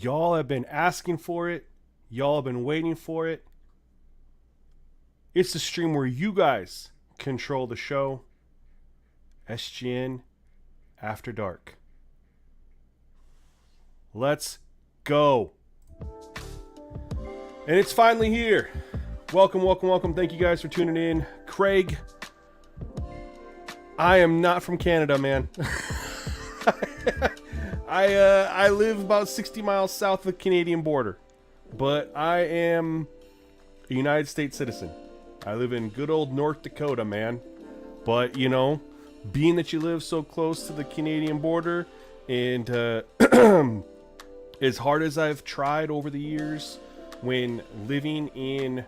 Y'all have been asking for it. Y'all have been waiting for it. It's the stream where you guys control the show. SGN After Dark. Let's go. And it's finally here. Welcome, welcome, welcome. Thank you guys for tuning in. Craig, I am not from Canada, man. I live about 60 miles south of the Canadian border, but I am a United States citizen. I live in good old North Dakota, man. But, you know, being that you live so close to the Canadian border, and as hard as I've tried over the years when living in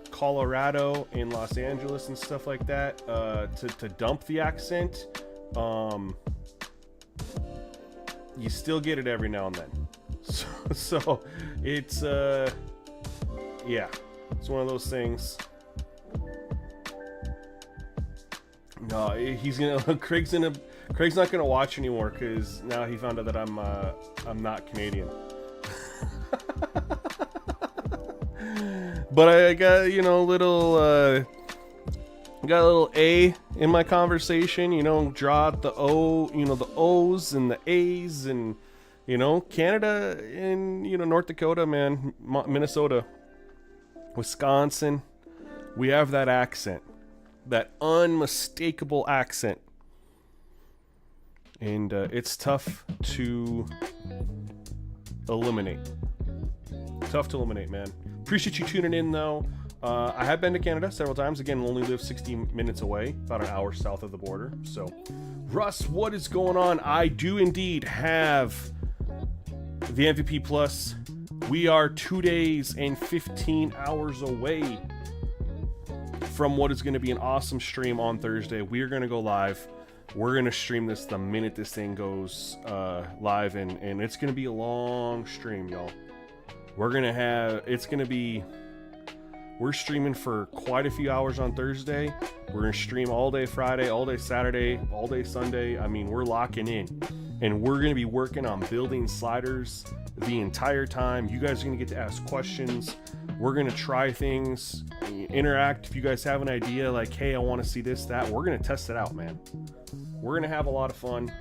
Colorado and Los Angeles and stuff like that, to dump the accent, you still get it every now and then. So it's yeah, it's one of those things. No, Craig's not gonna watch anymore because now he found out that I'm not Canadian. But I got, you know, got a little A in my conversation, you know, draw out the O, you know, the O's and the A's, and, you know, Canada and, you know, North Dakota, man, Minnesota, Wisconsin, we have that accent, that unmistakable accent. And it's tough to eliminate. Tough to eliminate, man. Appreciate you tuning in, though. I have been to Canada several times. Again, only live 60 minutes away, about an hour south of the border. So, Russ, what is going on? I do indeed have the MVP Plus. We are 2 days and 15 hours away from what is going to be an awesome stream on Thursday. We are going to go live. We're going to stream this the minute this thing goes live, and it's going to be a long stream, y'all. We're streaming for quite a few hours on Thursday. We're going to stream all day Friday, all day Saturday, all day Sunday. I mean, we're locking in. And we're going to be working on building sliders the entire time. You guys are going to get to ask questions. We're going to try things, interact. If you guys have an idea like, hey, I want to see this, that, we're going to test it out, man. We're going to have a lot of fun.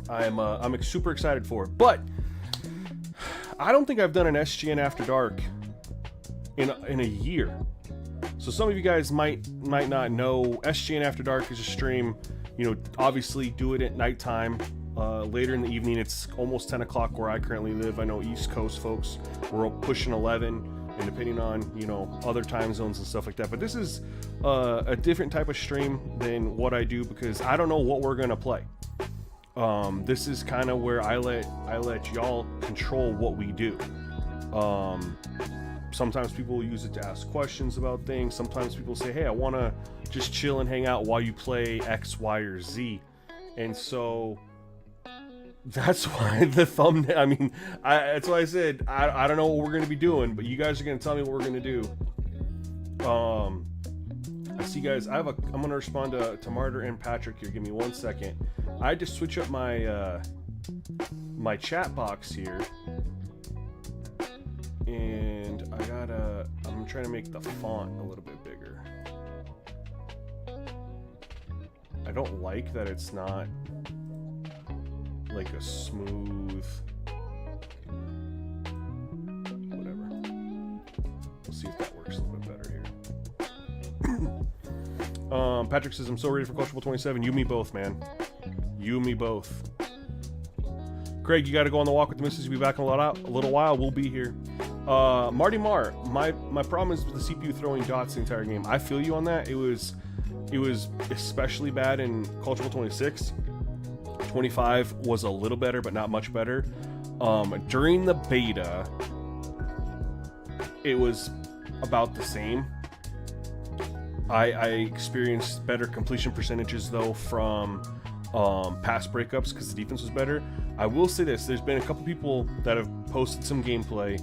I'm super excited for it. But I don't think I've done an SGN After Dark in a year. So some of you guys might not know, SGN After Dark is a stream, you know, obviously do it at nighttime, later in the evening. It's almost 10 o'clock where I currently live. I know East Coast folks, we're pushing 11, and depending on, you know, other time zones and stuff like that. But this is a different type of stream than what I do because I don't know what we're gonna play. This is kind of where I let y'all control what we do. Sometimes people use it to ask questions about things. Sometimes people say, hey, I want to just chill and hang out while you play X, Y, or Z. And so that's why the thumbnail, I mean, that's why I said, I don't know what we're going to be doing, but you guys are going to tell me what we're going to do. I see, guys, I'm going to respond to Martyr and Patrick here. Give me 1 second. I had to switch up my my chat box here. And I'm trying to make the font a little bit bigger. I don't like that it's not like a smooth, whatever. We'll see if that works a little bit better here. Patrick says, I'm so ready for Cultural 27. You and me both, man. You and me both. Craig, you got to go on the walk with the missus. We'll be back in a little while. We'll be here. Marty Marr, my problem is with the CPU throwing dots the entire game. I feel you on that. It was especially bad in Cultural 26. 25 was a little better, but not much better. During the beta, it was about the same. I experienced better completion percentages though from pass breakups because the defense was better. I will say this: there's been a couple people that have posted some gameplay,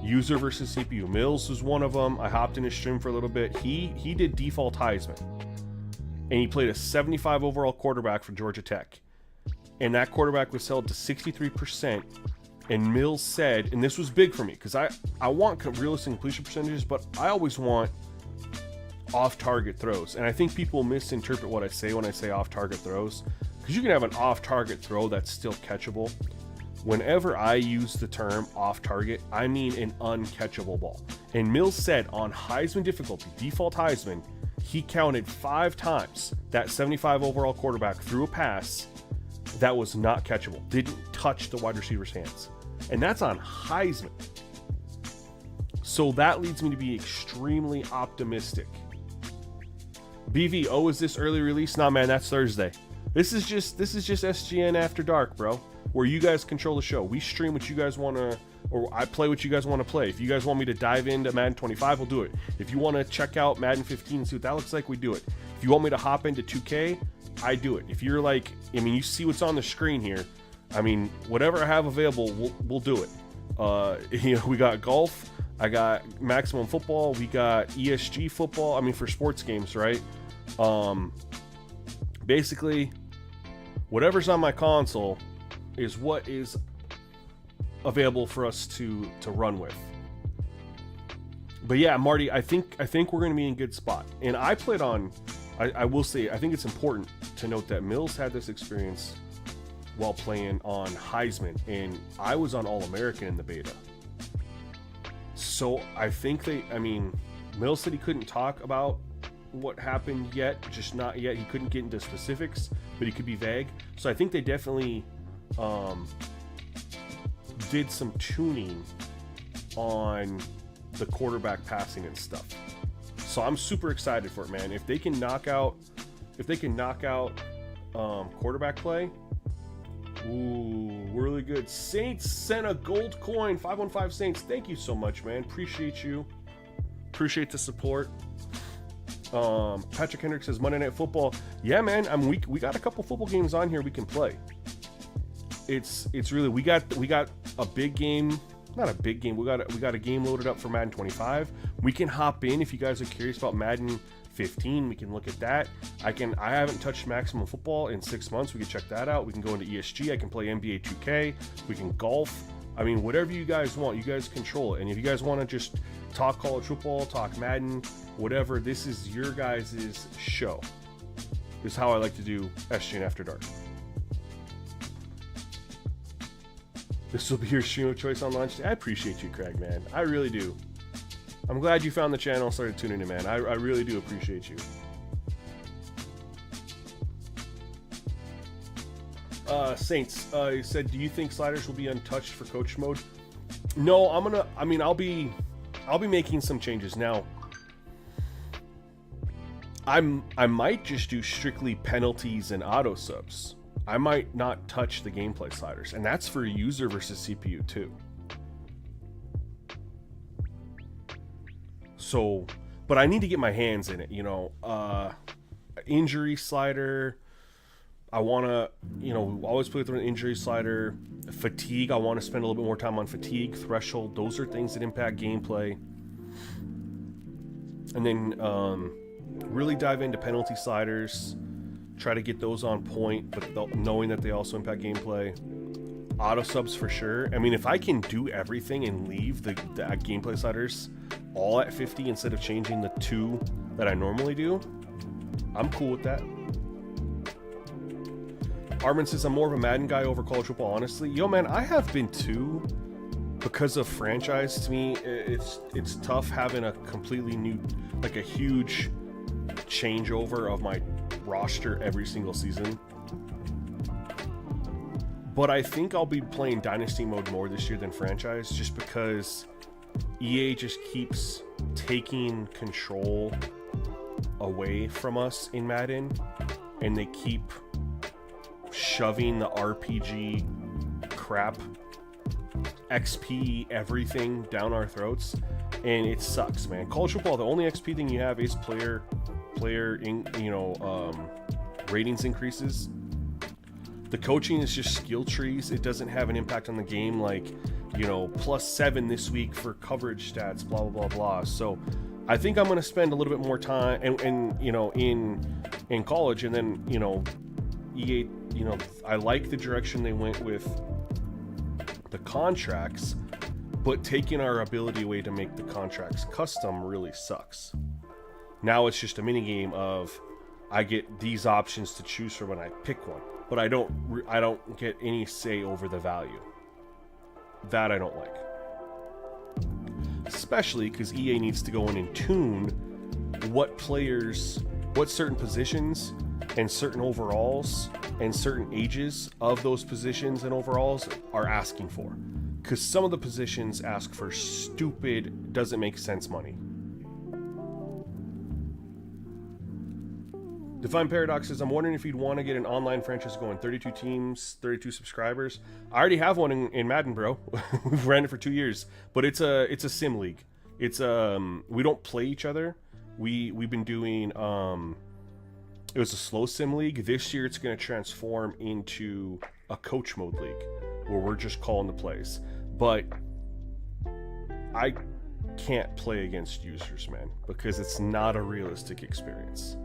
user versus CPU. Mills was one of them. I hopped in his stream for a little bit. He did default Heisman, and he played a 75 overall quarterback for Georgia Tech. and that quarterback was held to 63%. And Mills said, and this was big for me because I want realistic completion percentages, but I always want off-target throws. And I think people misinterpret what I say when I say off-target throws, because you can have an off-target throw that's still catchable. Whenever I use the term off-target, I mean an uncatchable ball. And Mills said on Heisman difficulty, default Heisman, he counted 5 times that 75 overall quarterback threw a pass that was not catchable, didn't touch the wide receiver's hands. And that's on Heisman. So that leads me to be extremely optimistic. BVO, is this early release? Nah, man, that's Thursday. This is just SGN After Dark, bro, where you guys control the show. We stream what you guys want to, or I play what you guys want to play. If you guys want me to dive into Madden 25, we'll do it. If you want to check out Madden 15 and see what that looks like, we do it. If you want me to hop into 2K, I do it. If you're like, I mean, you see what's on the screen here. I mean, whatever I have available, we'll do it. You know, we got golf. I got Maximum Football. We got ESG football. I mean, for sports games, right? Basically, whatever's on my console is what is available for us to run with. But yeah, Marty, I think we're going to be in a good spot. And I played on. I will say, I think it's important to note that Mills had this experience while playing on Heisman, and I was on All-American in the beta. So I think Mills said he couldn't talk about what happened yet, just not yet. He couldn't get into specifics, but he could be vague. So I think they definitely did some tuning on the quarterback passing and stuff. So I'm super excited for it, man. If they can knock out quarterback play, ooh, really good. Saints sent a gold coin, 515 Saints. Thank you so much, man. Appreciate you. Appreciate the support. Patrick Hendrick says Monday Night Football. Yeah, man. We got a couple football games on here we can play. It's really, we got a big game. Not a big game. We got a game loaded up for Madden 25. We can hop in if you guys are curious about Madden 15. We can look at that. I haven't touched Maximum Football in 6 months. We can check that out. We can go into ESG. I can play NBA 2K. We can golf. I mean, whatever you guys want, you guys control it. And if you guys want to just talk college football, talk Madden, whatever, this is your guys' show. This is how I like to do SGN After Dark. This will be your stream of choice on launch day. I appreciate you, Craig, man. I really do. I'm glad you found the channel and started tuning in, man. I really do appreciate you. Saints, he said, do you think sliders will be untouched for coach mode? No, I'll be making some changes now. I might just do strictly penalties and auto subs. I might not touch the gameplay sliders, and that's for user versus CPU too. So, but I need to get my hands in it, you know. Injury slider, I want to, you know, always play through an injury slider. Fatigue, I want to spend a little bit more time on fatigue. Threshold, those are things that impact gameplay. And then really dive into penalty sliders. Try to get those on point, but knowing that they also impact gameplay. Auto subs for sure. I mean, if I can do everything and leave the gameplay sliders all at 50 instead of changing the 2 that I normally do, I'm cool with that. Armin says, I'm more of a Madden guy over college football, honestly. Yo, man, I have been too. Because of franchise, to me, it's tough having a completely new, like a huge changeover of my roster every single season. But I think I'll be playing Dynasty mode more this year than franchise, just because EA just keeps taking control away from us in Madden, and they keep shoving the RPG crap, XP, everything down our throats, and it sucks, man. College football, the only XP thing you have is player ratings increases. The coaching is just skill trees. It doesn't have an impact on the game, like, you know, +7 this week for coverage stats, blah blah blah blah. So I think I'm going to spend a little bit more time and you know, in college, and then, you know, EA, you know, I like the direction they went with the contracts, but taking our ability away to make the contracts custom really sucks. Now it's just a minigame of I get these options to choose from when I pick one, but I don't get any say over the value. That I don't like. Especially because EA needs to go in and tune what players, what certain positions and certain overalls and certain ages of those positions and overalls are asking for. Because some of the positions ask for stupid, doesn't make sense money. Divine Paradox says, I'm wondering if you'd want to get an online franchise going. 32 teams, 32 subscribers. I already have one in Madden, bro. We've ran it for 2 years. But it's a sim league. It's we don't play each other. We've been doing it was a slow sim league. This year it's going to transform into a coach mode league where we're just calling the plays. But I can't play against users, man, because it's not a realistic experience.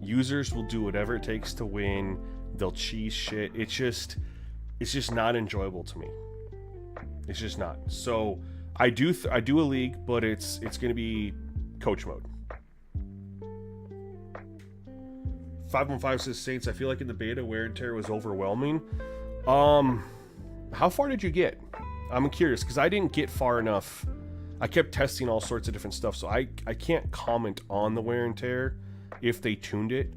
Users will do whatever it takes to win. They'll cheese shit. It's just not enjoyable to me. It's just not. So I do a league, but it's going to be coach mode. 515 says, Saints, I feel like in the beta wear and tear was overwhelming. How far did you get? I'm curious because I didn't get far enough. I kept testing all sorts of different stuff, so I can't comment on the wear and tear if they tuned it.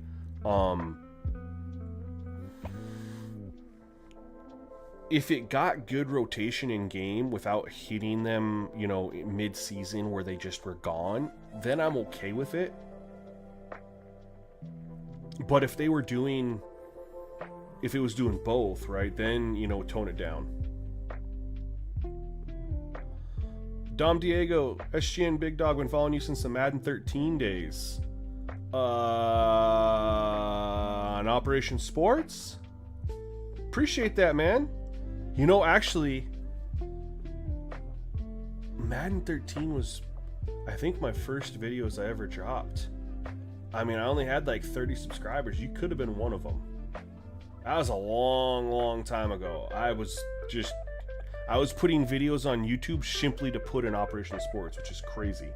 If it got good rotation in game without hitting them, you know, mid-season where they just were gone, then I'm okay with it. But if it was doing both, right, then, you know, tone it down. Dom Diego, SGN Big Dog, been following you since the Madden 13 days. On Operation Sports? Appreciate that, man. You know, actually, Madden 13 was, I think, my first videos I ever dropped. I mean, I only had like 30 subscribers. You could have been one of them. That was a long, long time ago. I was putting videos on YouTube simply to put in Operation Sports, which is crazy.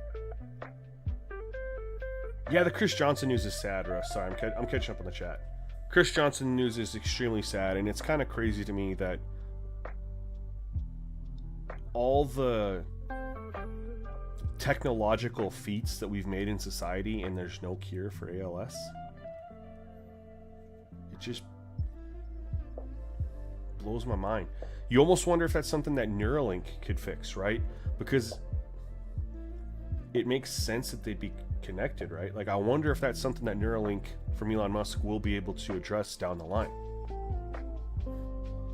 Yeah, the Chris Johnson news is sad, Russ. Sorry, I'm catching up on the chat. Chris Johnson news is extremely sad, and it's kind of crazy to me that all the technological feats that we've made in society and there's no cure for ALS. It just blows my mind. You almost wonder if that's something that Neuralink could fix, right? Because it makes sense that they'd be connected, right? Like, I wonder if that's something that Neuralink from Elon Musk will be able to address down the line.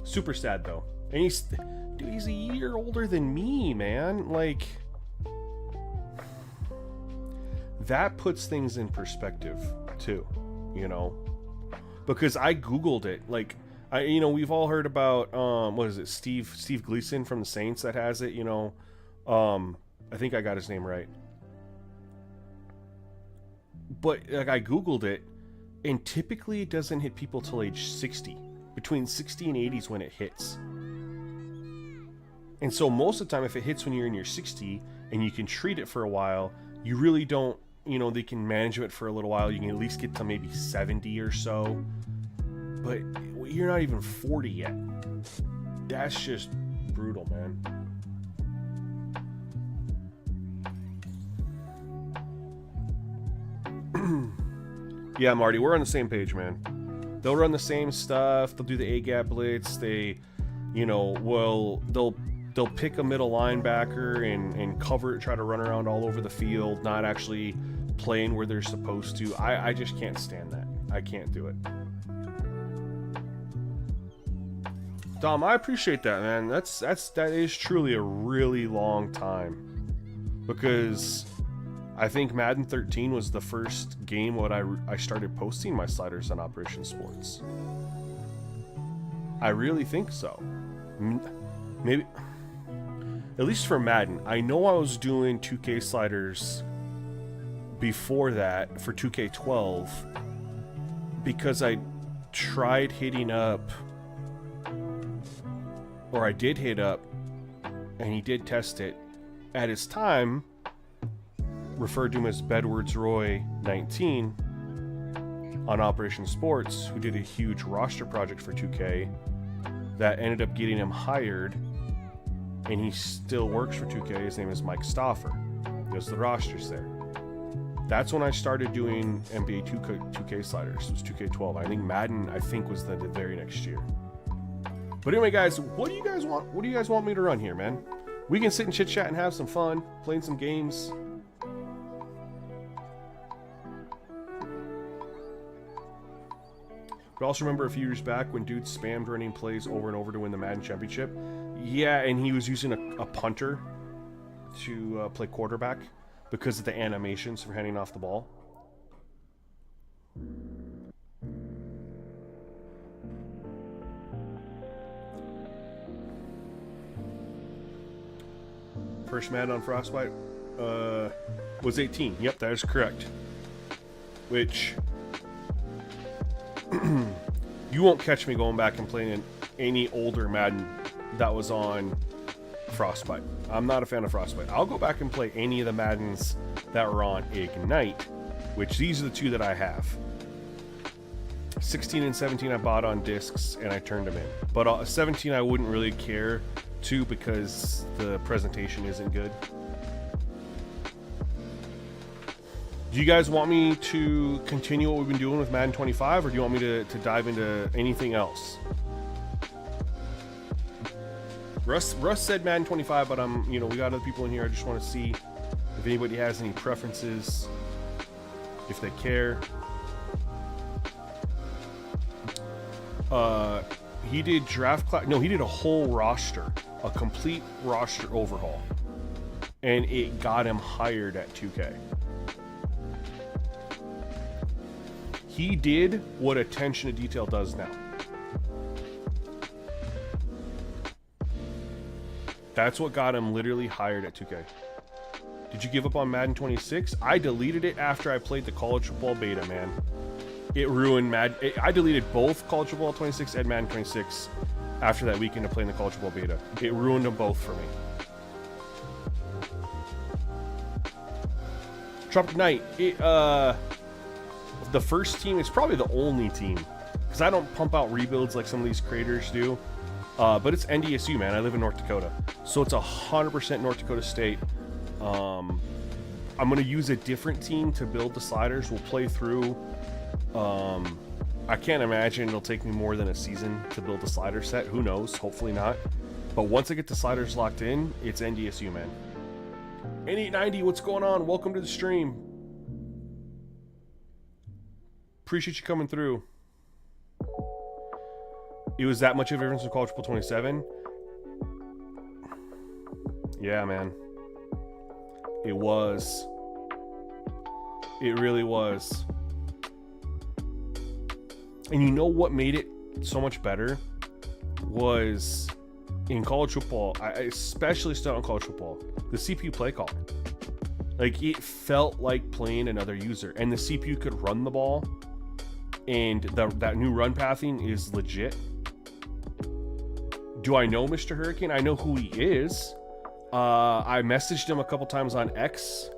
Super sad, though. And he's a year older than me, man. Like, that puts things in perspective, too, you know? Because I Googled it. Like, we've all heard about, what is it, Steve Gleason from the Saints that has it, you know? I think I got his name right. But, like, I Googled it, and typically it doesn't hit people till age 60. Between 60 and 80 is when it hits. And so most of the time, if it hits when you're in your 60 and you can treat it for a while, you really don't, you know, they can manage it for a little while. You can at least get to maybe 70 or so. But you're not even 40 yet. That's just brutal, man. Yeah, Marty, we're on the same page, man. They'll run the same stuff. They'll do the A-gap blitz. They, you know, they'll pick a middle linebacker and cover it, try to run around all over the field, not actually playing where they're supposed to. I just can't stand that. I can't do it. Dom, I appreciate that, man. That is truly a really long time, because I think Madden 13 was the first game when I started posting my sliders on Operation Sports. I really think so. Maybe, at least for Madden. I know I was doing 2K sliders before that for 2K12 because I tried hitting up, or I did hit up, and he did test it. At his time, referred to him as Bedwards Roy 19 on Operation Sports, who did a huge roster project for 2K that ended up getting him hired, and he still works for 2K. His name is Mike Stauffer. He does the rosters there. That's when I started doing NBA 2K sliders. It was 2K12. I think Madden, was the very next year. But anyway, guys, what do you guys want? What do you guys want me to run here, man? We can sit and chit chat and have some fun, playing some games. But also remember a few years back when dudes spammed running plays over and over to win the Madden Championship. Yeah, and he was using a punter to play quarterback because of the animations for handing off the ball. First Madden on Frostbite was 18. Yep, that is correct. Which you won't catch me going back and playing any older Madden that was on Frostbite. I'm not a fan of Frostbite. I'll go back and play any of the Maddens that were on Ignite, which these are the two that I have. 16 and 17 I bought on discs and I turned them in. But 17 I wouldn't really care to because the presentation isn't good. Do you guys want me to continue what we've been doing with Madden 25, or do you want me to dive into anything else? Russ said Madden 25, but we got other people in here. I just want to see if anybody has any preferences, if they care. He did draft class. No, he did a whole roster, a complete roster overhaul, and it got him hired at 2K. He did what attention to detail does now. That's what got him literally hired at 2K. Did you give up on Madden 26? I deleted it after I played the college football beta, man. It ruined Madden. I deleted both college football 26 and Madden 26 after that weekend of playing the college football beta. It ruined them both for me. Tropic Knight. The first team is probably the only team, because I don't pump out rebuilds like some of these creators do. But it's NDSU, man. I live in North Dakota, so it's 100% North Dakota State. I'm going to use a different team to build the sliders. We'll play through. I can't imagine it'll take me more than a season to build a slider set. Who knows? Hopefully not. But once I get the sliders locked in, it's NDSU, man. N890, what's going on? Welcome to the stream. Appreciate you coming through. It was that much of a difference in College Football 27? Yeah, man. It was. It really was. And you know what made it so much better? Was in college football, I especially started on college football, the CPU play call. Like, it felt like playing another user. And the CPU could run the ball. And that new run pathing is legit. Do I know Mr. Hurricane? I know who he is. I messaged him a couple times on X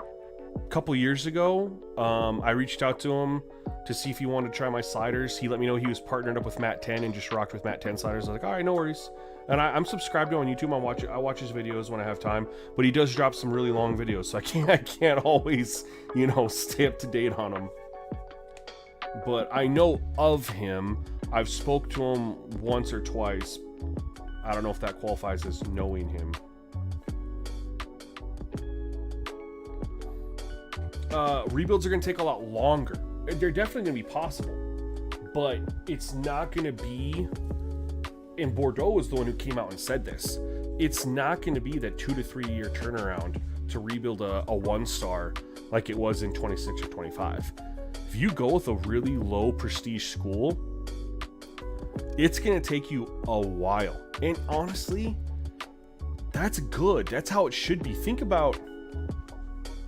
a couple years ago. I reached out to him to see if he wanted to try my sliders. He let me know he was partnered up with Matt 10 and just rocked with Matt 10 sliders. I was like, all right, no worries. And I'm subscribed to him on YouTube. I watch his videos when I have time, but he does drop some really long videos, so I can't always, stay up to date on him. But I know of him. I've spoke to him once or twice. I don't know if that qualifies as knowing him. Rebuilds are going to take a lot longer. They're definitely going to be possible, but it's not going to be, and Bordeaux was the one who came out and said this, it's not going to be that 2 to 3 year turnaround to rebuild a 1-star like it was in 26 or 25. If you go with a really low prestige school, it's going to take you a while. And honestly, that's good. That's how it should be. Think about,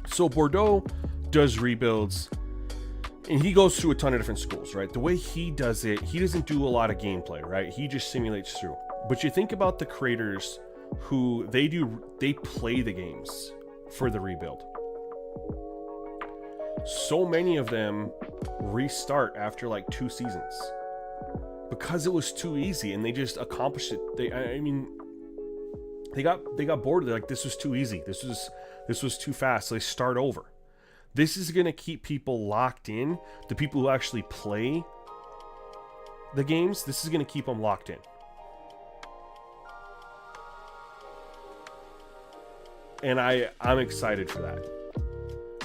so Bordeaux does rebuilds and he goes through a ton of different schools, right? The way he does it, he doesn't do a lot of gameplay, right? He just simulates through. But you think about the creators who they play the games for the rebuild. So many of them restart after like 2 seasons because it was too easy, and they just accomplished it. They got bored. They're like, this was too easy. This was too fast. So they start over. This is going to keep people locked in. The people who actually play the games, this is going to keep them locked in. And I'm excited for that.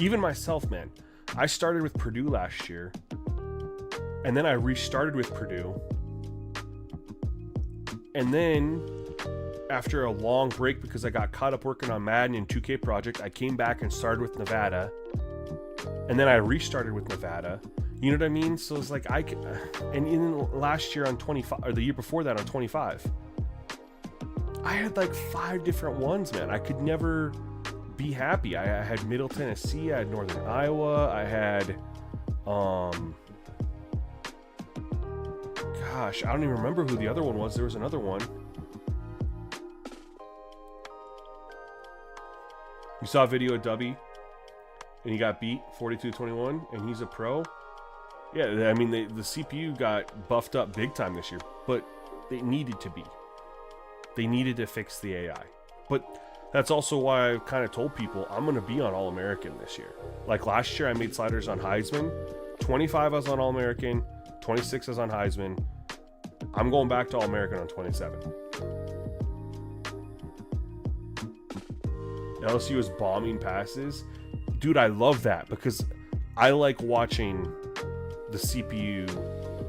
Even myself, man. I started with Purdue last year, and then I restarted with Purdue. And then, after a long break because I got caught up working on Madden and 2K Project, I came back and started with Nevada. And then I restarted with Nevada. You know what I mean? So it's like and in last year on 25, or the year before that on 25, I had like 5 different ones, man. I could never be happy. I had Middle Tennessee, I had Northern Iowa, I had gosh, I don't even remember who the other one was. There was another one. You saw a video of Dubby and he got beat 42-21 and he's a pro. Yeah, I mean the CPU got buffed up big time this year, but they needed to be. They needed to fix the AI. But that's also why I've kind of told people I'm going to be on All-American this year. Like last year I made sliders on Heisman. 25 I was on All-American. 26 I was on Heisman. I'm going back to All-American on 27. LSU is bombing passes. Dude, I love that because I like watching the CPU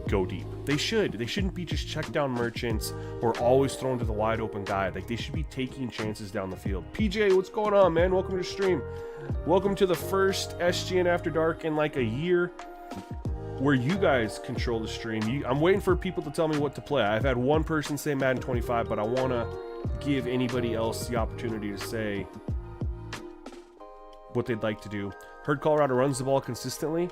go deep. They shouldn't be just check down merchants or always thrown to the wide open guy. Like, they should be taking chances down the field. PJ, what's going on, man? Welcome to the stream. Welcome to the first SGN After Dark in like a year where you guys control the stream. I'm waiting for people to tell me what to play. I've had one person say Madden 25, but I want to give anybody else the opportunity to say what they'd like to do. Heard Colorado runs the ball consistently.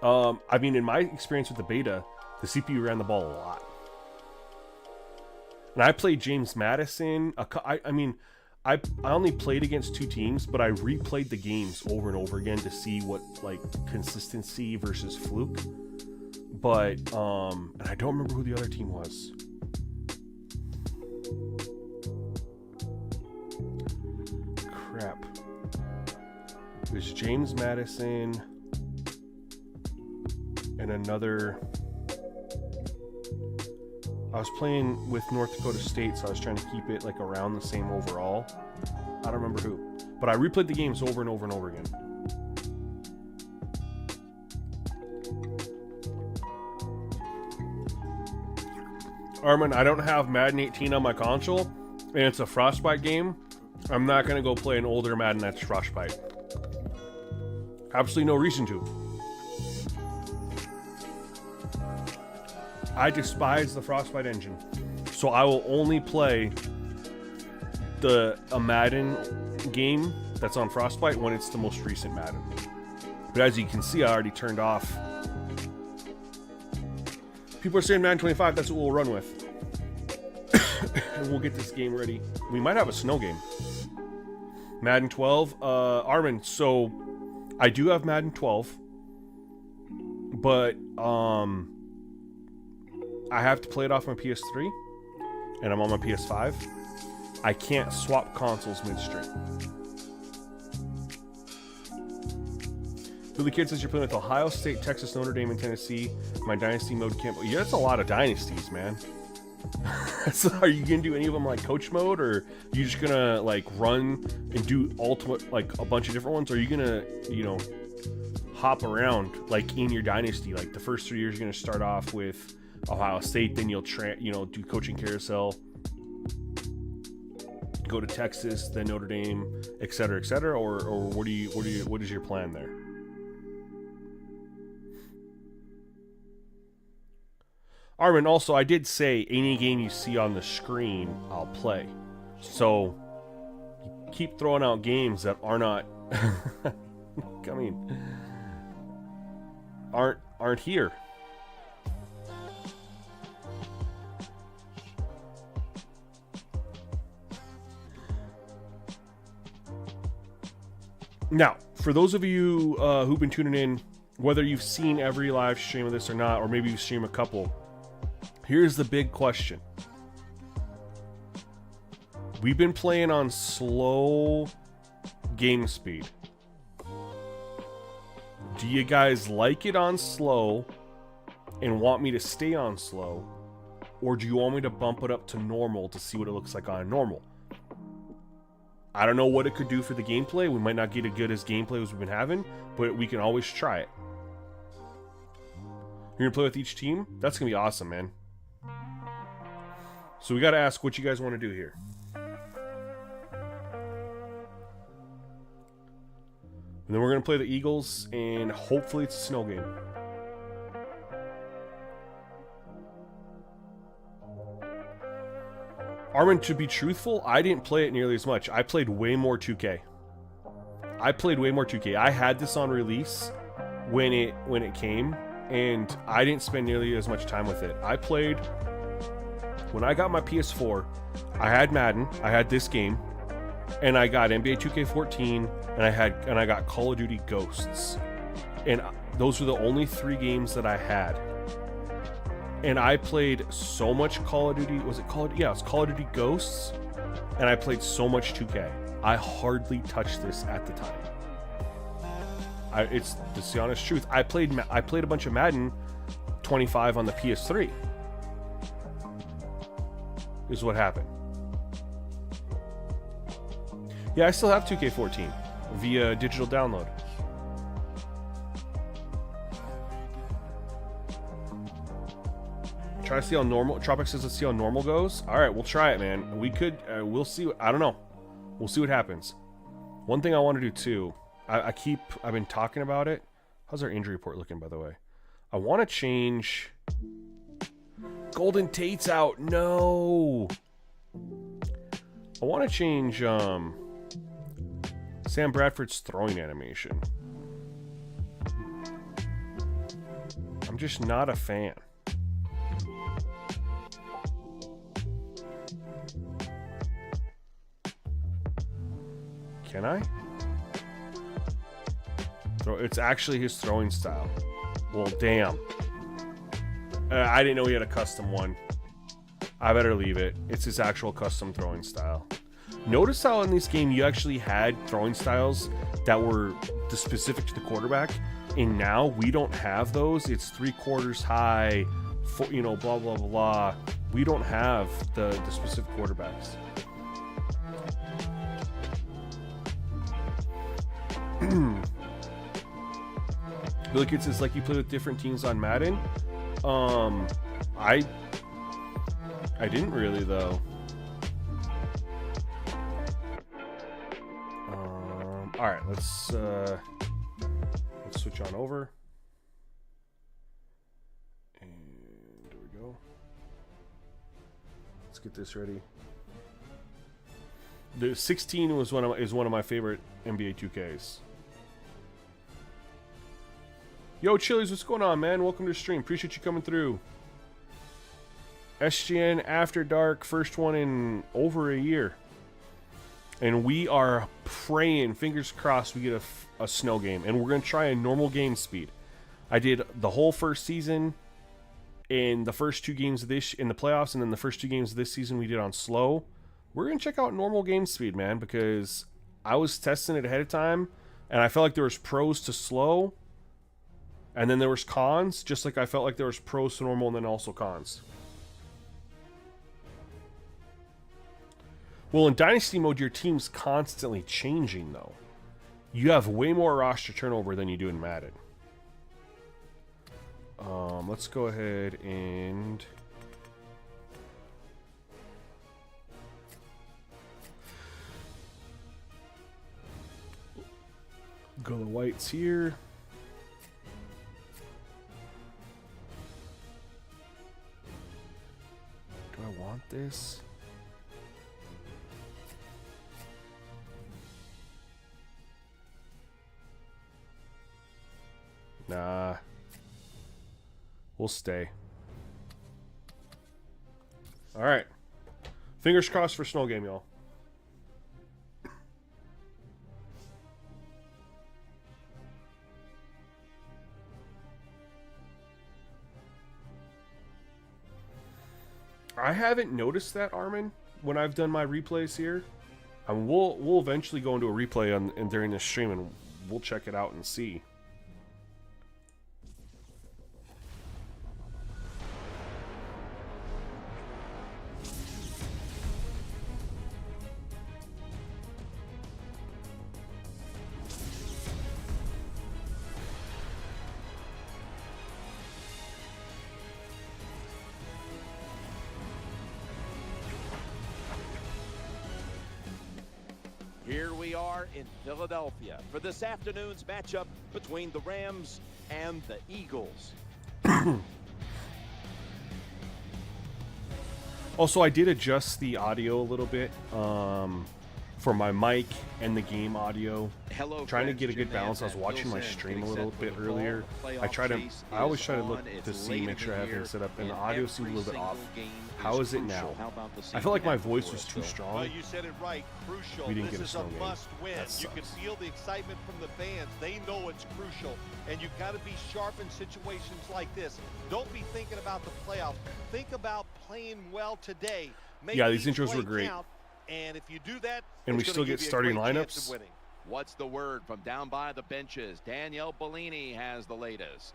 I mean, in my experience with the beta, the CPU ran the ball a lot. And I played James Madison. I only played against 2 teams, but I replayed the games over and over again to see what, like, consistency versus fluke. But, and I don't remember who the other team was. Crap. It was James Madison and another. I was playing with North Dakota State, so I was trying to keep it like around the same overall. I don't remember who, but I replayed the games over and over and over again. Armin, I don't have Madden 18 on my console, and it's a Frostbite game. I'm not going to go play an older Madden that's Frostbite. Absolutely no reason to. I despise the Frostbite engine, so I will only play a Madden game that's on Frostbite when it's the most recent Madden. But as you can see, I already turned off. People are saying Madden 25, that's what we'll run with. And we'll get this game ready. We might have a snow game. Madden 12, Armin, so I do have Madden 12, but I have to play it off my PS3, and I'm on my PS5. I can't swap consoles midstream. Philly Kid says you're playing with Ohio State, Texas, Notre Dame, and Tennessee. My Dynasty mode can't... Yeah, that's a lot of dynasties, man. So are you going to do any of them like coach mode, or are you just going to like run and do ultimate, like a bunch of different ones? Or are you going to, you know, hop around like in your dynasty? Like the first 3 years you're going to start off with Ohio State, then you'll do coaching carousel, go to Texas, then Notre Dame, etc., etc., or what is your plan there? Armin, also, I did say any game you see on the screen, I'll play. So keep throwing out games that are not. I mean, aren't here. Now, for those of you who've been tuning in, whether you've seen every live stream of this or not, or maybe you stream a couple, here's the big question. We've been playing on slow game speed. Do you guys like it on slow and want me to stay on slow? Or do you want me to bump it up to normal to see what it looks like on normal? I don't know what it could do for the gameplay. We might not get as good as gameplay as we've been having, but we can always try it. You're going to play with each team? That's going to be awesome, man. So we got to ask what you guys want to do here. And then we're going to play the Eagles, and hopefully it's a snow game. Armin, to be truthful, I didn't play it nearly as much. I played way more 2K. I had this on release when it came, and I didn't spend nearly as much time with it. I played... When I got my PS4, I had Madden, I had this game, and I got NBA 2K14, and I got Call of Duty Ghosts. And those were the only 3 games that I had. And I played so much Call of Duty. Was it Call of Duty? Yeah, it was Call of Duty Ghosts. And I played so much 2K. I hardly touched this at the time. It's the honest truth. I played a bunch of Madden 25 on the PS3. Is what happened. Yeah, I still have 2K14 via digital download. Try to see how normal. Tropic says, let's see how normal goes. All right, we'll try it, man. We could. We'll see. I don't know. We'll see what happens. One thing I want to do too. I've been talking about it. How's our injury report looking, by the way? I want to change. Golden Tate's out. No. I want to change Sam Bradford's throwing animation. I'm just not a fan. Can I? It's actually his throwing style. Well, damn. I didn't know he had a custom one. I better leave it. It's his actual custom throwing style. Notice how in this game you actually had throwing styles that were specific to the quarterback, and now we don't have those. It's 3/4 high, blah blah blah. We don't have the specific quarterbacks. Billy Kid says, like, you play with different teams on Madden. I didn't really, though. All right, let's switch on over. And there we go. Let's get this ready. The 16 is one of my favorite NBA 2Ks. Yo, Chili's, what's going on, man? Welcome to the stream. Appreciate you coming through. SGN After Dark, first one in over a year. And we are praying, fingers crossed, we get a snow game. And we're going to try a normal game speed. I did the whole first season in the first 2 games of this in the playoffs, and then the first 2 games of this season we did on slow. We're going to check out normal game speed, man, because I was testing it ahead of time, and I felt like there was pros to slow. And then there was cons, just like I felt like there was pros to normal and then also cons. Well, in Dynasty mode, your team's constantly changing, though. You have way more roster turnover than you do in Madden. Let's go ahead and... go the whites here. Do I want this? Nah. We'll stay. All right. Fingers crossed for snow game, y'all. I haven't noticed that, Armin, when I've done my replays here. We'll eventually go into a replay and during this stream, and we'll check it out and see. Here we are in Philadelphia for this afternoon's matchup between the Rams and the Eagles. Also, I did adjust the audio a little bit for my mic and the game audio. Trying to get a good balance. I was watching my stream a little bit earlier. I always try to look to see, make sure I have things set up, and the audio seemed a little bit off. How is it now? I felt like my voice was too strong. Well, you said it right. Crucial. We didn't get a This is a snow game. must-win. That You can sucks. feel the excitement from the fans. They know it's crucial, and you've got to be sharp in situations like this. Don't be thinking about the playoffs. Think about playing well today. Make Yeah, these each intros play were great. count, and if you do that, And we it's still gonna get give you a starting great chance lineups? of winning. What's the word from down by the benches? Danielle Bellini has the latest.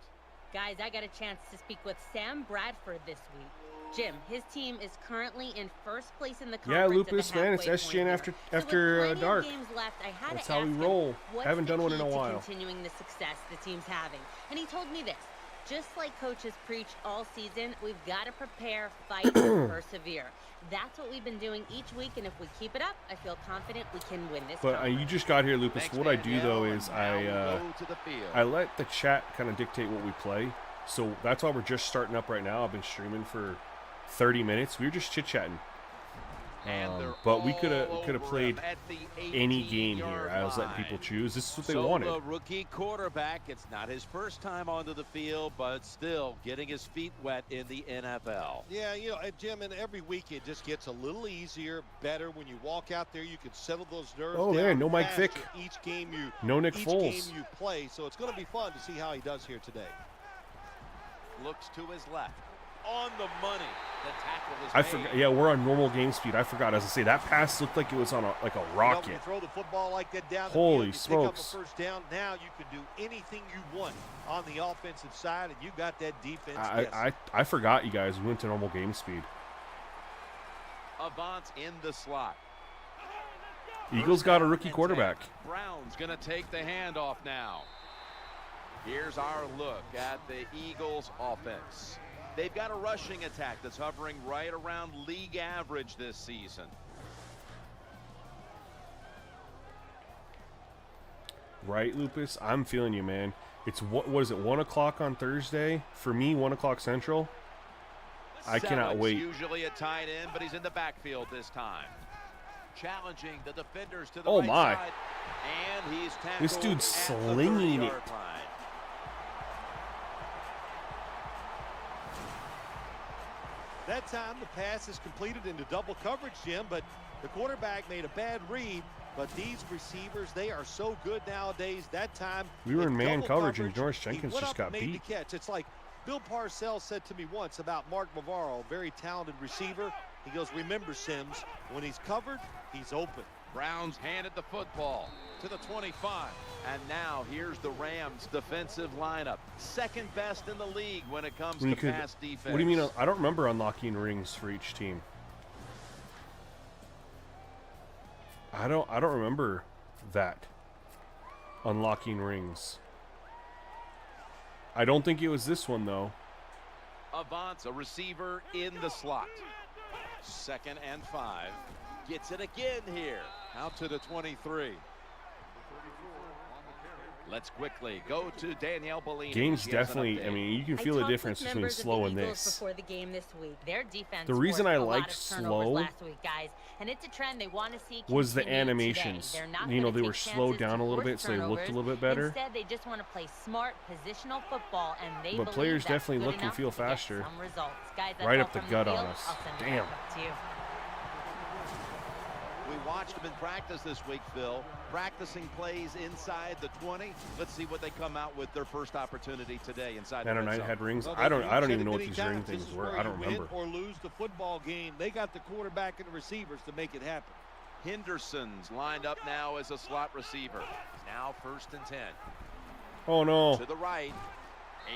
Guys, I got a chance to speak with Sam Bradford this week. Jim, his team is currently in first place in the conference. Yeah, at the Lupus, man, it's halfway SGN point after here. So with after plenty of dark. games left, I had That's to how we ask him, roll. what's Haven't the done one in key a to while. continuing the success the team's having. And he told me this. Just like coaches preach all season, we've got to prepare, fight, and persevere. That's what we've been doing each week, and if we keep it up, I feel confident we can win this But conference. you just got here, Lupus. Thanks, What I do Danielle, though and is now we go to the field. I let the chat kind of dictate what we play. So that's why we're just starting up right now. I've been streaming for 30 minutes. We were just chit-chatting. And they're But we could all have over played him at the any game here. 18-yard I was letting line. people choose. This is what they So wanted. the rookie quarterback, it's not his first time onto the field, but still getting his feet wet in the NFL. Yeah, you know, Jim, and every week it just gets a little easier, better when you walk out there. You can settle those nerves Oh, down man, no Mike faster Vick. Each game you No Nick each Foles. game you play, so it's going to be fun to see how he does here today. Looks to his left. On the money. The tackle is I made. forgot. Yeah, we're on normal game speed. I forgot. As I say, that pass looked like it was on like a You know, when rocket. you throw the football like that down the Holy field, you pick up a smokes. first down. Now you can do anything you want on the offensive side, and you got that defense. I forgot, you guys. We went to normal game speed. Avance in the slot. Eagles got a rookie quarterback. Brown's going to take the handoff now. Here's our look at the Eagles offense. They've got a rushing attack that's hovering right around league average this season. Right, Lupus? I'm feeling you, man. It's what is it? 1 o'clock on Thursday for me. 1 o'clock Central. I cannot wait. Usually a tight end, but he's in the backfield this time. Challenging the defenders to the Oh, right my. side. And he's tackled This dude's at the slinging 30-yard it. line. That time the pass is completed into double coverage, Jim, but the quarterback made a bad read. But these receivers, they are so good nowadays. That time We were in man double coverage, and Norris he Jenkins went just up got and made beat. the catch. It's like Bill Parcells said to me once about Mark Bavaro, a very talented receiver. He goes, remember, Sims, when he's covered, he's open. Browns handed the football to the 25. And now here's the Rams defensive lineup. Second best in the league when it comes to pass defense. What do you mean? I don't remember unlocking rings for each team. I don't remember that. Unlocking rings. I don't think it was this one though. Avance, a receiver in the slot. 2nd and 5. Gets it again here. Out to the 23. Let's quickly go to Danielle Bellini. Game's She has an definitely, update. I mean, you can feel the difference between slow and this. Before the game this week. Their defense The reason I forced a lot liked of turnovers slow last week, guys, and it's a trend they want to see was the continue animations. today. They're not You know, gonna they were take slowed chances down to a little force bit, so they looked a turnovers. little bit better. Instead, they just want to play smart positional football, and they But believe players that's definitely good look and enough feel to get faster. some results. Guys, that's Right all up the from gut field. on us. I'll send it Damn. back up to you. We watched them in practice this week, Phil. Practicing plays inside the 20. Let's see what they come out with their first opportunity today inside the Man, red United zone. had rings. Well, I don't they've said even it know what many these ring times. This things is were. where I don't you win remember. or lose the football game. They got the quarterback and the receivers to make it happen. Henderson's lined up now as a slot receiver. Now 1st and 10. Oh no. To the right.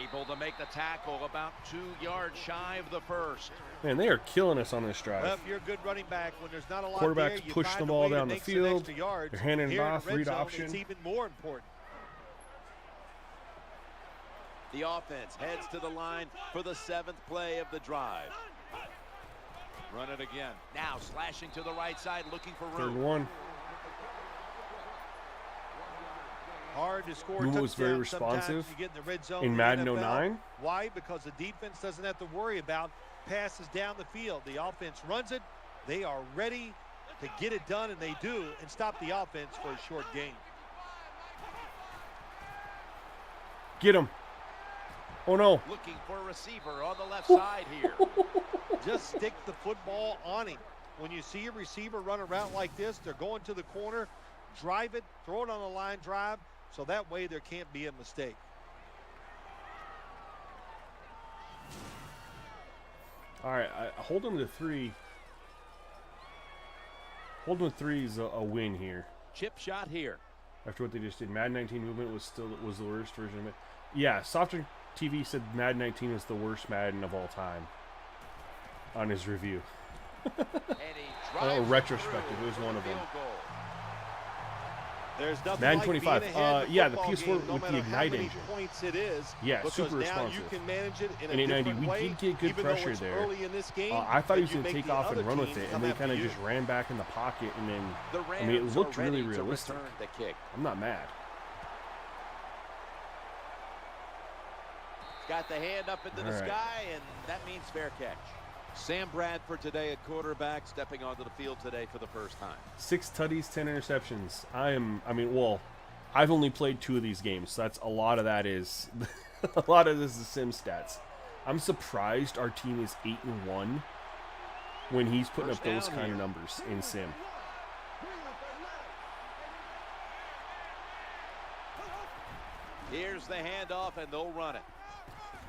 Able to make the tackle about 2 yards shy of the first. Man, they are killing us on this drive. Well, if you're a good running back, when there's not a lot Quarterbacks there, you push find the a ball way to down the make some field. extra yards. They're handing it Here in the off, red read zone, option. It's even more important. The offense heads to the line for the 7th play of the drive. Run it again. Now slashing to the right side, looking for Third room. one. Hard to score Numa was very touchdowns. Sometimes responsive you get in the red zone in the Madden NFL. 09. Why? Because the defense doesn't have to worry about passes down the field. The offense runs it. They are ready to get it done, and they do, and stop the offense for a short gain. Get him. Oh no. Looking for a receiver on the left side here. Just stick the football on him. When you see a receiver run a route like this, they're going to the corner, drive it, throw it on a line drive, so that way there can't be a mistake. All right, hold them to 3. Hold them to 3 is a win here. Chip shot here. After what they just did, Madden 19 movement was the worst version of it. Yeah, Softer TV said Madden 19 is the worst Madden of all time on his review. And he drives Retrospective, through it was one of for a them. field goal. There's nothing Madden like 25. being ahead in a Yeah, the football PS4 game, no with the matter how Ignite many engine. points it is. Yeah, because super now responsive. you can manage it in In a 890, different we way, did get good even pressure though it's there. early in this game. I thought he was and going to you take make off the and run other with team it, come and then after kind of you. just ran back in the pocket, and then The I mean, it Rams looked are really ready to realistic. return the kick. I'm not mad. Got the hand up into the All right. sky, and that means fair catch. Sam Bradford today at quarterback, stepping onto the field today for the first time. 6 tutties, 10 interceptions. I've only played 2 of these games, so that's a lot of that is a lot of this is sim stats. I'm surprised our team is 8-1 when he's putting First up those down kind of here. numbers in sim. Here's the handoff, and they'll run it.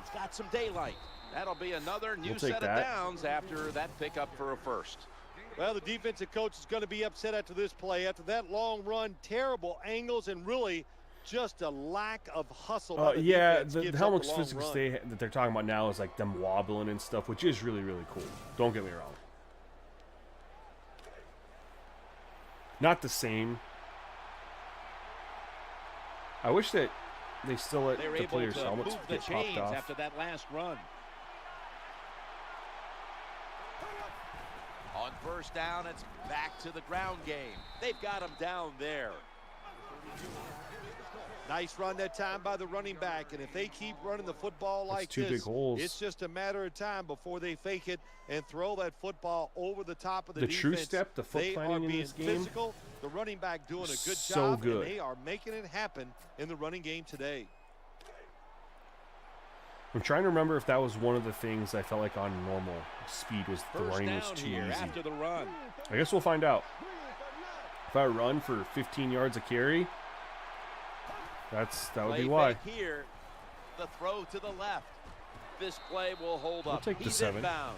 It's got some daylight. That'll be another new We'll take set of that. downs after that pickup for a first. Well, the defensive coach is going to be upset after this play. After that long run, terrible angles, and really just a lack of hustle. by the Yeah, defense the gives how up much the long physics run. that they're talking about now is like them wobbling and stuff, which is really, really cool. Don't get me wrong. Not the same. I wish that they still let They're the able players' to helmets move the get popped chains off. after that last run. On first down, it's back to the ground game. They've got him down there. Nice run that time by the running back, and if they keep running the football That's like 2 this, big holes. it's just a matter of time before they fake it and throw that football over the top of the The defense. true step, the foot they planting are in being this game, physical. The running back doing a good so job, good. and they are making it happen in the running game today. I'm trying to remember if that was one of the things I felt like on normal speed was the First running was down too here easy. after the run. I guess we'll find out. If I run for 15 yards a carry, that would Play be why. fake here. The throw to the left. This play will hold We'll up. take the He's 7. inbounds.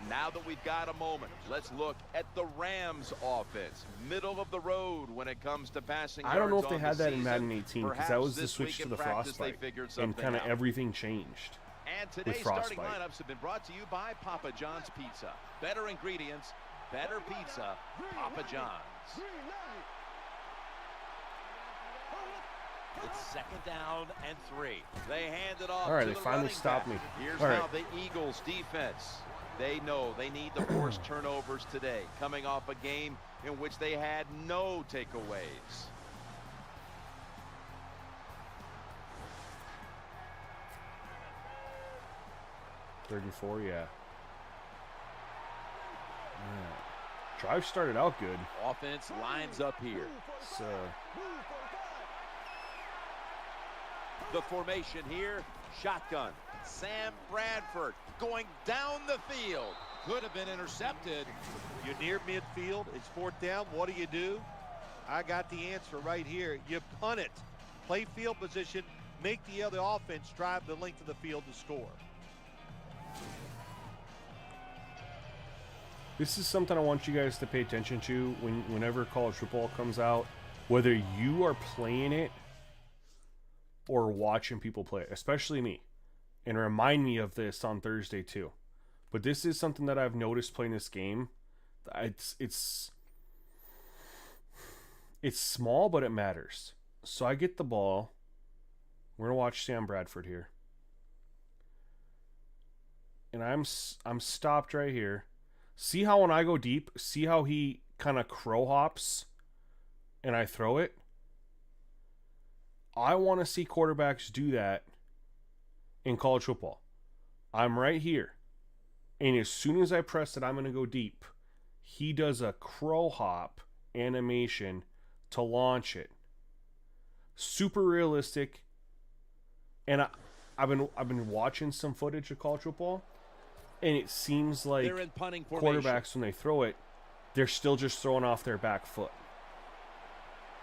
Now that we've got a moment, let's look at the Rams offense. Middle of the road when it comes to passing. I don't know if yards they on had the that in season. Madden 18 because that Perhaps was the this switch week to in the practice they frostbite, figured and something kind of out. everything changed. And today's starting Frostbite. lineups have been brought to you by Papa John's Pizza. Better ingredients, better pizza, Papa John's. It's second down and 3. They hand it off. All right, to they the finally running stopped back. me. Here's All how right. the Eagles defense. They know they need to force turnovers today, coming off a game in which they had no takeaways. 34, yeah. Drive started out good. Offense lines up here. So, The formation here, shotgun. Sam Bradford going down the field. Could have been intercepted. You're near midfield. It's 4th down. What do? I got the answer right here. You punt it. Play field position. Make the other offense drive the length of the field to score. this is something I want you guys to pay attention to whenever college football comes out, whether you are playing it or watching people play it, especially me. And remind me of this on Thursday too. But this is something that I've noticed playing this game. It's small, but it matters. So I get the ball. We're gonna watch Sam Bradford here, and I'm stopped right here. See how when I go deep, see how he kind of crow hops, and I throw it. I want to see quarterbacks do that in college football. I'm right here, and as soon as I press it, I'm gonna go deep. He does a crow hop animation to launch it. Super realistic. And I've been watching some footage of college football, and it seems like They're in punting formation. quarterbacks, when they throw it, they're still just throwing off their back foot,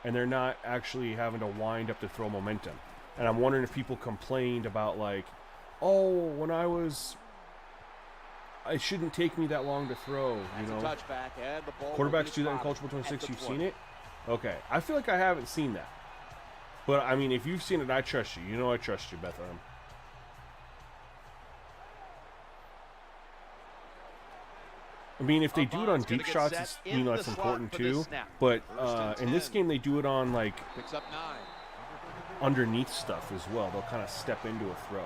and they're not actually having to wind up to throw momentum. And I'm wondering if people complained about, like, oh, it shouldn't take me that long to throw. That's you know, a touchback, and the ball quarterbacks do that in college football 26. You've seen it? Okay, I feel like I haven't seen that. But, I mean, if you've seen it, I trust you. You know I trust you, Bethlehem. I mean, if they do it on deep shots, it's, you know, that's important too. But in this game, they do it on, like, picks up 9. underneath stuff as well. They'll kind of step into a throw.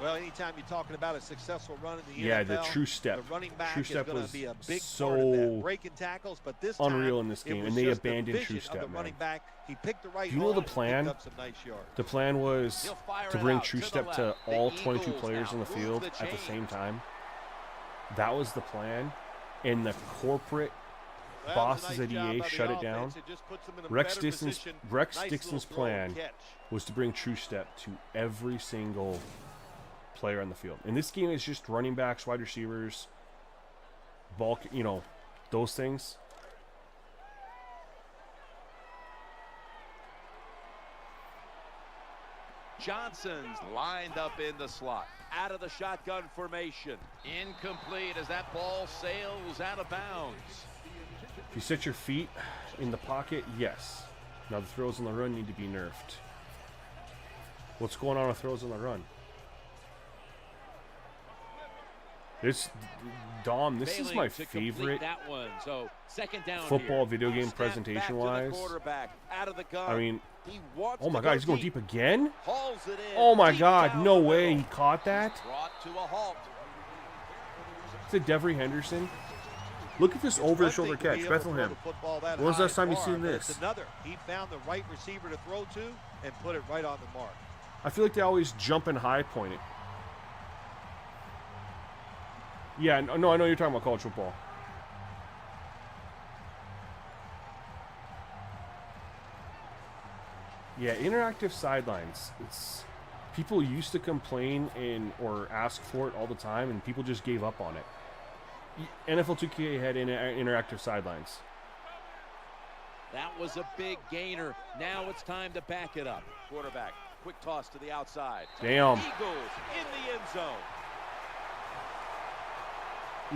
Well, anytime you're talking about a successful run in the NFL, the true step. The running back true step is going was to be a big so part of that. Breaking tackles, but this time unreal in this game, it was and they just the abandoned vision true of step, the man. running back. He picked the right Do you know the hole and plan? picked up some nice yards. The plan was He'll fire to it bring out true to the step to left. The all 22 Eagles players now on the move field the at the chain. same time. That was the plan, and the corporate Well, bosses nice at job EA by the shut it down. offense. It just puts them in a Rex better Dixon's position. Rex Nice Dixon's little throw and plan catch. was to bring true step to every single player on the field. And this game is just running backs, wide receivers, bulk, you know, those things. Johnson's lined up in the slot. Out of the shotgun formation. Incomplete as that ball sails out of bounds. If you set your feet in the pocket, yes. Now the throws on the run need to be nerfed. What's going on with throws on the run? This, Dom, this is my favorite That one. So second down football here. video game Snap back to the presentation-wise. quarterback. Out of the gun. I mean, He wants oh my to God, go he's going deep. deep again? Hauls it in. Oh my Deep God, down no the way middle. he caught that? Brought to a halt. Is it Devery Henderson? Look at this over-the-shoulder catch, Bethlehem. When was the last time you seen this? Another. He found the right receiver to throw to and put it right on the mark. I feel like they always jump and high point it. Yeah, no, I know you're talking about college football. Yeah, interactive sidelines. It's people used to complain or ask for it all the time, and people just gave up on it. NFL 2K had interactive sidelines. That was a big gainer. Now it's time to back it up. Quarterback, quick toss to the outside. Damn. Eagles in the end zone.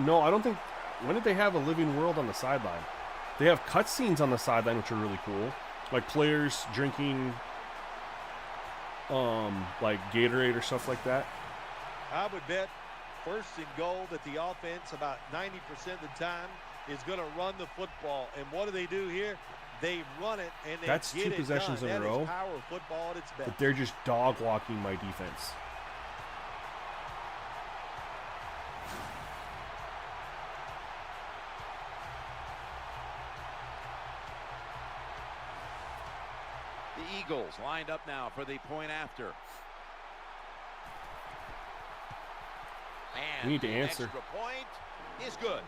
No, I don't think. When did they have a living world on the sideline? They have cutscenes on the sideline, which are really cool, like players drinking, like Gatorade or stuff like that. I would bet first and goal that the offense about 90% of the time is going to run the football. And what do here? They run it and they That's get two it possessions done. in a That row. is power football at its best. But they're just dog walking my defense. The Eagles lined up now for the point after. We need to the answer. extra point is good.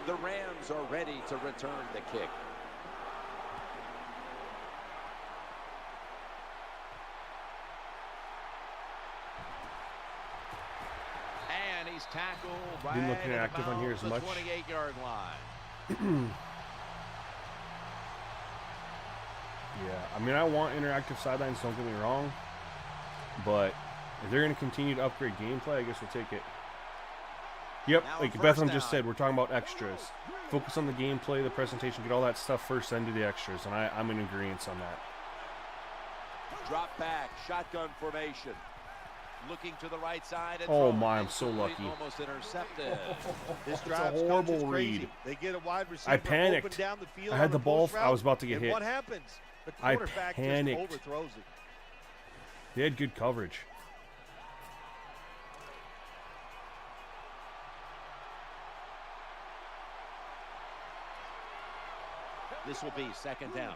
The Rams are ready to return the kick. And he's tackled right Didn't look inactive on here about as much. the 28-yard line. Yeah, I mean, I want interactive sidelines, don't get me wrong. But if they're going to continue to upgrade gameplay, I guess we'll take it. Yep, Now like first Bethlehem just down. said, we're talking about extras. Focus on the gameplay, the presentation, get all that stuff first, then do the extras. And I'm in agreement on that. Drop back, shotgun formation. Looking to the right side. And Oh throw. my, I'm so Incomplete, lucky. Almost intercepted. This a drive horrible is crazy. read. They get a wide receiver I panicked. open down the field I had on the a ball. post I was route, about to get and hit. what happens? The I quarterback panicked. just overthrows it. They had good coverage. This will be second down.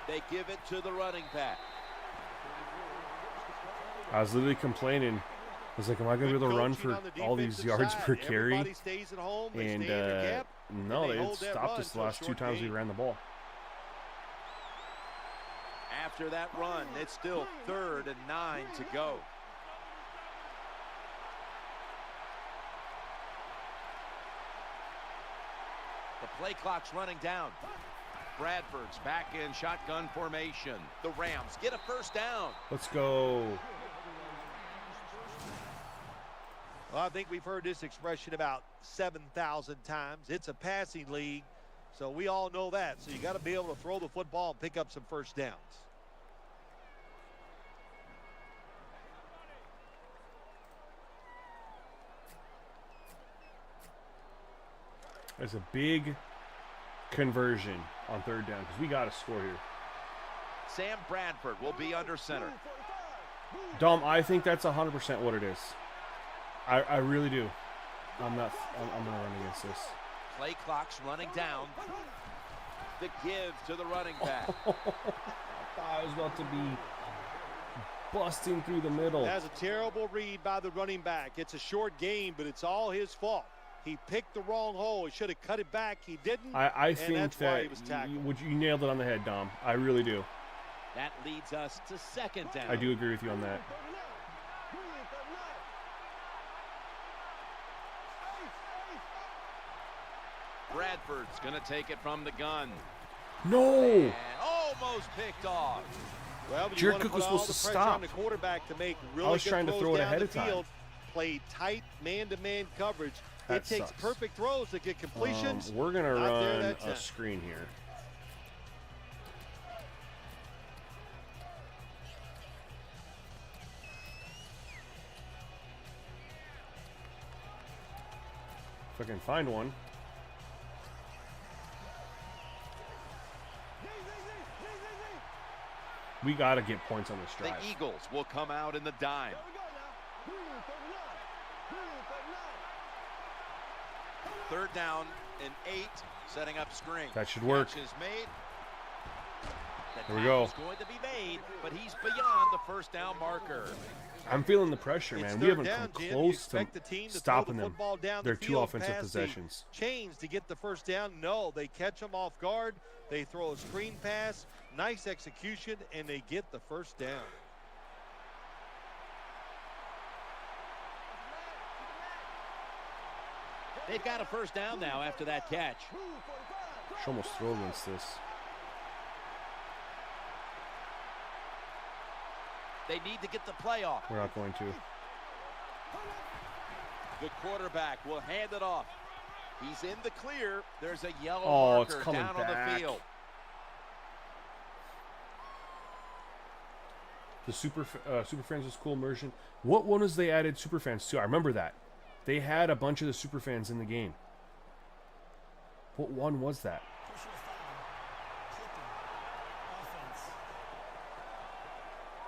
They give it to the running back. I was literally complaining. I was like, am I going to be able to run for all these yards per carry? Everybody stays at home, they And stay in their gap, no, and they they hold that stopped run us the to a last two short times we gain. ran the ball. After that run, it's still 3rd and 9 to go. The play clock's running down. Bradford's back in shotgun formation. The Rams get a first down. Let's go. Well, I think we've heard this expression about 7,000 times. It's a passing league, so we all know that. So you got to be able to throw the football and pick up some first downs. There's a big conversion on 3rd down because we got to score here. Sam Bradford will be under center. Dom, I think that's 100% what it is. I really do. I'm going to run against this. Play clock's running down. The give to the running back. I thought I was about to be busting through the middle. That's a terrible read by the running back. It's a short game, but it's all his fault. He picked the wrong hole. He should have cut it back. He didn't. I think that's why that he was tackled. you nailed it on the head, Dom. I really do. That leads us to second down. I do agree with you on that. Bradford's going to take it from the gun. No! And almost picked off. Well, but you Jared want to Cook put was all supposed the to pressure stop. on the quarterback to make really I was good trying to throws throw it down ahead the of time. field. Play tight man-to-man coverage. That it takes sucks. perfect throws to get completions. We're going to Not there run that a time. screen here. If I can find one. We got to get points on this The drive. Eagles will come out in the dime. Third down and 8, setting up screen. That should work. Catch is made. The Here we go. tackle's going to be made, but he's beyond the first down marker. I'm feeling the pressure, It's man. We third haven't down, come Jim. close You to expect the team to stopping throw the them. football down They're the two field offensive past the possessions. chains to get the first down. No, they catch them off guard. They throw a screen pass, nice execution, and they get the first down. They've got a first down now after that catch. Should almost throw against this. They need to get the play off. We're not going to. The quarterback will hand it off. He's in the clear. There's a yellow Oh, it's marker coming down on back. the field. The Super Fans was cool immersion. What one was they added Super Fans to? I remember that. They had a bunch of the Super Fans in the game. What one was that?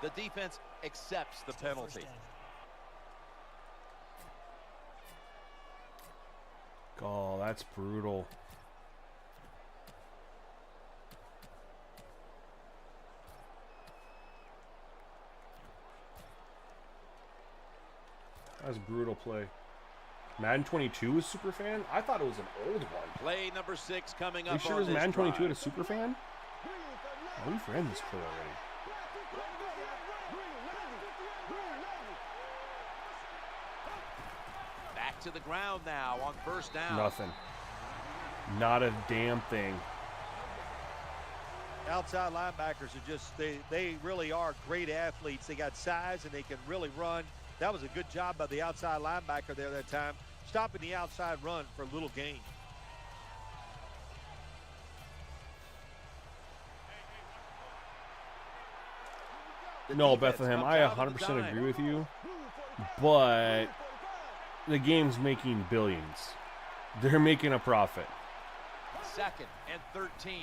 The defense accepts the penalty. Oh, that's brutal. That's brutal play. Madden 22 is Superfan? I thought it was an old one. Play number 6 coming Are you up sure on it was this Madden 22 drive. at a Superfan? Oh, we've ran this play already. Back to the ground now on first down. Nothing. Not a damn thing. Outside linebackers are just, they really are great athletes. They got size and they can really run. That was a good job by the outside linebacker there that time, stopping the outside run for a little gain. No, defense Bethlehem, comes I out of the 100% dime. agree with you, but the game's making billions. They're making a profit. 2nd and 13.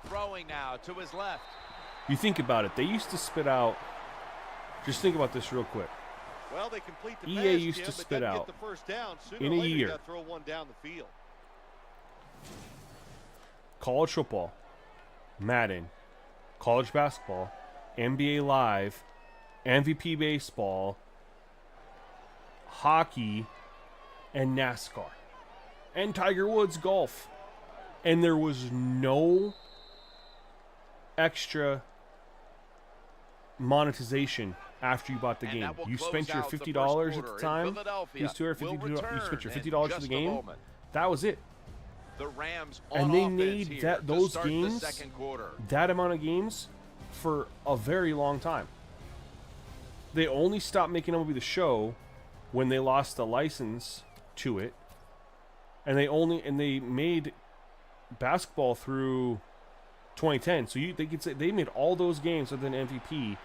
Throwing now to his left. You think about it, they used to spit out, just think about this real quick. Well, they complete the EA pass, used Jim, to but spit doesn't out get the first down. Sooner in or a later, you year. gotta throw one down the field. College football, Madden, college basketball, NBA Live, MVP baseball, hockey, and NASCAR, and Tiger Woods golf. And there was no extra monetization after you bought the And game. that will You close spent your out the $50 first at the quarter. time. And Philadelphia These two are will 50, you spent your return $50 in for the just a game. moment. That was it. The Rams And on they offense made here that to those start games, the second quarter. that amount of games, for a very long time. They only stopped making MLB The Show when they lost the license to it, and they made basketball through 2010. So they could say they made all those games with an MVP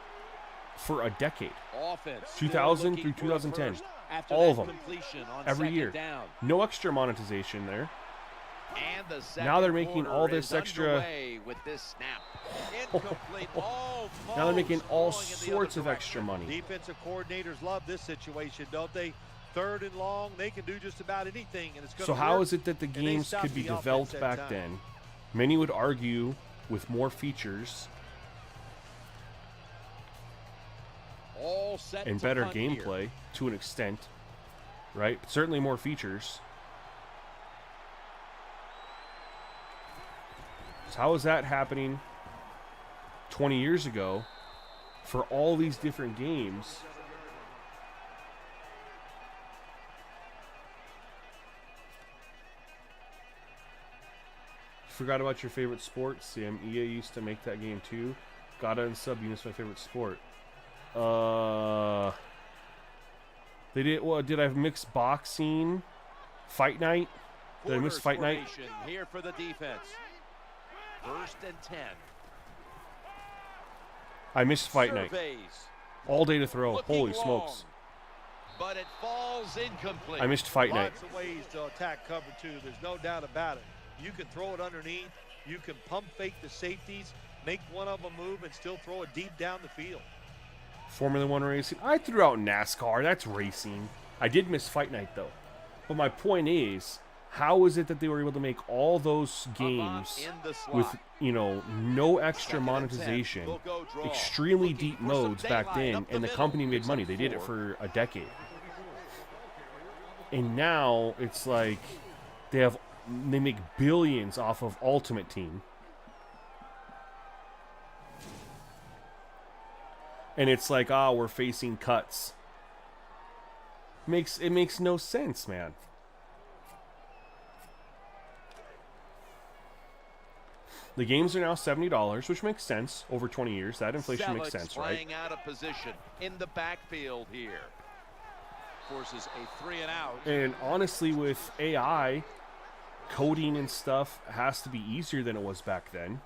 for a decade. Offense 2000 still through looking for a 2010. first after All that of them. completion on Every second year. down. No extra monetization there. And the Now they're second making quarter all this is extra- underway with this snap. Incomplete. Now they're making all Almost going in the sorts other of extra direction. money. Defensive coordinators love this situation, don't they? 3rd and long, they can do just about anything, and it's going to So how is it that the they games stopped could be the offense developed that back time. then? Many would argue with more features All set and to better punt here. gameplay to an extent, right? Certainly more features. So how is that happening 20 years ago for all these different games? Forgot about your favorite sport, Sim. EA used to make that game too. Gotta and sub unit's my favorite sport. They did. Well, did I mix boxing, Fight Night? Did I miss Quarters Fight Night? formation here for the defense. 1st and 10. I missed Fight Night. Surveys. All day to throw. Looking Holy long, smokes! But it falls incomplete. I missed Fight Night. Lots of ways to attack cover two. There's no doubt about it. You can throw it underneath. You can pump fake the safeties, make one of them move, and still throw it deep down the field. Formula One racing. I threw out NASCAR. That's racing. I did miss Fight Night though. But my point is, how is it that they were able to make all those games in the slot. with, no extra 2nd and 10. monetization, They'll go draw. extremely Looking deep for some modes back daylight then, up the and the middle. company made Picks money. up They did it 4. for a decade. And now it's like they make billions off of Ultimate Team. And it's like, we're facing cuts. It makes no sense, man. The games are now $70, which makes sense over 20 years. That inflation makes Selleck's sense, right? playing out of position in the backfield here. Forces a 3 and out. And honestly, with AI, coding and stuff has to be easier than it was back then.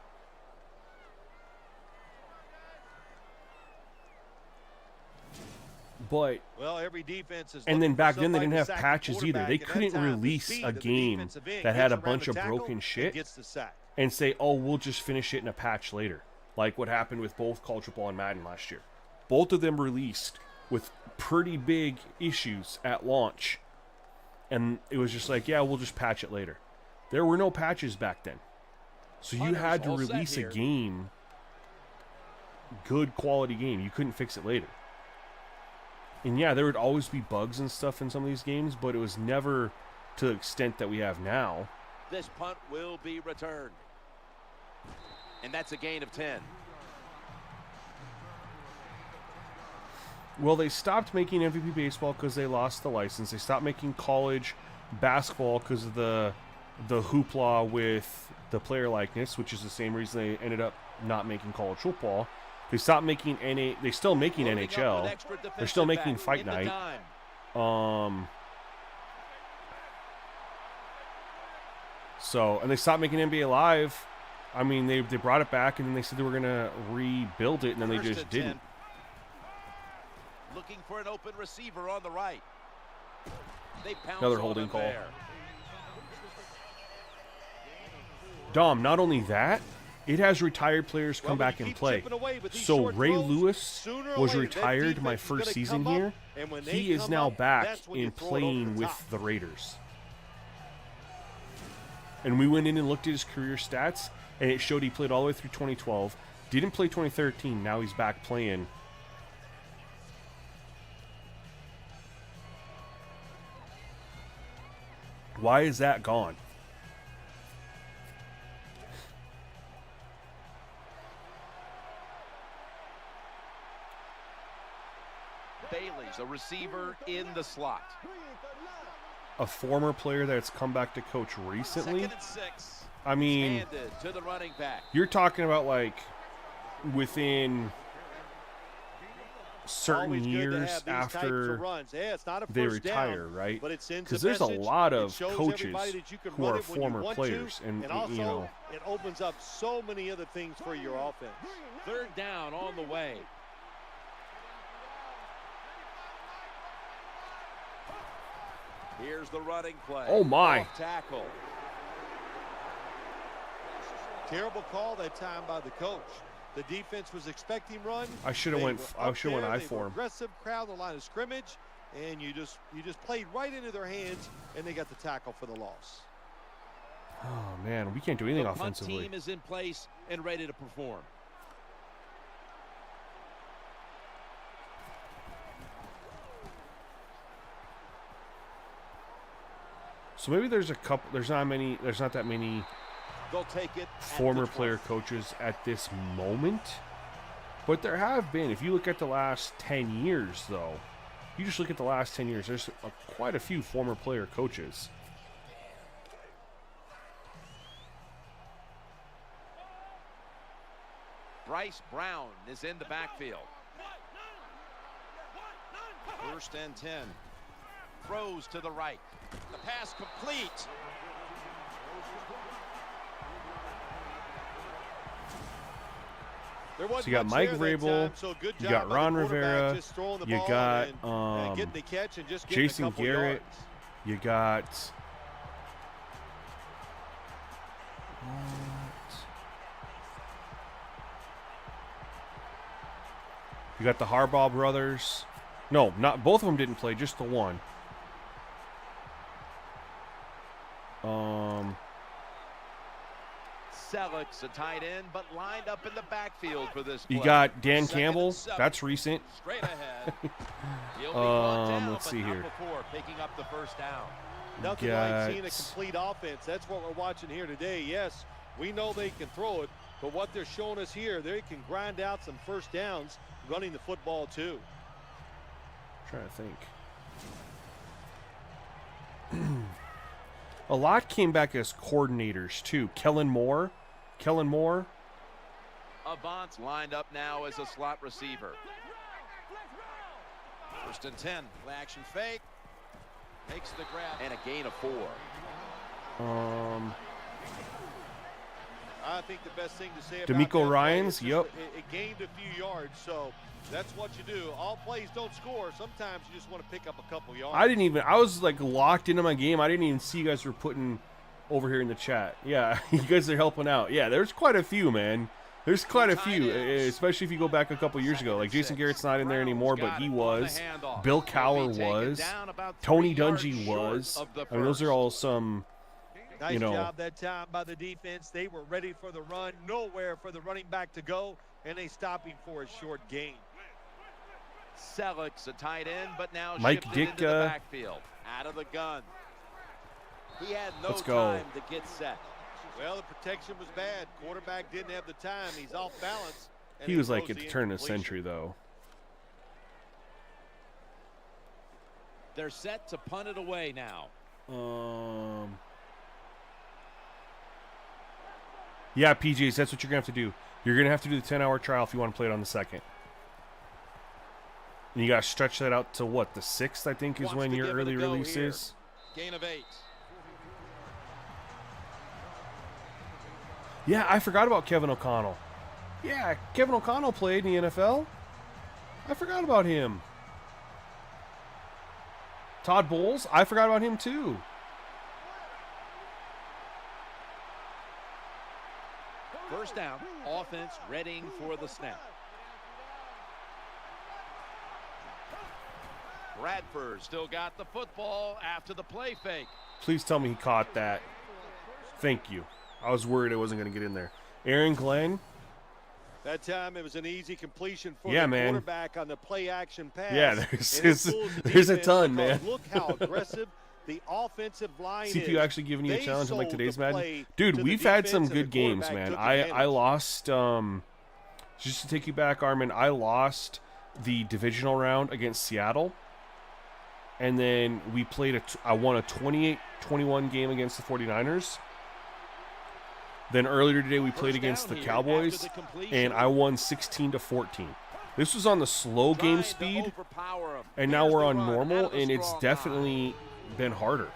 But Well, every defense is. and then looking for back then they somebody didn't to have sack the patches either. quarterback, They and that couldn't time, the release speed a of the game defensive end that had gets a around bunch the of tackle broken and shit gets the sack. and say, "Oh, we'll just finish it in a patch later," like what happened with both college football and Madden last year. Both of them released with pretty big issues at launch, And it was just like, yeah, we'll just patch it later. There were no patches back then. So you had to release a game, good quality game. You couldn't fix it later. And yeah, there would always be bugs and stuff in some of these games, but it was never to the extent that we have now. This punt will be returned. And that's a gain of 10. Well, they stopped making MVP baseball because they lost the license. They stopped making college basketball because of the hoopla with the player likeness, which is the same reason they ended up not making college football. They stopped making They're still making NHL. They're still making Fight Night. And they stopped making NBA Live. I mean, they brought it back, and then they said they were gonna rebuild it, and then they just didn't. Looking for an open receiver on the right. Another holding call. Dom, not only that, it has retired players come back and play. So Ray Lewis was retired my first season here. He is now back and playing with the Raiders. And we went in and looked at his career stats, and it showed he played all the way through 2012. Didn't play 2013. Now he's back playing. Why is that gone? Bailey's a receiver in the slot. A former player that's come back to coach recently. 2nd and 6. I mean, to the running back. You're talking about like within certain years after they retire, right? Because there's a lot of coaches who are former players, and you know, it opens up so many other things for your offense. 3rd down on the way. Here's the running play. Oh my! Off tackle. Terrible call that time by the coach. The defense was expecting run. I should have went I for him. Aggressive crowd, the line of scrimmage, and you just played right into their hands, and they got the tackle for the loss. Oh man, we can't do anything offensively. The punt team is in place and ready to perform. So maybe there's not that many They'll take it former player coaches at this moment, but there have been. If you look at the last 10 years, though, you just look at the last 10 years, there's quite a few former player coaches. Bryce Brown is in the backfield. 1st and 10. Throws to the right. The pass complete. So you got Mike Vrabel, you got Ron Rivera, you got Jason Garrett, you got the Harbaugh brothers. No, not both of them didn't play, just the one. Selleck's a tight end, but lined up in the backfield for this play. You got Dan Campbell. That's recent. Straight ahead. He'll be down, let's see here. Before picking up the 1st down. Nothing like seeing a complete offense. That's what we're watching here today. Yes, we know they can throw it, but what they're showing us here, they can grind out some 1st downs running the football too. I'm trying to think. A lot came back as coordinators too. Kellen Moore. Avant's lined up now as a slot receiver. 1st and 10. Play action fake. Makes the grab and a gain of 4. I think the best thing to say about D'Amico Ryans. Yep. It gained a few yards, so that's what you do. All plays don't score. Sometimes you just want to pick up a couple yards. I was like locked into my game. I didn't even see you guys were putting over here in the chat. Yeah, you guys are helping out. Yeah, there's quite a few, man. There's quite a few, especially if you go back a couple years ago. Like Jason Garrett's not in there anymore, but he was. Bill Cowher was. Tony Dungy was. I mean, those are all some, Nice job that time by the defense. They were ready for the run, nowhere for the running back to go, and they stopped him for a short gain. Selik's a tight end, but now Mike shifted into the Ditka. backfield. Out of the gun. He had no Let's go. time to get set. Well, the protection was bad. Quarterback didn't have the time. He's off balance. and He was like throws at the the turn of the incompletion. century, though. They're set to punt it away now. Yeah, PJs, that's what you're going to have to do. You're going to have to do the 10-hour trial if you want to play it on the 2nd. And you got to stretch that out to what? The 6th, I think, is Wants when to your give it a early go release here. is. Gain of 8. Yeah, I forgot about Kevin O'Connell. Yeah, Kevin O'Connell played in the NFL. I forgot about him. Todd Bowles, I forgot about him too. First down. Offense readying for the snap. Bradford still got the football after the play fake. Please tell me he caught that. Thank you. I was worried I wasn't going to get in there. Aaron Glenn. That time it was an easy completion for Yeah, the man. quarterback on the play action pass. Yeah, And there's it fools the there's a defense ton, because man. Look how aggressive the offensive line CPU is. actually giving you a They challenge on like sold today's the Madden. play Dude, to the we've had some defense, and good the games, quarterback man. took I advantage. lost just to take you back, Armin, I lost the divisional round against Seattle. And then we played I won a 28-21 game against the 49ers. Then earlier today we played First against the down here Cowboys after the completion. and I won 16-14. This was on the slow game Trying to speed. overpower him. And now Here's we're the on run, out normal, of the and it's strong definitely been harder.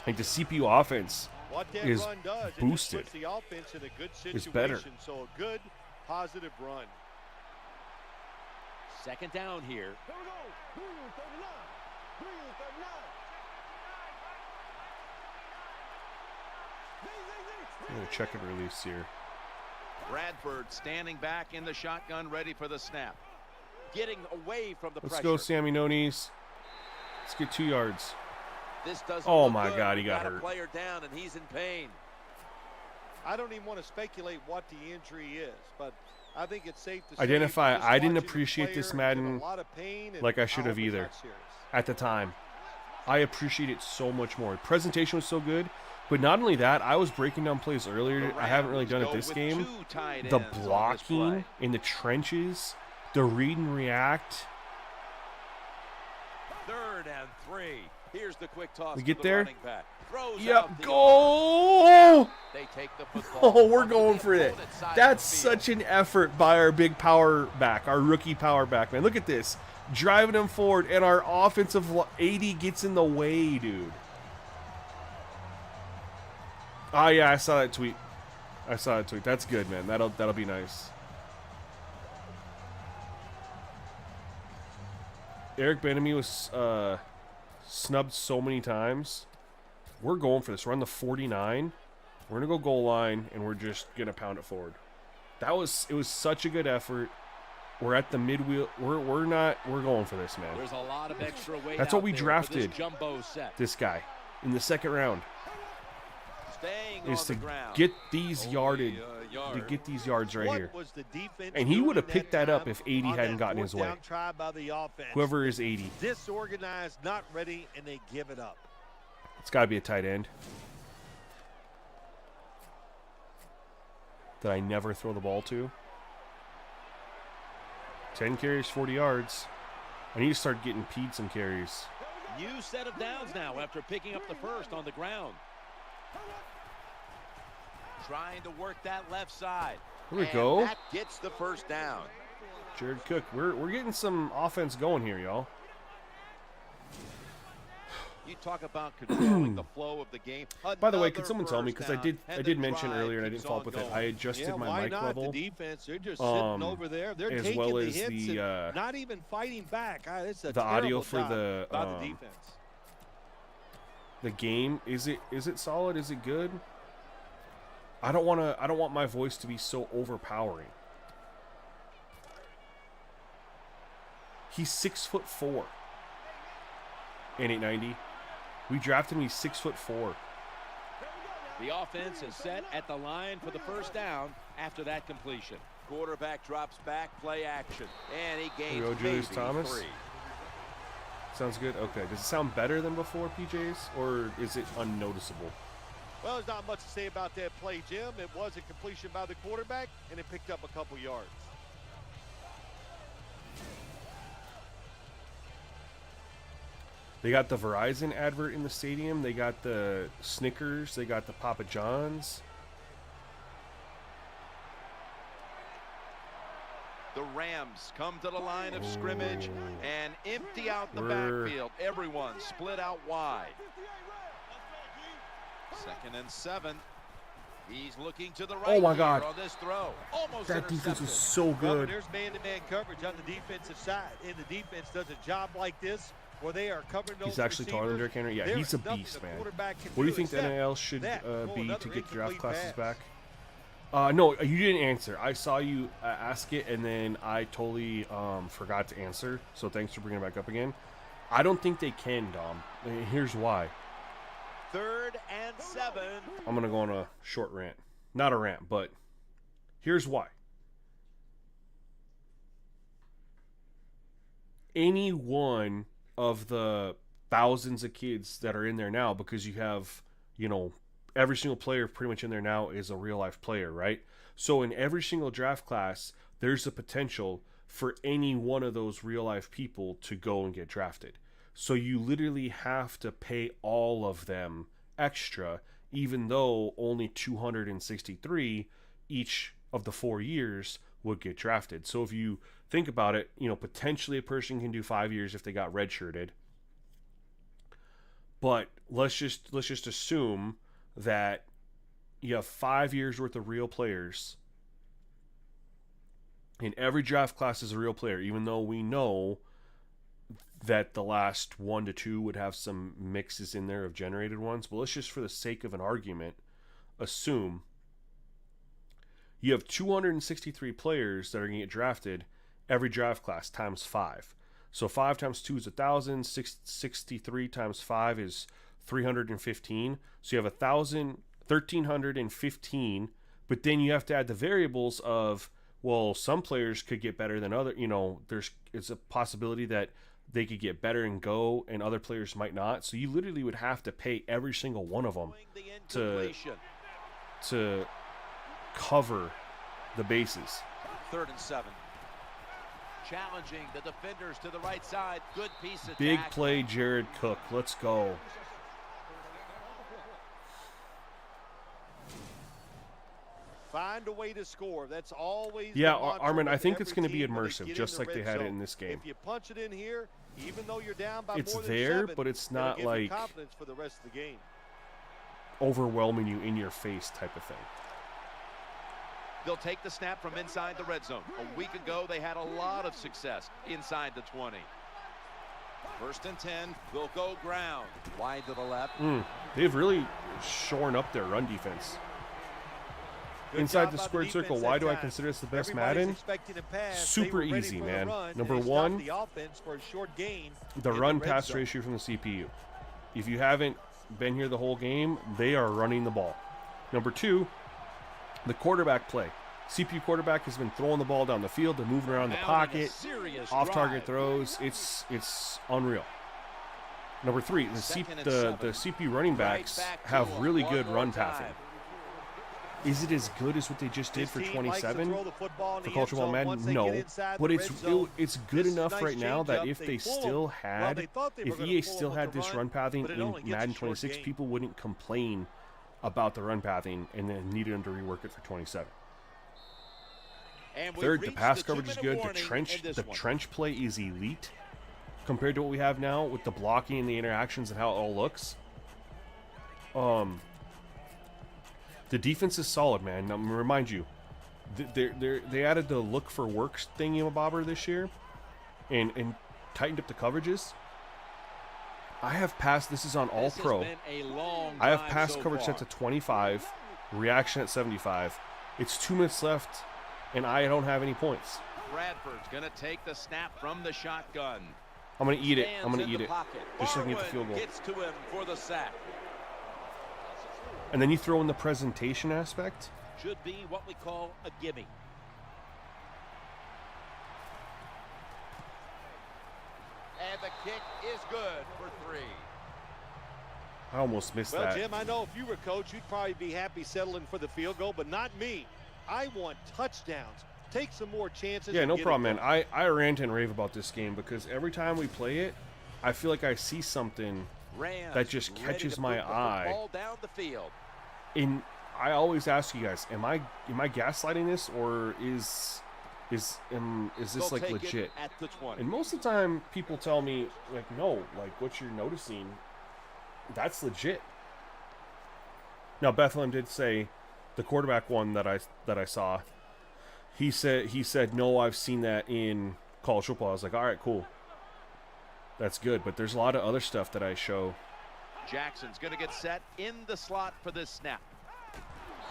Like the CPU offense What that is run does, it just boosted. puts the offense in a good It's situation. better. So a good, positive run. line. Second down here. I'm going to check and release here. Bradford standing back in the shotgun, ready for the snap. Getting away from the Let's pressure. go, Sammy Nonis. Let's get 2 yards. This doesn't Oh look my good. God, he We've got a hurt. player down, and he's in pain. I don't even want to speculate what the injury is, but I think it's safe to Identify, say just I didn't watching the appreciate this player get a Madden lot of pain, and like I should have hope it's either. not serious. At the time, I appreciate it so much more. Presentation was so good, but not only that, I was breaking down plays earlier. I haven't really done it this game. The blocking in the trenches, the read and react. 3rd and 3. Here's the quick toss. We to get the there? running back. Throws Yep, out the- go! They take the football. Oh, we're onto going the for it. opponent's side of That's the field. such an effort by our big power back, our rookie power back, man. Look at this. Driving him forward, and our offensive 80 gets in the way, dude. Oh, yeah, I saw that tweet. That's good, man. That'll be nice. Eric Benamy was snubbed so many times. We're going for this. We're on the 49. We're going to go goal line, and we're just going to pound it forward. It was such a good effort. We're at the midwheel. We're going for this, man. There's a lot of extra weight. That's what out we there for drafted. this jumbo set. This guy in the 2nd round Staying is on to the ground. get these Only, to get these yards right What here. was the defense And he doing would have that picked that up time if 80 on hadn't that gotten his fourth way. down try by the offense? Whoever is 80, Disorganized, not ready, and they give it up. it's got to be a tight end. That I never throw the ball to. 10 carries, 40 yards. I need to start getting Pete some carries. New set of downs now after picking up the first on the ground. Trying to work that left side. Here we And go. That gets the first down. Jared Cook. We're getting some offense going here, y'all. You talk about controlling the flow of the game. By the way, Another could someone tell me, because I first did down, I and did the mention drive earlier and I didn't keeps follow on up with it. going. I adjusted Yeah, my why mic not? level. The defense, they're just sitting over there. They're as taking well the as hits the, and not even fighting back. It's a the audio terrible for job the, by the defense. The game, is it solid? Is it good? I don't want my voice to be so overpowering. He's 6'4" and 890. We drafted him. He's 6'4". The offense is set at the line for the first down after that completion. Quarterback drops back, play action, and he gains Here we go, Julius maybe Thomas. 3. Sounds good. Okay. Does it sound better than before, PJs, or is it unnoticeable? Well, there's not much to say about that play, Jim. It was a completion by the quarterback, and it picked up a couple yards. They got the Verizon advert in the stadium. They got the Snickers. They got the Papa John's. The Rams come to the line of scrimmage and empty out the backfield. Everyone split out wide. 2nd and 7. He's looking to the right. Oh my God. On this throw. Almost That defense intercepted. is so Well, good. there's man-to-man coverage on the defensive side, and the defense does a job like this where they are covering those He's actually taller than Derrick Henry. Yeah, There he's is a nothing beast, the man. quarterback can What do you do think the except NAL should that. be Another to get draft incomplete classes pass. back? No, you didn't answer. I saw you ask it, and then I totally forgot to answer. So thanks for bringing it back up again. I don't think they can, Dom. And here's why. 3rd and 7. I'm going to go on a short rant. Not a rant, but here's why. Any one of the thousands of kids that are in there now, because you have, every single player pretty much in there now is a real-life player, right? So in every single draft class, there's a potential for any one of those real-life people to go and get drafted. So you literally have to pay all of them extra, even though only 263 each of the 4 years would get drafted. So if you think about it, potentially a person can do 5 years if they got redshirted. But let's just assume that you have 5 years worth of real players. And every draft class is a real player, even though we know that the last 1 to 2 would have some mixes in there of generated ones. But let's just, for the sake of an argument, assume you have 263 players that are going to get drafted every draft class times 5. So 5 times 2 is 1,000. 63 times 5 is 315. So you have 1,315. But then you have to add the variables of, well, some players could get better than other. It's a possibility that they could get better and go, and other players might not. So you literally would have to pay every single one of them to cover the bases. 3rd and 7. Challenging the defenders to the right side. Good piece of Big tackling. play, Jared Cook. Let's go. Find a way to score. That's always Yeah, the mantra Armin, I with think every it's going to be team when they immersive, get just in the like they red had it zone. in this game. If you punch it in here, even though you're down by It's more than there, 7, but it's it'll not give you like confidence for the rest of the game. overwhelming you in your face type of thing. They'll take the snap from inside the red zone. A week ago, they had a lot of success inside the 20. 1st and 10. They'll go ground. Wide to the left. They've really shorn up their run defense. Good Inside job the by squared defense circle, that why do I time. consider this the best Everybody's Madden? expecting a pass. Super They were ready easy, for the man. run, Number and it stopped one, the offense for a short gain The in run red pass zone. ratio from the CPU. If you haven't been here the whole game, they are running the ball. Number 2, the quarterback play. CPU quarterback has been throwing the ball down the field. They're moving around the Now in a pocket, serious off-target drive. throws. It's unreal. Number 3, the 2nd and the 7. CPU running backs Right back to have him really one good more run time. passing. Is it as good as what they just did This for team likes to 27 throw the football in for the Culture end Ball zone Madden? once they No, get inside but the it's red zone. it's good This is a enough nice right now that changeup. if They they pull still them. Well, had they thought they were if gonna EA pull still them had with the this run, run pathing but it in only gets a Madden short 26, gain. people wouldn't complain about the run pathing and then needed them to rework it for 27. And we've Third, the reached pass the coverage is 2-minute good. The warning in this the one. trench play is elite compared to what we have now with the blocking and the interactions and how it all looks. The defense is solid, man. Now, I'm gonna remind you, they added the look for work thingy-mabobber this year, and tightened up the coverages. I have passed. This is on All This has Pro. been a long I have drive pass so coverage far. set to 25, Reaction at 75. It's 2 minutes left, and I don't have any points. Bradford's going to take the snap from the shotgun. I'm going to eat it. I'm Stands going to in eat the it. pocket. Just so I can get the Barwin field goal. gets to him for the sack. And then you throw in the presentation aspect. Should be what we call a gimme. And the kick is good for 3. I almost missed Well, that. Jim, I know if you were coach, you'd probably be happy settling for the field goal, but not me. I want touchdowns. Take some more chances. Yeah, and no get it problem, man. done. I rant and rave about this game because every time we play it, I feel like I see something Rams that just ready catches to my move the eye. football down the field. And I always ask you guys, am I gaslighting this, or is this They'll like take it legit? at the 20. And most of the time, people tell me like, no, like what you're noticing, that's legit. Now Bethlehem did say, the quarterback one that I saw, he said no, I've seen that in college football. I was like, all right, cool, that's good. But there's a lot of other stuff that I show. Jackson's going to get set in the slot for this snap.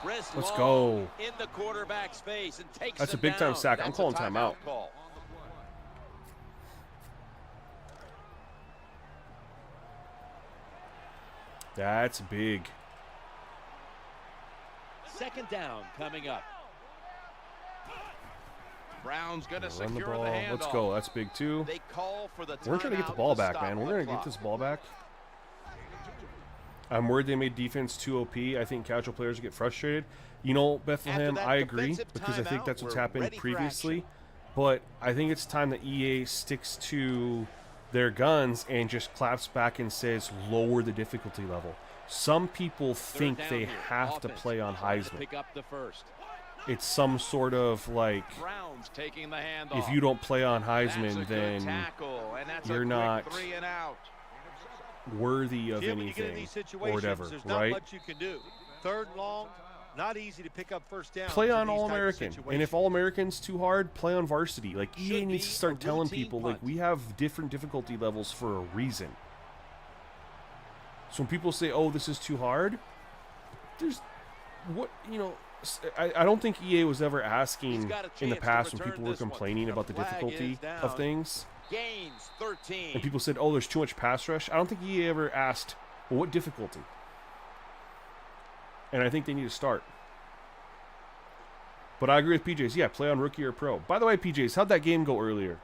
Chris Let's Long go. in the quarterback's face and takes That's a him big time down. sack. I'm That's a calling timeout. call. That's big. Second down coming up. Brown's going to Run the secure ball. the handoff. Let's go. That's big too. They call for the We're trying to get the timeout ball to back, stop man. We're the going to clock. get this ball back. I'm worried they made defense too OP. I think casual players get frustrated. You know, Bethlehem, After that I agree, defensive because I think timeout, that's what's we're happened ready for previously. action. But I think it's time that EA sticks to their guns and just claps back and says, lower the difficulty level. Some people think Third they down here. have to Offense play on trying to Heisman. Pick up the first. It's some sort of like, Brown's taking the handoff. if you don't play on That's a Heisman, good then tackle, and that's you're a quick not 3 and out. worthy of Jim, when you get in anything these or situations, whatever, there's not right? much you can do. Third and long, not easy to pick up first down. Play in on these type of All-American. And if situations. All-American's too hard, play on varsity. Like, EA Should needs to be start a telling routine people, like, punt. we have different difficulty levels for a reason. So when people say, oh, this is too hard, there's, what, you know, I don't think EA was ever He's asking got a in the chance to past when return people were this one. complaining The about the flag difficulty is down. of things. Gains 13. And people said, oh, there's too much pass rush. I don't think EA ever asked, well, what difficulty? And I think they need to start. But I agree with PJs. Yeah, play on rookie or pro. By the way, PJs, how'd that game go earlier?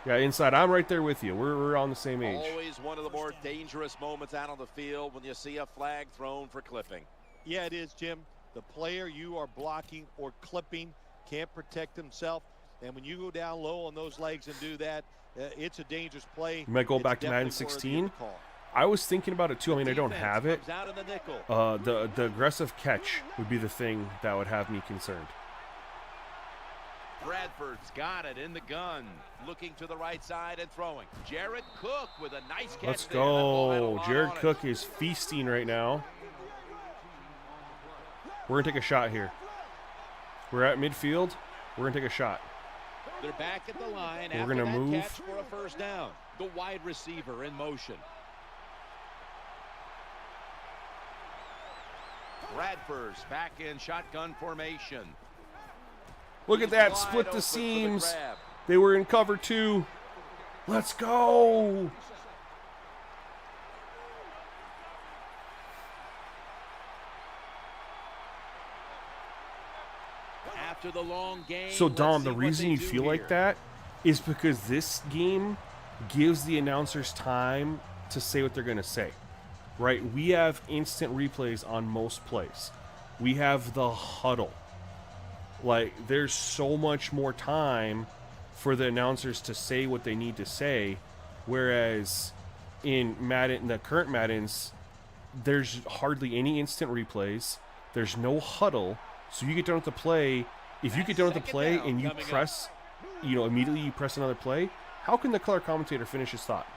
Yeah, inside. I'm right there with you. We're on the same age. Always one of the more dangerous moments out on the field when you see a flag thrown for clipping. Yeah, it is, Jim. The player you are blocking or clipping can't protect himself. And when you go down low on those legs and do that, it's a dangerous play. You might go It's back to definitely Madden worthy of 16. the call. I was thinking about it too. I mean, I don't Defense have it. comes out in the nickel. The aggressive catch would be the thing that would have me concerned. Bradford's got it in the gun. Looking to the right side and throwing. Jared Cook with a nice catch. Let's there. That ball had a go. lot Jared on it. Cook is feasting right now. We're going to take a shot here. We're at midfield. We're going to take a shot. They're back at the line We're after gonna that move. catch for a first down. The wide receiver in motion. Bradford's back in shotgun formation. Look at that. Wide Split open the for seams. grab. They were in cover 2. Let's go. After the long game. So, let's Dom, see the what reason they you do feel here. like that is because this game gives the announcers time to say what they're going to say, right? We have instant replays on most plays. We have the huddle. Like, there's so much more time for the announcers to say what they need to say, whereas in Madden, the current Maddens, there's hardly any instant replays. There's no huddle, so you get done with the play. If you get done with the Second play down and you coming up. press, you know, immediately you press another play, how can the color commentator finish his thought?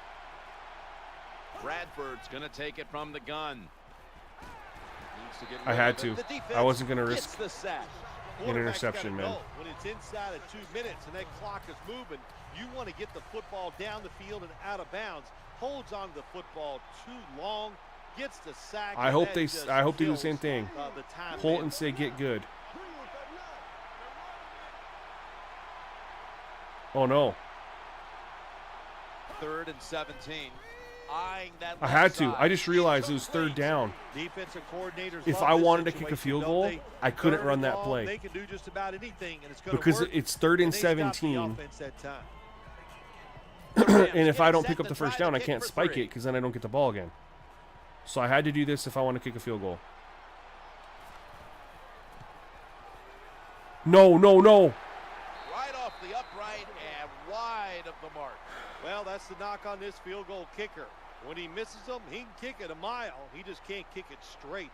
Bradford's going to take it from the gun. Needs to get I rid had of to. it. The defense I wasn't going to Gets risk the sack. an Quarterback's interception, gotta man. know when it's inside of 2 minutes and that clock is moving, you want to get the football down the field and out of bounds. holds on to the football too long, gets the sack. I hope they do the same thing. Pull it and say get good. Oh no. 3rd and 17. Eyeing that I had to. left I just side. realized it was 3rd down. Defensive coordinators If love I this wanted to kick a situation, field don't goal, they? I couldn't 3rd and run that long, play. They can do just about anything, and it's going to Because work. it's 3rd and They stopped the 17. offense that time. And if I don't pick up the first down, I can't spike it because then I don't get the ball again. So I had to do this if I want to kick a field goal. No, no, no. Right off the upright and wide of the mark. Well, that's the knock on this field goal kicker. When he misses them, he can kick it a mile. He just can't kick it straight.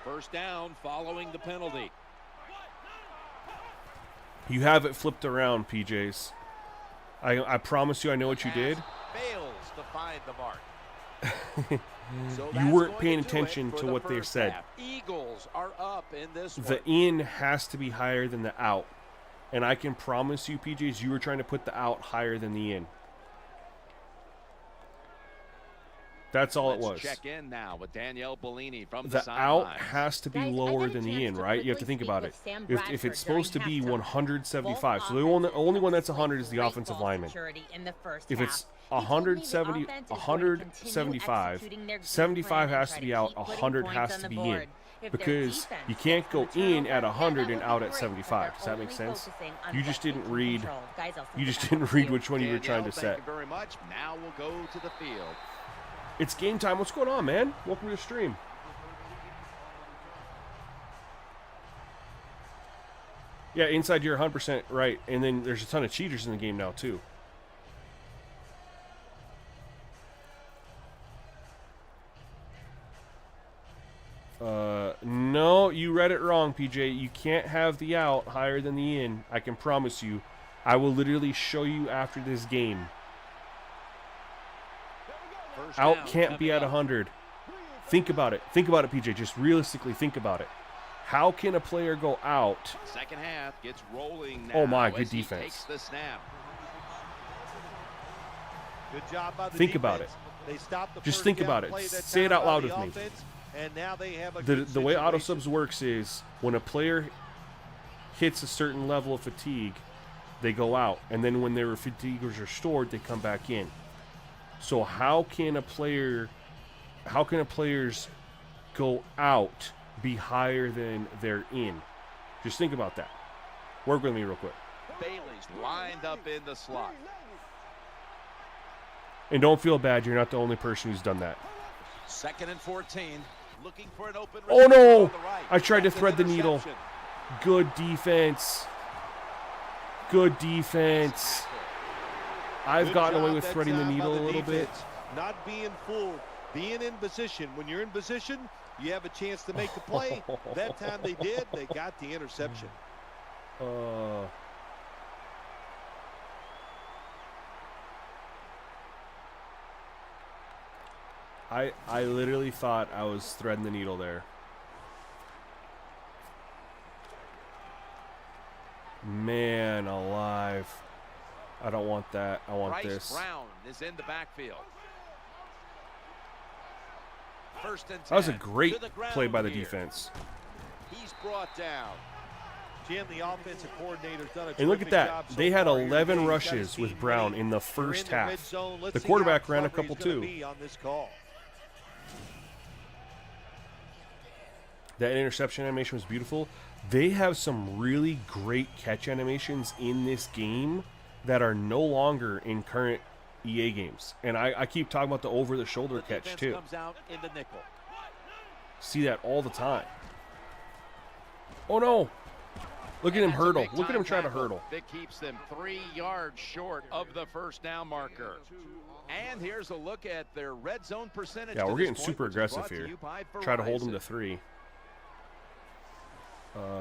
First down following the penalty. You have it flipped around, PJs. I promise you I know what you did. Fails to find the mark. So You that's weren't going paying to do it attention for to the what they first said. half. Eagles are up in this The one. in has to be higher than the out. And I can promise you, PJs, you were trying to put the out higher than the in. That's all it was. Let's check in now with Danielle Bellini from The the out sidelines. has to be Guys, I lower got a than the chance in, to right? You have to quickly think about speak it. with Sam If Bradford it's supposed to during be halftime. 175, so the Both only one that's offenses 100 is the great offensive ball lineman. security in the first If half. it's He told me the 170, offense is going to 175, continue executing their game 75 plan has and to try be out, keep putting 100 points has on to the be board. in. If their Because defense you can't gets go the in turnover, at 100 that and would out be at great, 75. but Does that make they're sense? only focusing on You just what they didn't can read. control. Guys, I'll send You it just back didn't to read you. which one you were trying to Danielle, set. Thank you very much. Now we'll go to the field. It's game time. What's going on, man? Welcome to the stream. Yeah, inside you're 100% right. And then there's a ton of cheaters in the game now, too. No, you read it wrong, PJ. You can't have the out higher than the in. I can promise you. I will literally show you after this game. First Out down can't be coming at up. 100. Think about it. Think about it, PJ. Just realistically think about it. How can a player go out? Second half gets rolling now. Oh, my, good as he defense. takes the snap. Good job by the Think defense. about it. They stopped the Just first think down about it. play that Say it time out by loud the with me. offense, and now they have a The good way auto situation. subs works is when a player hits a certain level of fatigue, they go out, and then when their fatigue is restored, they come back in. So how can players go out be higher than they're in? Just think about that. Work with me real quick. Bailey's lined up in the slot. And don't feel bad, you're not the only person who's done that. 2nd and 14. Looking for an open Oh no! on the right. I tried to That's an thread the needle. interception. Good defense. Good defense. I've Good gotten away job with that threading the time by needle a little bit. defense. Not being fooled, being in position. When you're in position, you have a chance to make the play. That time they did. They got the interception. I literally thought I was threading the needle there. Man alive. I don't want that. I want Bryce this. Brown is in the backfield. 1st and 10. That was a great To the ground play by the here. defense. He's brought down. Jim, the offensive coordinator's done a And look at terrific that. job so They had far here 11 today. He's got rushes his with team Brown ready. in the They're first in the red half. zone. Let's The see quarterback how ran a clever he's couple gonna too. be on this call. That interception animation was beautiful. They have some really great catch animations in this game that are no longer in current EA games. And I keep talking about the over-the-shoulder The catch, defense too. comes out in the nickel. See that all the time. Oh, no. Look at him That's a hurdle. big Look at him time try to tackle hurdle. that keeps them 3 yards short of the first down marker. And here's a look at their red zone percentage. Yeah, to we're this getting point, super which is aggressive brought to here. you by Try to hold him Verizon. to 3.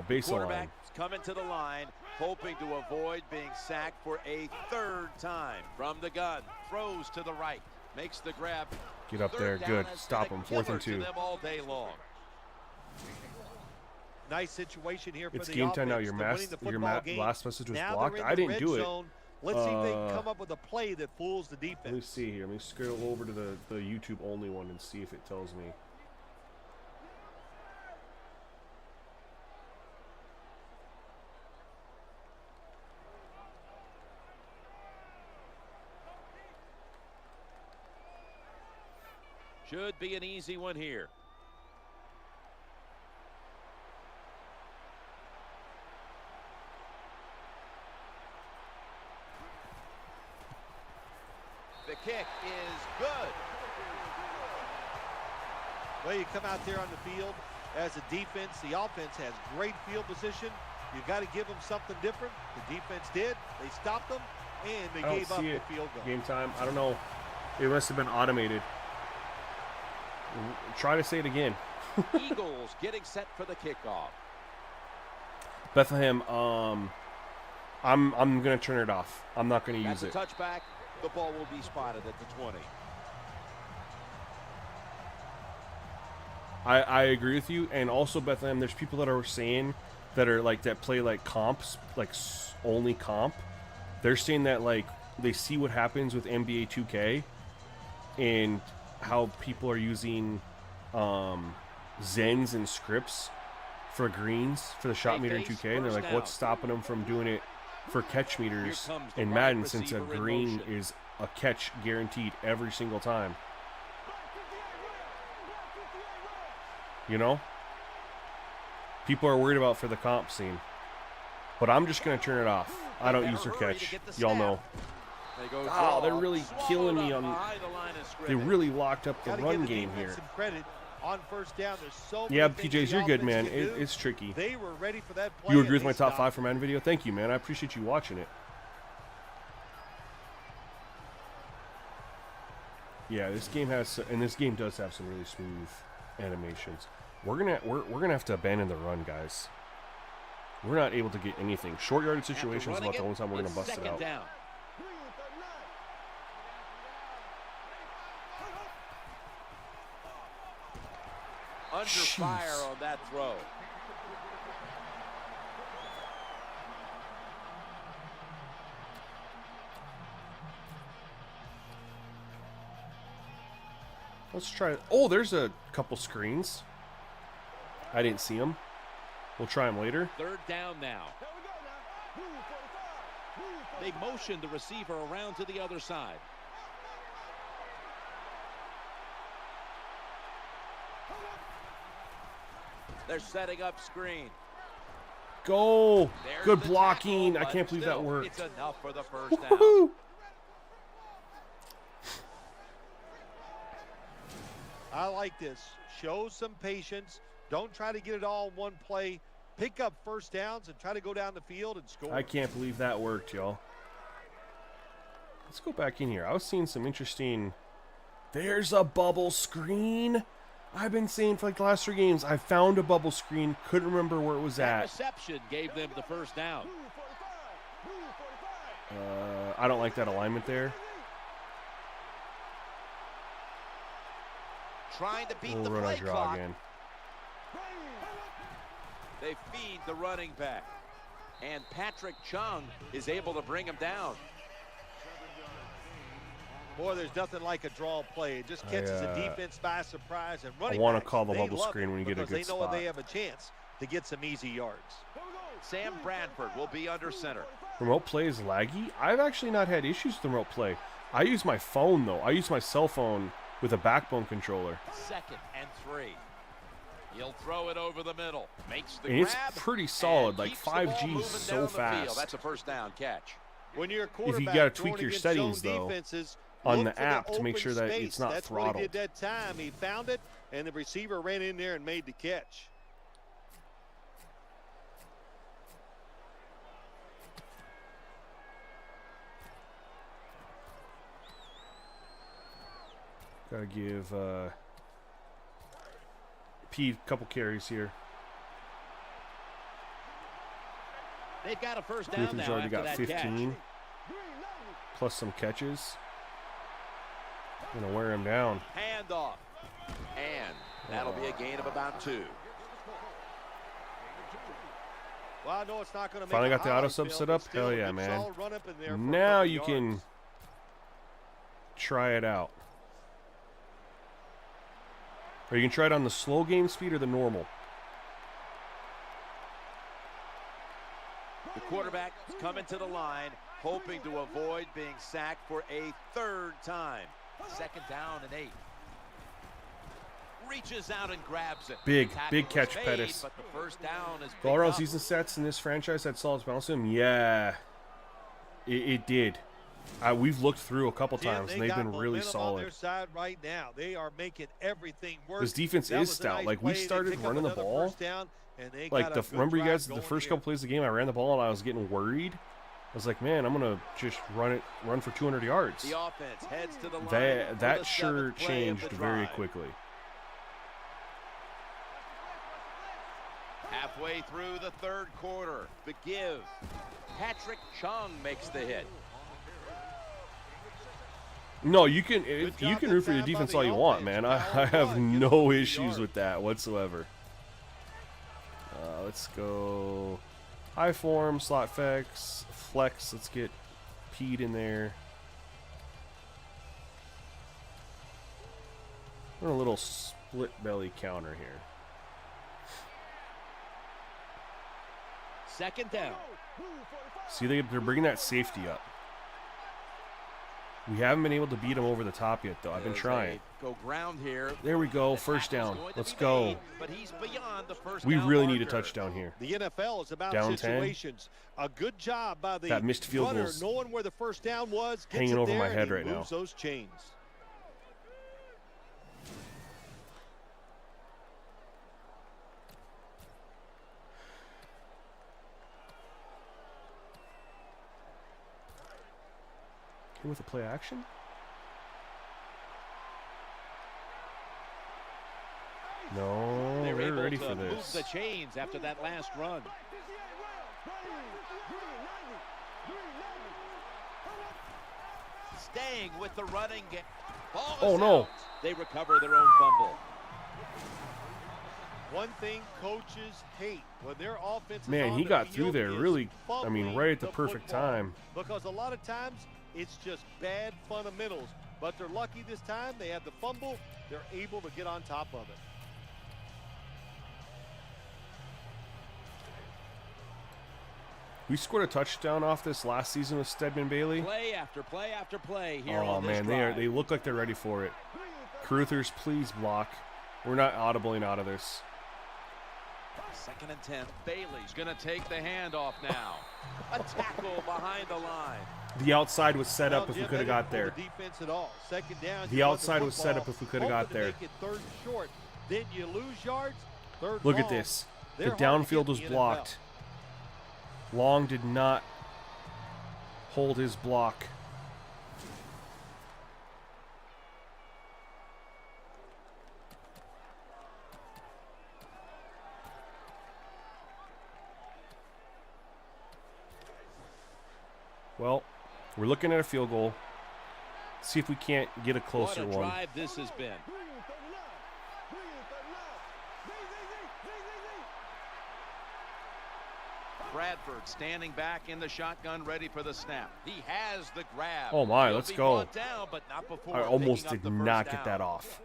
Baseline. Quarterback's coming to the line, hoping to avoid being sacked for a 3rd time. From the gun, Throws to the right. Makes the grab. Get up there. Third down Good. has Stop been a him. 4th and killer 2. to them all day long. Nice situation here for It's the game time now. offense. Your They're winning the football game. last message was Now blocked. they're in I the didn't red do it. zone. Let's see if they can come up with a play that fools the defense. Let me see here. Let me scroll over to the YouTube only one and see if it tells me. Should be an easy one here. The kick is good. Well, you come out there on the field as a defense. The offense has great field position. You got to give them something different. The defense did. They stopped them, and they gave up the field goal. Game time. I don't know. It must have been automated. Try to say it again. Eagles getting set for the kickoff. Bethlehem, I'm gonna turn it off. I'm not gonna use it. That's a touchback. The ball will be spotted at the 20. I agree with you, and also Bethlehem, there's people that are saying that play like comps, like only comp. They're saying that like they see what happens with NBA 2K and how people are using Zens and scripts for greens for the shot meter in 2K, and they're like, what's stopping them from doing it for catch meters in Madden, since a green is a catch guaranteed every single time? You know? People are worried about for the comp scene. But I'm just going to turn it off. I don't use their catch. Y'all know. Oh, they're really killing me on. They really locked up the run game here. On first down, there's so yeah, PJs, you're good, man. It's tricky. They were ready for that play. You agree with my top 5 for Madden video? Thank you, man. I appreciate you watching it. Yeah, this game has, and this game does have some really smooth animations. We're gonna have to abandon the run, guys. We're not able to get anything. Short yardage situations is about the only time we're gonna bust it out. Down. Under fire on that throw. Let's try it. Oh, there's a couple screens. I didn't see them. We'll try them later. Third down now. They motioned the receiver around to the other side. They're setting up screen. Go. Good blocking. I can't believe that worked. It's enough for the first down. I like this. Show some patience. Don't try to get it all in one play. Pick up first downs and try to go down the field and score. I can't believe that worked, y'all. Let's go back in here. I was seeing some interesting... There's a bubble screen. I've been saying for like the last 3 games, I found a bubble screen. Couldn't remember where it was at. Reception gave them the first down. I don't like that alignment there. Trying to beat the run play a draw clock. again. They feed the running back. And Patrick Chung is able to bring him down. Boy, there's nothing like a draw play. It just catches the defense by surprise. And running I want to backs, call the they bubble love screen it when you get a because good they know spot. they have a chance to get some easy yards. Sam Bradford will be under center. Remote play is laggy. I've actually not had issues with the remote play. I use my phone, though. I use my cell phone with a backbone controller. 2nd and 3. He'll throw it over the middle. Makes the And it's grab pretty solid. and Like keeps the ball 5G moving is so down the field. fast. That's a first down catch. When you're a If quarterback, you got to throwing tweak your against settings, zone though, defenses, on look the for app to make open sure that space. it's not That's throttled. what he did that time. He found it, and the receiver ran in there and made the catch. Gotta give Pete a couple carries here. They've got a first down Luther's now already after got that 15, plus some catches. Gonna wear him down. Handoff. And that'll be a gain of about 2. Well, I know it's not going to Finally got the auto sub set up. Hell yeah, man. Now you can try it out. Or you can try it on the slow game speed or the normal. The quarterback is coming to the line, hoping to avoid being sacked for a third time. 2nd down and 8. Reaches out and grabs it. Big Tackle catch, is made, Pettis. but the first down is All around picked up. season sets in this franchise had solid bounce him. Yeah, it did. We've looked through a couple times, and they've been really solid. On their side right now. They are making everything work. This defense is stout. Like, we started running the ball. Like, remember you guys, the first couple plays of the game, I ran the ball, and I was getting worried. I was like, man, I'm going to just run for 200 yards. The offense heads to the line. That sure changed very quickly. Halfway through the 3rd quarter, the give. Patrick Chung makes the hit. No, you can root for your defense all you want, man. I have no issues with that whatsoever. Let's go high form, slot flex. Let's get Pete in there. Run a little split belly counter here. 2nd down. See, they're bringing that safety up. We haven't been able to beat them over the top yet, though. I've been trying. Go ground here. There we go. First down. Let's go. But he's beyond the first We down really need a marker. touchdown here. The NFL is about Down 10. situations. A good job by the That missed field runner, goal's knowing where the first down was, gets hanging it over there, my and head he right now. moves those chains. Here with a play action? No, They're we're able ready to for move this. the chains after that last run. Staying with the running game. Ball is Oh, no. out. They recover their own fumble. One thing coaches hate when their offense is Man, on he the got field through there is really, fumbling right at the the perfect football. time. Because a lot of times it's just bad fundamentals. But they're lucky this time. They had the fumble. They're able to get on top of it. We scored a touchdown off this last season with Stedman Bailey. Play after play after play here Oh on this man, drive. they look like they're ready for it. Caruthers, please block. We're not audibling out of this. 2nd and 10. Bailey's going to take the handoff now. A tackle behind the line. The outside was set up Well, if we Jim, could have they got didn't pull there. the defense at all. 2nd down. The you run outside was set football, up if we could have got hoping to there. Make it 3rd and short. Then you lose yards. 3rd Look at long. this. The They're hard to get downfield in was the NFL. blocked. Long did not hold his block. Well, we're looking at a field goal. See if we can't get a closer What a one. drive this has been. Bradford standing back in the shotgun, ready for the snap. He has the grab. Oh my, He'll let's be go. brought down, but not before I almost picking up did the first not down. get that off.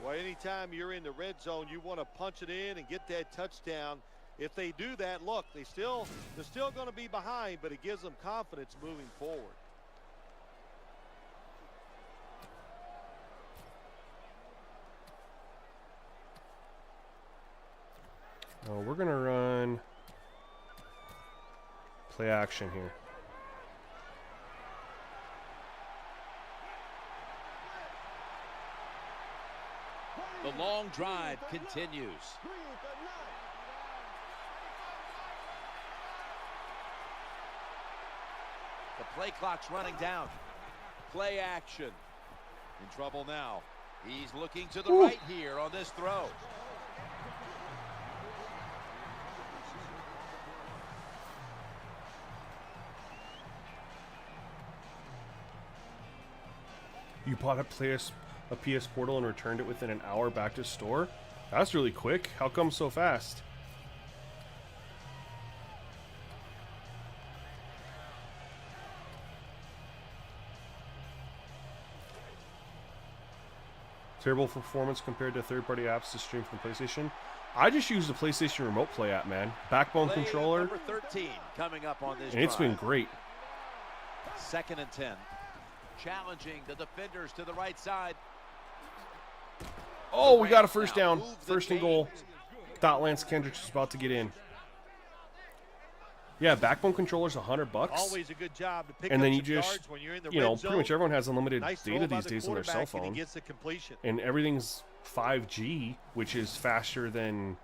Well, anytime you're in the red zone, you want to punch it in and get that touchdown. If they do that, look, they're still going to be behind, but it gives them confidence moving forward. Oh, we're going to run play action here. The long drive continues. The play clock's running down. Play action. In trouble now. He's looking to the right here on this throw. You bought a PS Portal and returned it within an hour back to store? That's really quick. How come so fast? Terrible performance compared to third-party apps to stream from PlayStation. I just use the PlayStation Remote Play app, man. Backbone Play controller. number 13 coming up on this And it's been drive. great. 2nd and 10. Challenging the defenders to the right side. Oh, we got a first down. Move the First and goal. chains. Thought Lance Kendricks was about to get in. Yeah, Backbone controller's $100. Always a good job to pick And up then you some just, yards when you're in the you know, red zone. pretty much everyone has unlimited Nice throw data by these the days on their cell quarterback, and phone. he gets the completion. And everything's 5G, which is faster than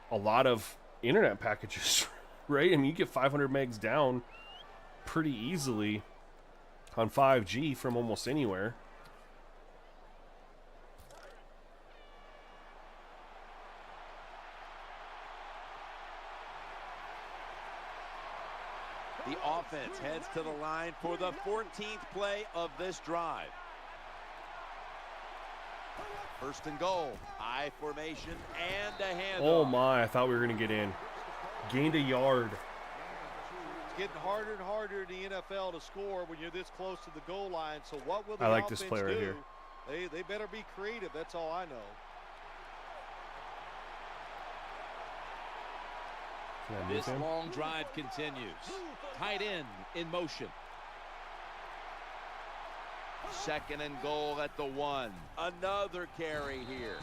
a lot of internet packages, right? I mean, you get 500 megs down pretty easily on 5G from almost anywhere. The offense heads to the line for the 14th play of this drive. First and goal. I formation and a handoff. Oh my, I thought we were going to get in. Gained a yard. It's getting harder and harder in the NFL to score when you're this close to the goal line. So what will the I like offense this play right do? here. They better be creative. That's all I know. Can I move This him? long drive continues. Tight end in motion. 2nd and goal at the 1. Another carry here.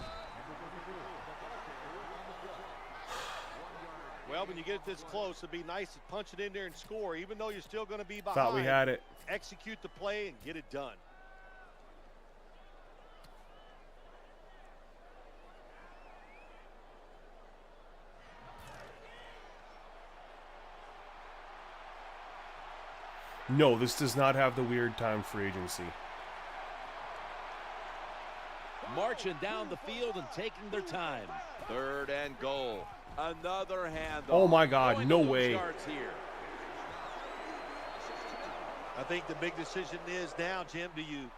Well, when you get this close, it'd be nice to punch it in there and score, even though you're still going to be behind. Thought we had it. Execute the play and get it done. No, this does not have the weird time free agency. Marching down the field and taking their time. 3rd and goal. Another handoff. Oh my God, Going no to lose way. yards here. I think the big decision is now, Jim, do you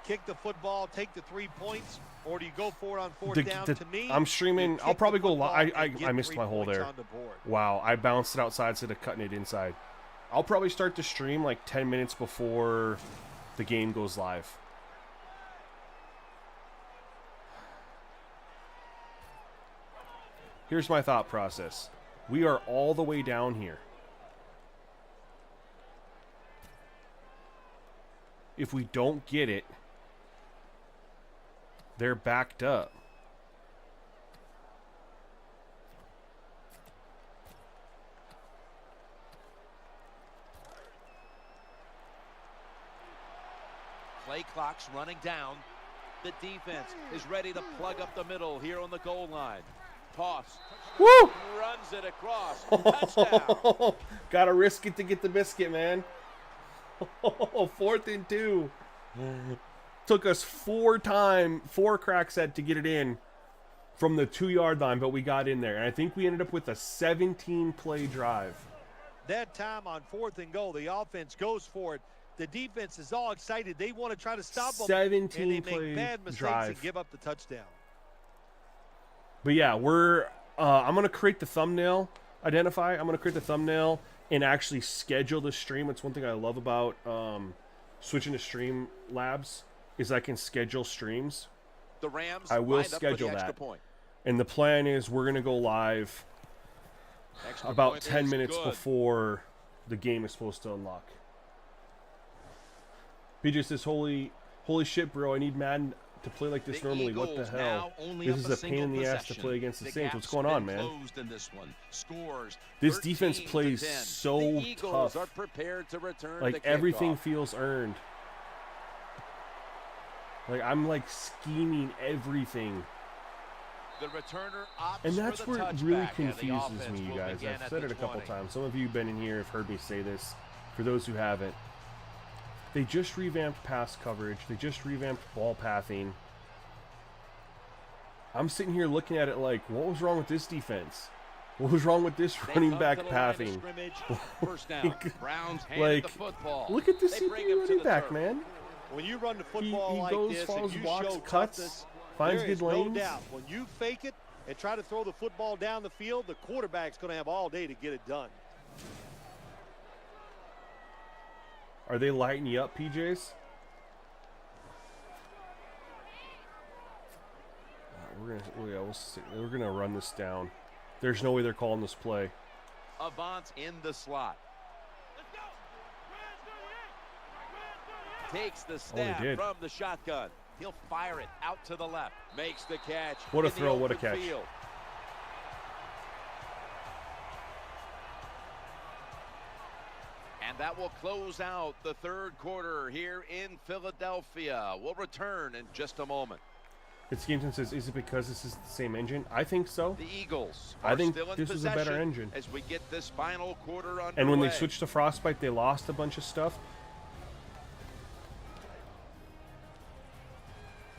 kick the football, take the 3 points, or do you go for it on fourth down? To me, I'm streaming. you I'll kick probably the go football live. and get I missed 3 my hole points there. on the board. Wow, I bounced it outside instead of cutting it inside. I'll probably start the stream like 10 minutes before the game goes live. Here's my thought process. We are all the way down here. If we don't get it, they're backed up. Play clock's running down. The defense is ready to plug up the middle here on the goal line. Toss. Woo! Runs it across. Touchdown. Gotta risk it to get the biscuit, man. 4th and 2. Took us 4 cracks at to get it in from the 2-yard line, but we got in there. And I think we ended up with a 17-play drive. That time on 4th and goal, the offense goes for it. The defense is all excited. They want to try to stop them. 17 and they play make bad mistakes drive. and give up the touchdown. But yeah, we're I'm gonna create the thumbnail. I'm gonna create the thumbnail and actually schedule the stream. It's one thing I love about switching to Stream Labs is I can schedule streams. The Rams I will lined up for the schedule extra that. point. And the plan is we're gonna go live Extra about point 10 is minutes good. before the game is supposed to unlock. BJ says, holy shit, bro, I need Madden to play like this The normally. What the Eagles hell? now only This up is a pain in the ass to single play against the Saints. gap's What's going on, been man? closed in this one. Scores This defense 13 to plays 10. so The Eagles tough. are prepared to return Like the everything kickoff. feels earned. Like I'm like scheming everything. The returner opts And that's for the where it really touchback, and the confuses offense me, you will guys. begin I've at said the it a couple 20. times. Some of you been in here have heard me say this. For those who haven't, they just revamped pass coverage. They just revamped ball pathing. I'm sitting here looking at it like, what was wrong with this defense? What was wrong with this They running come back to the line of pathing? scrimmage. First down. Browns hand Like, the football. look at this They bring him to running the back, turf. man. When you run the He football like goes, this follows and you blocks, show cuts, toughness, finds there good is no lanes. doubt when you fake it and try to throw the football down the field, the quarterback's going to have all day to get it done. Are they lighting you up, PJs? We're gonna run this down. There's no way they're calling this play. Avant in the slot. Takes the snap from the shotgun. He'll fire it out to the left. Makes the catch. What a throw, what a catch. Field. And that will close out the third quarter here in Philadelphia. We'll return in just a moment. Fitzgibbon says, is it because this is the same engine? I think so. The Eagles I think still in this is a better engine. as we get this final quarter underway. And when they switched to Frostbite, they lost a bunch of stuff.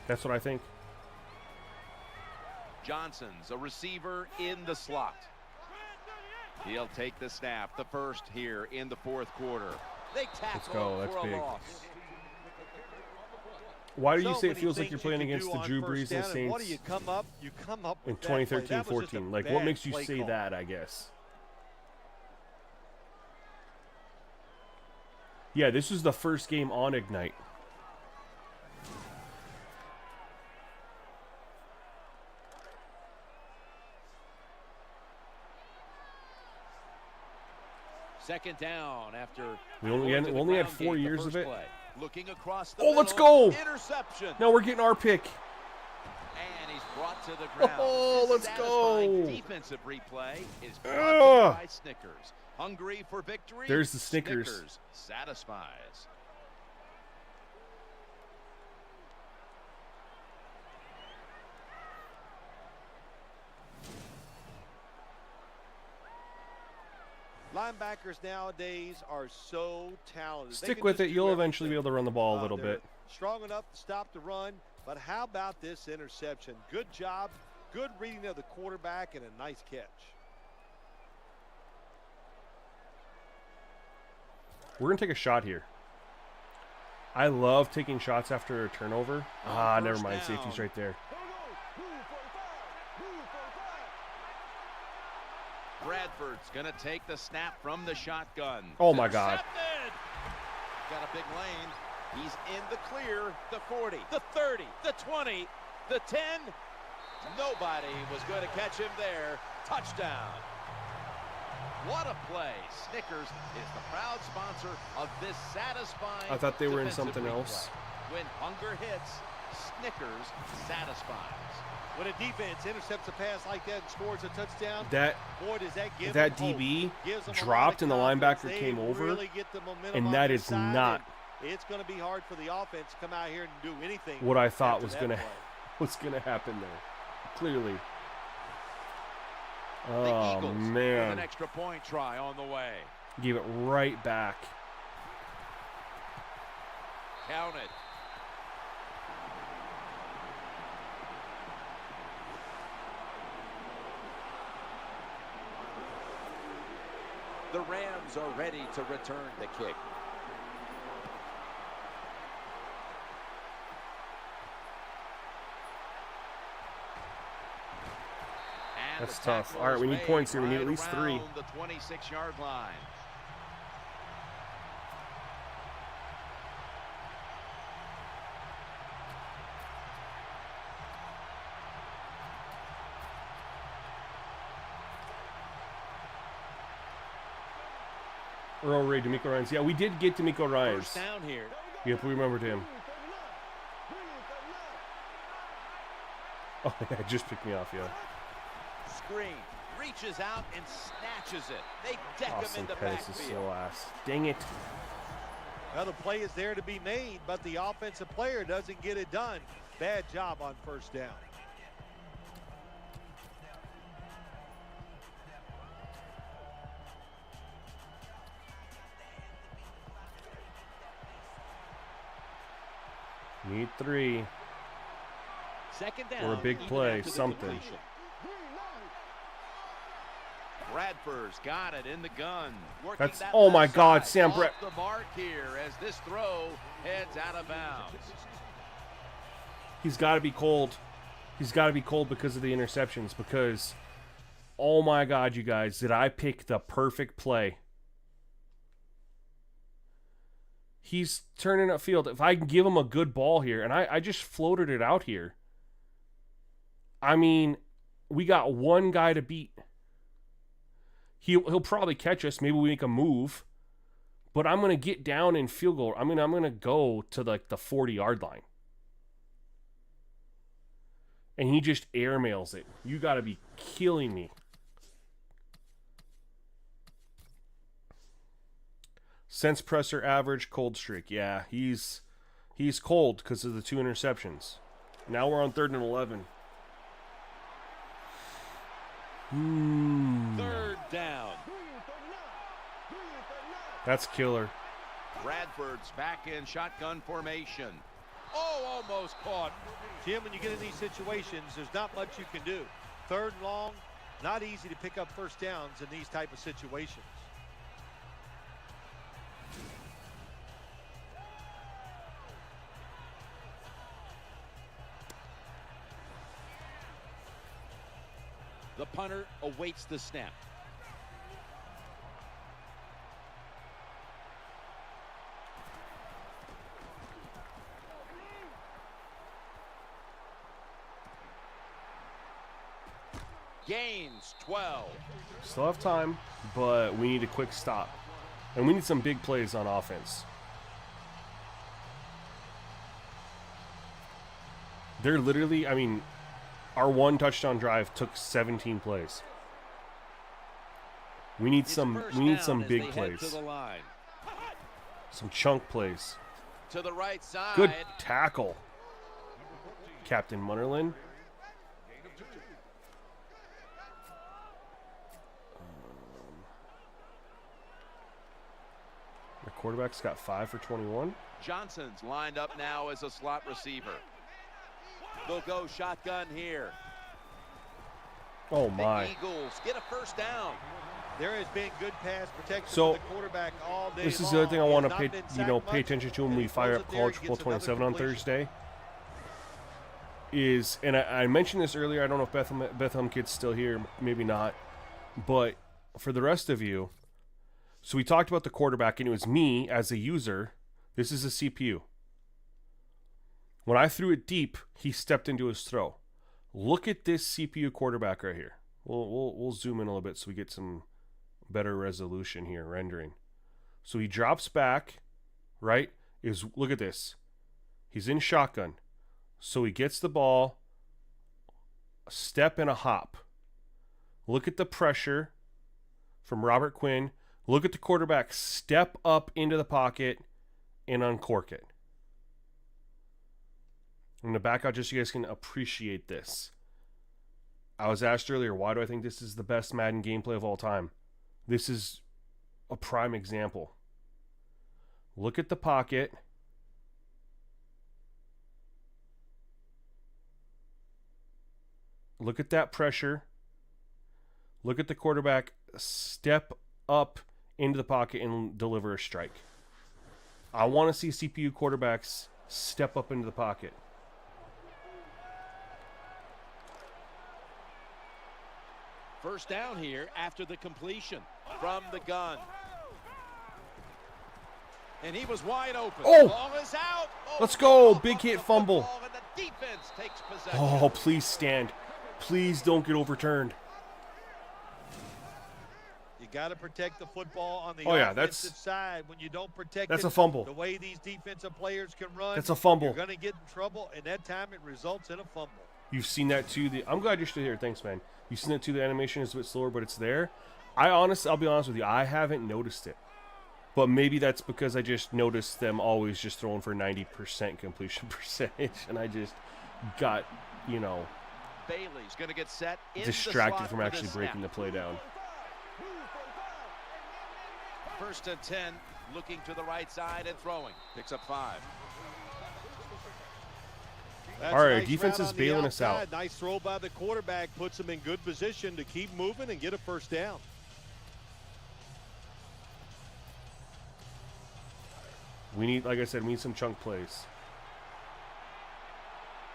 That's what I think. Johnson's a receiver in the slot. He'll take the snap, the first here in the fourth quarter. They tackle That's for big. a loss. Why do you say it feels like you're playing against the Drew Brees and Saints what do you come up in with that play? 2013-14? Like, what makes you say that, I guess? Yeah, this was the first game on Ignite. Second down after We only had 4 years of it. play. Looking across the Let's middle, go! Interception. Now we're getting our pick. And he's brought to the ground. Oh, let's Satisfying go! Defensive replay is brought by Snickers. Hungry for victory. There's the Snickers. Snickers satisfies. Linebackers nowadays are so talented. Stick with it. You'll eventually be able to run the ball a little They're bit. strong enough to stop the run, but how about this interception? Good job, good reading of the quarterback, and a nice catch. We're going to take a shot here. I love taking shots after a turnover. Never mind. Safety's right there. Bradford's going to take the snap from the shotgun. Oh, my God. Got a big lane. He's in the clear. The 40, the 30, the 20, the 10. Nobody was going to catch him there. Touchdown. What a play. Snickers is the proud sponsor of this satisfying. I thought they were in defensive something replay. else. When hunger hits, Snickers satisfies. When a defense intercepts a pass like that and scores a touchdown, boy, does that give that them hope. DB Gives them a dropped lot and the of confidence. linebacker They came over, really get the momentum and on that their is side, not and it's going to be hard for the offense to come out here and do anything. what I thought after was that gonna play. happen there. Clearly. The Oh Eagles with man! an extra point try on the way. Give it right back. Count it. The Rams are ready to return the kick. And That's the tough. tackle All right, is we need made points here. We need at right least 3. around the 26-yard line. Earl Ray, D'Amico Ryans. Yeah, we did get D'Amico Ryans. First down here. Yep, we remembered him. Oh, yeah, just picked me off, yeah. Screen. Reaches out and snatches it. They deck Austin him in the Pettis is backfield. so ass. Dang it. Well, the play is there to be made, but the offensive player doesn't get it done. Bad job on first down. Need 3. Second down. Or a big even play, after the something. completion. Bradford's got it in the gun. Working That's- that oh my left God, side. Sam Off Brad- the mark here as this throw heads out of bounds. He's got to be cold. He's got to be cold because of the interceptions. Because, oh my God, you guys, did I pick the perfect play? He's turning upfield. If I can give him a good ball here, and I just floated it out here. I mean, we got one guy to beat. He'll probably catch us. Maybe we make a move. But I'm going to get down in field goal. I'm going to go to like the 40-yard line. And he just airmails it. You got to be killing me. Sense presser average, cold streak. Yeah, he's cold because of the 2 interceptions. Now we're on 3rd and 11. Third down. That's killer. Bradford's back in shotgun formation. Oh, almost caught. Jim, when you get in these situations, there's not much you can do. 3rd and long, not easy to pick up first downs in these type of situations. The punter awaits the snap. Gains 12. Still have time, but we need a quick stop. And we need some big plays on offense. They're literally, I mean, our 1 touchdown drive took 17 plays. We need some big plays. Some chunk plays. To the right side. Good tackle. Captain Munnerlin. The quarterback's got 5 for 21. Johnson's lined up now as a slot receiver. They'll go shotgun here. Oh my. The Eagles get a first down. There has been good pass protection So, for the quarterback all day this is long. the other thing I He want has to not pay, been sacked pay much, attention to when and we he fire throws up it there, College gets Football another 27 on completion. Thursday. Is, and I mentioned this earlier, I don't know if Bethlehem Kid's still here, maybe not. But for the rest of you, so we talked about the quarterback, and it was me as a user. This is a CPU. When I threw it deep, he stepped into his throw. Look at this CPU quarterback right here. We'll zoom in a little bit so we get some better resolution here, rendering. So he drops back, right? Look at this. He's in shotgun. So he gets the ball, a step and a hop. Look at the pressure from Robert Quinn. Look at the quarterback step up into the pocket and uncork it. I'm going to back out just so you guys can appreciate this. I was asked earlier, why do I think this is the best Madden gameplay of all time? This is a prime example. Look at the pocket. Look at that pressure. Look at the quarterback step up into the pocket and deliver a strike. I want to see CPU quarterbacks step up into the pocket. First down here after the completion from the gun. And he was wide open. Oh! Ball is out. Oh, Let's go. Big hit fumble. And the defense takes possession. Oh, please stand. Please don't get overturned. You got to protect the football on the offensive side. When you don't protect That's it, a fumble. the way these defensive players can run, That's a fumble. You're going to get in trouble, and that time it results in a fumble. You've seen that too. I'm glad you're still here. Thanks, man. You've seen it too. The animation is a bit slower, but it's there. I'll be honest with you. I haven't noticed it. But maybe that's because I just noticed them always just throwing for 90% completion percentage, and I just got, Bailey's going to get set in distracted the slot from for actually this breaking the snap. play down. 1st and 10, looking to the right side and throwing. Picks up 5. That's All right, a nice defense route is on the bailing us out. outside. Nice throw by the quarterback. Puts them in good position to keep moving and get a first down. We need, like I said, we need some chunk plays.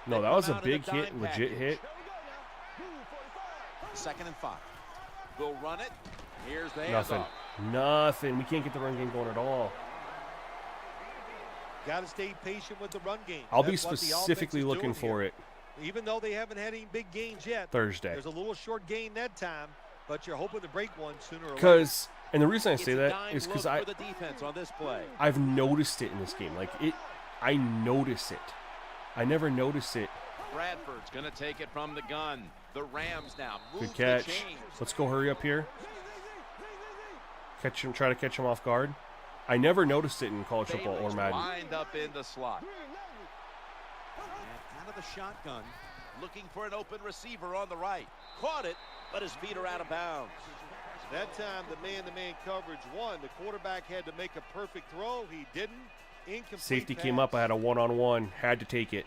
No, that was a big hit, legit hit. 2nd and 5. We'll run it. Here's the Nothing. handoff. Nothing. We can't get the run game going at all. Got to stay patient with the run game. I'll be That's what the offense specifically is looking doing for here. it Even though they haven't had any big gains yet. Thursday. There's a little short gain that time, but you're hoping to break one sooner or later. Because, and the reason I say It's a that dime is because look for the defense on this play. I've noticed it in this game. Like, I notice it. I never notice it. Bradford's going to take it from the gun. The Rams now move Good catch. the chains. Let's go hurry up here. Catch him, try to catch him off guard. I never noticed it in college football or Bailey's Madden. lined up in the slot. And out of the shotgun, looking for an open receiver on the right. Caught it, but his feet are out of bounds. That time, the man-to-man coverage won. The quarterback had to make a perfect throw. He didn't. Incomplete Safety pass. came up. I had a one-on-one. Had to take it.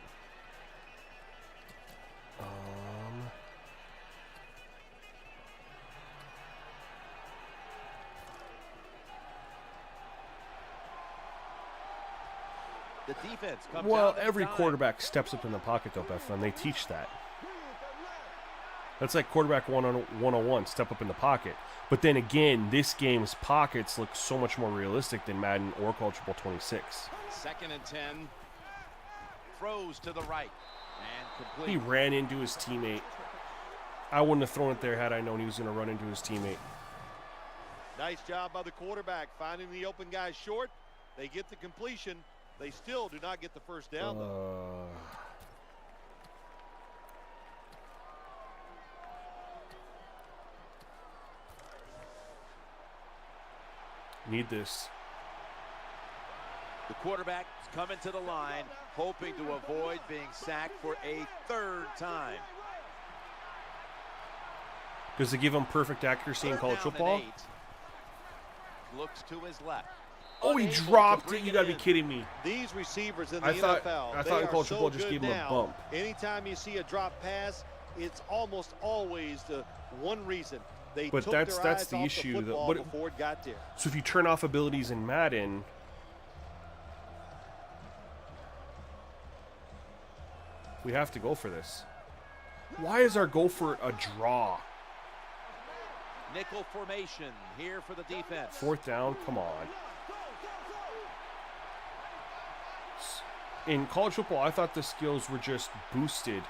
The defense comes Well, out at every the dime. quarterback steps up in the pocket, though, Bethlehem. They teach that. That's like quarterback 101, step up in the pocket. But then again, this game's pockets look so much more realistic than Madden or College Football 26. 2nd and 10. Throws to the right. And complete. He ran into his teammate. I wouldn't have thrown it there had I known he was going to run into his teammate. Nice job by the quarterback finding the open guy short. They get the completion. They still do not get the first down, though. Need this. The quarterback is coming to the line, hoping to avoid being sacked for a 3rd time. Does it give him perfect accuracy in 3rd college down and football? 8. Looks to his left. Oh, he Unable to dropped it. bring You got to be in. kidding me. These receivers in the I thought NFL, in college football just gave him a bump. Anytime you see a drop pass, it's almost always the one reason. They But took that's their eyes the off issue, the that- football what- before it got there. So if you turn off abilities in Madden, we have to go for this. Why is our goal for a draw? Nickel formation here for the defense. 4th down, come on. In college football, I thought the skills were just boosted.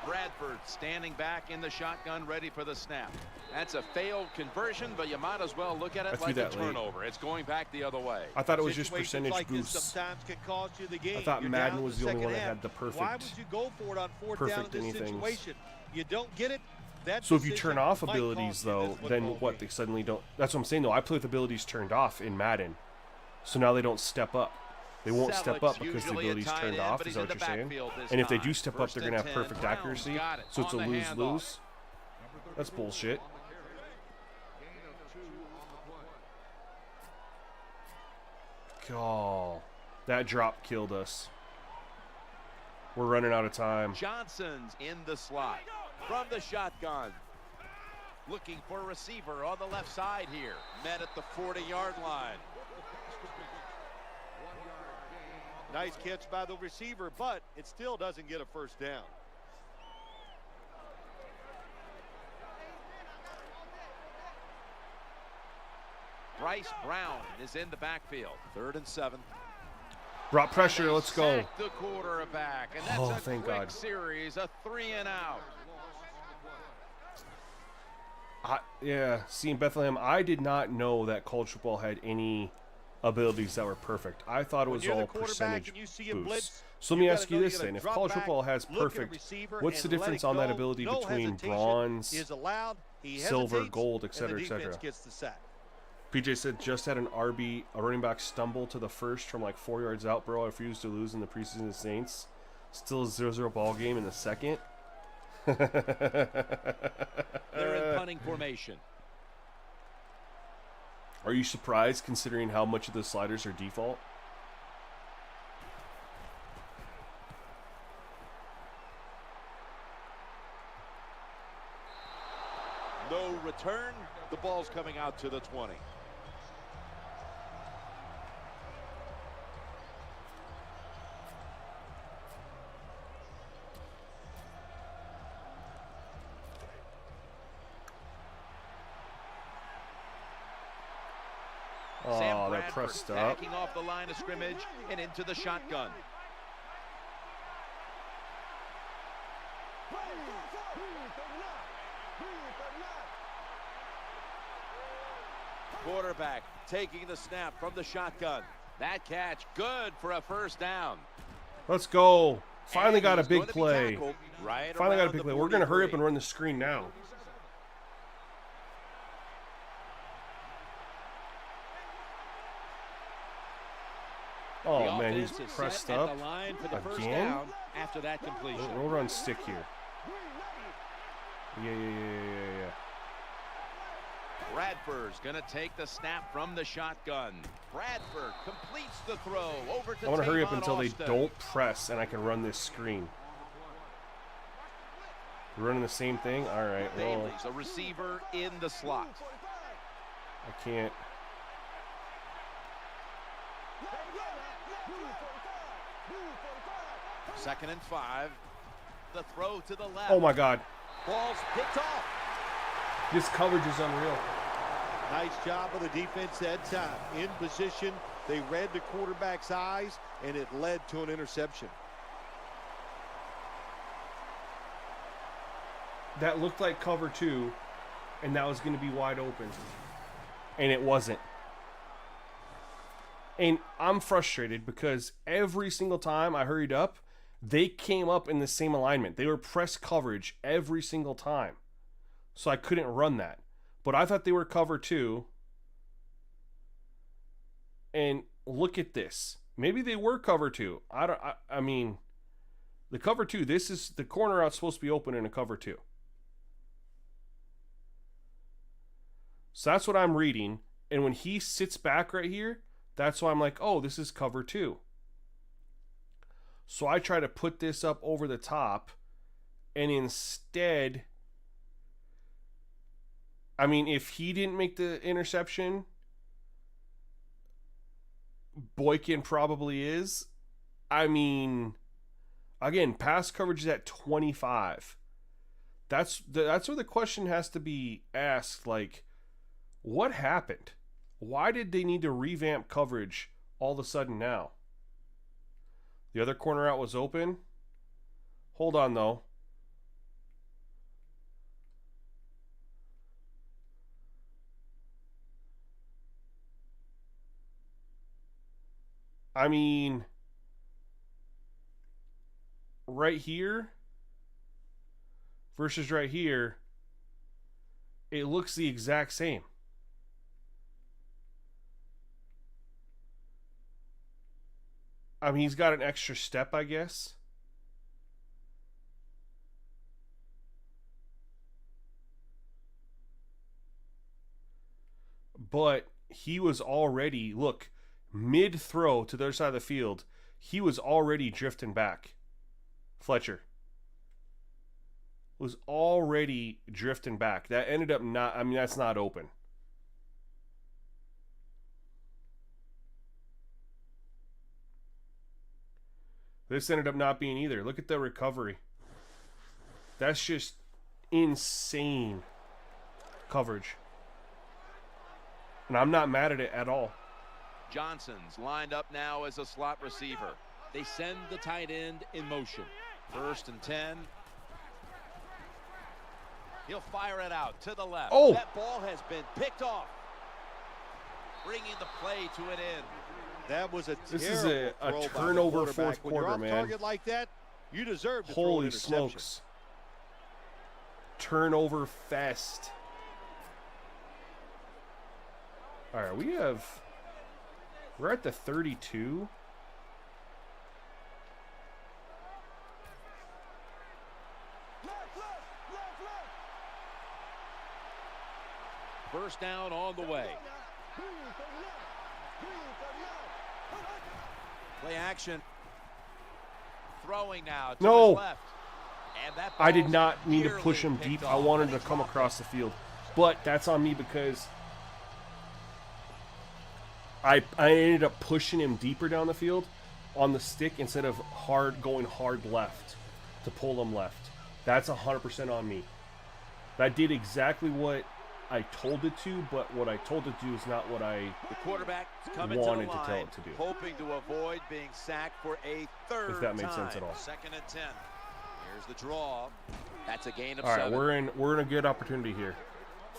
Bradford standing back in the shotgun, ready for the snap. That's a failed conversion, but you might as well look at I it threw like a that late. turnover. It's going back the other way. I thought it was just Situations percentage like this boosts. sometimes can cost you the game. I thought You're Madden down was in the only one that second had the half. perfect- Why would you go for it on 4th down in perfect this anythings. situation? You don't get it. That So if you decision turn off might abilities, cost you though, this then football what? game. They suddenly don't. That's what I'm saying, though. I play with abilities turned off in Madden. So now they don't step up. They won't step up because the Usually a ability's tight turned end, off. but Is he's that in what the you're saying? backfield this And if they time. do step up, 1st they're going to and have 10. perfect Browns accuracy. got it So it's a on the handoff. lose-lose. That's bullshit. Oh, that drop killed us. We're running out of time. Johnson's in the slot. From the shotgun. Looking for a receiver on the left side here. Met at the 40-yard line. Nice catch by the receiver, but it still doesn't get a first down. Bryce Brown is in the backfield. 3rd and 7. Brought pressure. They Let's go. sack the quarterback, and that's Oh, a thank quick God. series, a 3 and out. Yeah, see, in Bethlehem, I did not know that college football had any abilities that were perfect. I thought it When was you're the all quarterback percentage and you see a boosts. blitz, So let me you ask gotta you know this you gotta then. If drop college back, football has look at a perfect, receiver what's the and let difference it on that go. ability No between hesitation bronze, is allowed. He silver, hesitates, gold, and the etc., defense etc.? gets the sack. PJ said just had a running back stumble to the first from like 4 yards out, bro. I refused to lose in the preseason Saints. Still a 0-0 ball game in the second. They're in punting formation. Are you surprised considering how much of the sliders are default? No return. The ball's coming out to the 20. Oh, Sam they're Bradford pressed up. backing off the line of scrimmage and into the shotgun. Quarterback taking the snap from the shotgun. That catch good for a first down. Let's go. Finally And got a he's big going to be play. tackled right Finally got a around big the play. We're going to hurry up 43. and run the screen now. Oh, man, he's pressed up the line for the first again. down after that completion. We'll run stick here. Yeah. Bradford's going to take the snap from the shotgun. Bradford completes the throw over to I want to hurry up Tavon until they Austin. don't press and I can run this screen. We're running the same thing? All right, well, Bailey's a receiver in the slot. I can't. Second and 5. The throw to the left. Oh, my God. Ball's picked off. This coverage is unreal. Nice job of the defense that time. In position, they read the quarterback's eyes, and it led to an interception. That looked like cover 2, and that was going to be wide open. And it wasn't. And I'm frustrated because every single time I hurried up, they came up in the same alignment. They were press coverage every single time. So I couldn't run that. But I thought they were cover 2. And look at this. Maybe they were cover 2. I mean, the cover 2, this is the corner out's supposed to be open in a cover 2. So that's what I'm reading. And when he sits back right here, that's why I'm like, oh, this is cover 2. So I try to put this up over the top. And instead, I mean, if he didn't make the interception, Boykin probably is. I mean, again, pass coverage is at 25. That's where the question has to be asked, like, what happened? Why did they need to revamp coverage all of a sudden now? The other corner out was open. Hold on, though. I mean, right here versus right here, it looks the exact same. I mean, he's got an extra step, I guess. But he was already, look, mid-throw to the other side of the field, he was already drifting back. Fletcher was already drifting back. That ended up not, I mean, that's not open. This ended up not being either. Look at the recovery. That's just insane coverage. And I'm not mad at it at all. Johnson's lined up now as a slot receiver. They send the tight end in motion. 1st and 10. He'll fire it out to the left. Oh! That ball has been picked off. Bringing the play to an end. That was a This is terrible a throw by the turnover quarterback. fourth When you're quarter, off man. target like that, you deserve to throw an Holy interception. smokes. Turnover fest. All right, we're at the 32. First down on the way. Play action. Throwing now to No. his left. And that I did ball's not mean to nearly push him picked deep. off. I wanted him to come across the field. But that's on me because I ended up pushing him deeper down the field on the stick instead of going hard left to pull him left. That's 100% on me. That did exactly what I told it to, but what I told it to do is not what I The quarterback coming wanted to to the tell line, it to do. hoping to avoid being sacked for a third If that made time. sense at all. 2nd and 10. Here's the draw. That's a gain of All right, 7. we're in a good opportunity here.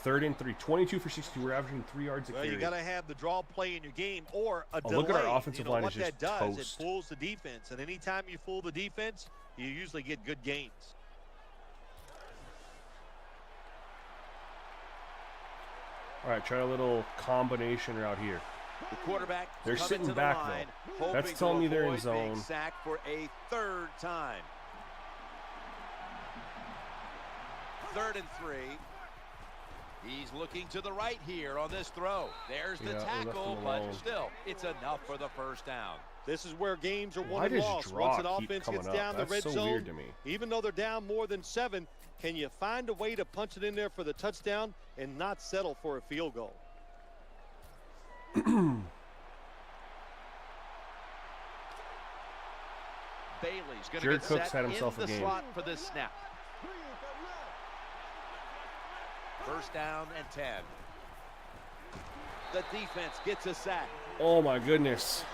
3rd and 3, 22 for 60. We're averaging 3 yards a Well, carry. you got to have the draw play in your game or a delay. Look at our offensive line what is just that does, toast. it fools the defense, and anytime you fool the defense, you usually get good gains. All right, try a little combination route here. The quarterback They're coming sitting to the back, line, though. hoping That's to telling me they're in avoid being zone. sacked for a 3rd time. 3rd and 3. He's looking to the right here on this throw. There's the Yeah, we left tackle, him but alone. still, it's enough for the 1st down. This is where games are Why won and does lost. draw Once an keep offense coming gets up? down the That's red so zone, weird to me. even though they're down more than 7, can you find a way to punch it in there for the touchdown and not settle for a field goal? Bailey's going to Jared get Cook's set had himself in a the game. slot for this snap. 1st down and 10. The defense gets a sack. Oh my goodness.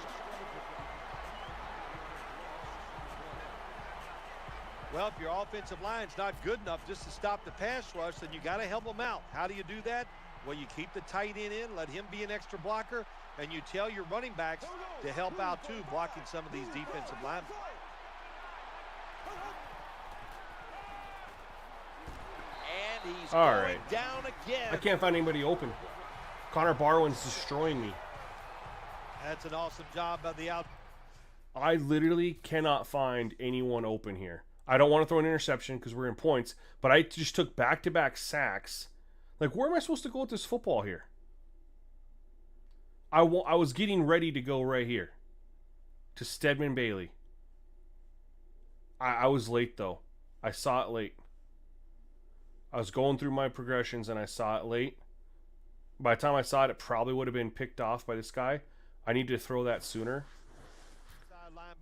Well, if your offensive line's not good enough just to stop the pass rush, then you got to help them out. How do you do that? Well, you keep the tight end in, let him be an extra blocker, and you tell your running backs to help out too, blocking some of these defensive linemen. And he's All going right. down again. I can't find anybody open. Connor Barwin's destroying me. That's an awesome job by the out. I literally cannot find anyone open here. I don't want to throw an interception because we're in points, but I just took back-to-back sacks. Like, where am I supposed to go with this football here? I was getting ready to go right here to Stedman Bailey. I was late, though. I saw it late. I was going through my progressions, and I saw it late. By the time I saw it, it probably would have been picked off by this guy. I need to throw that sooner.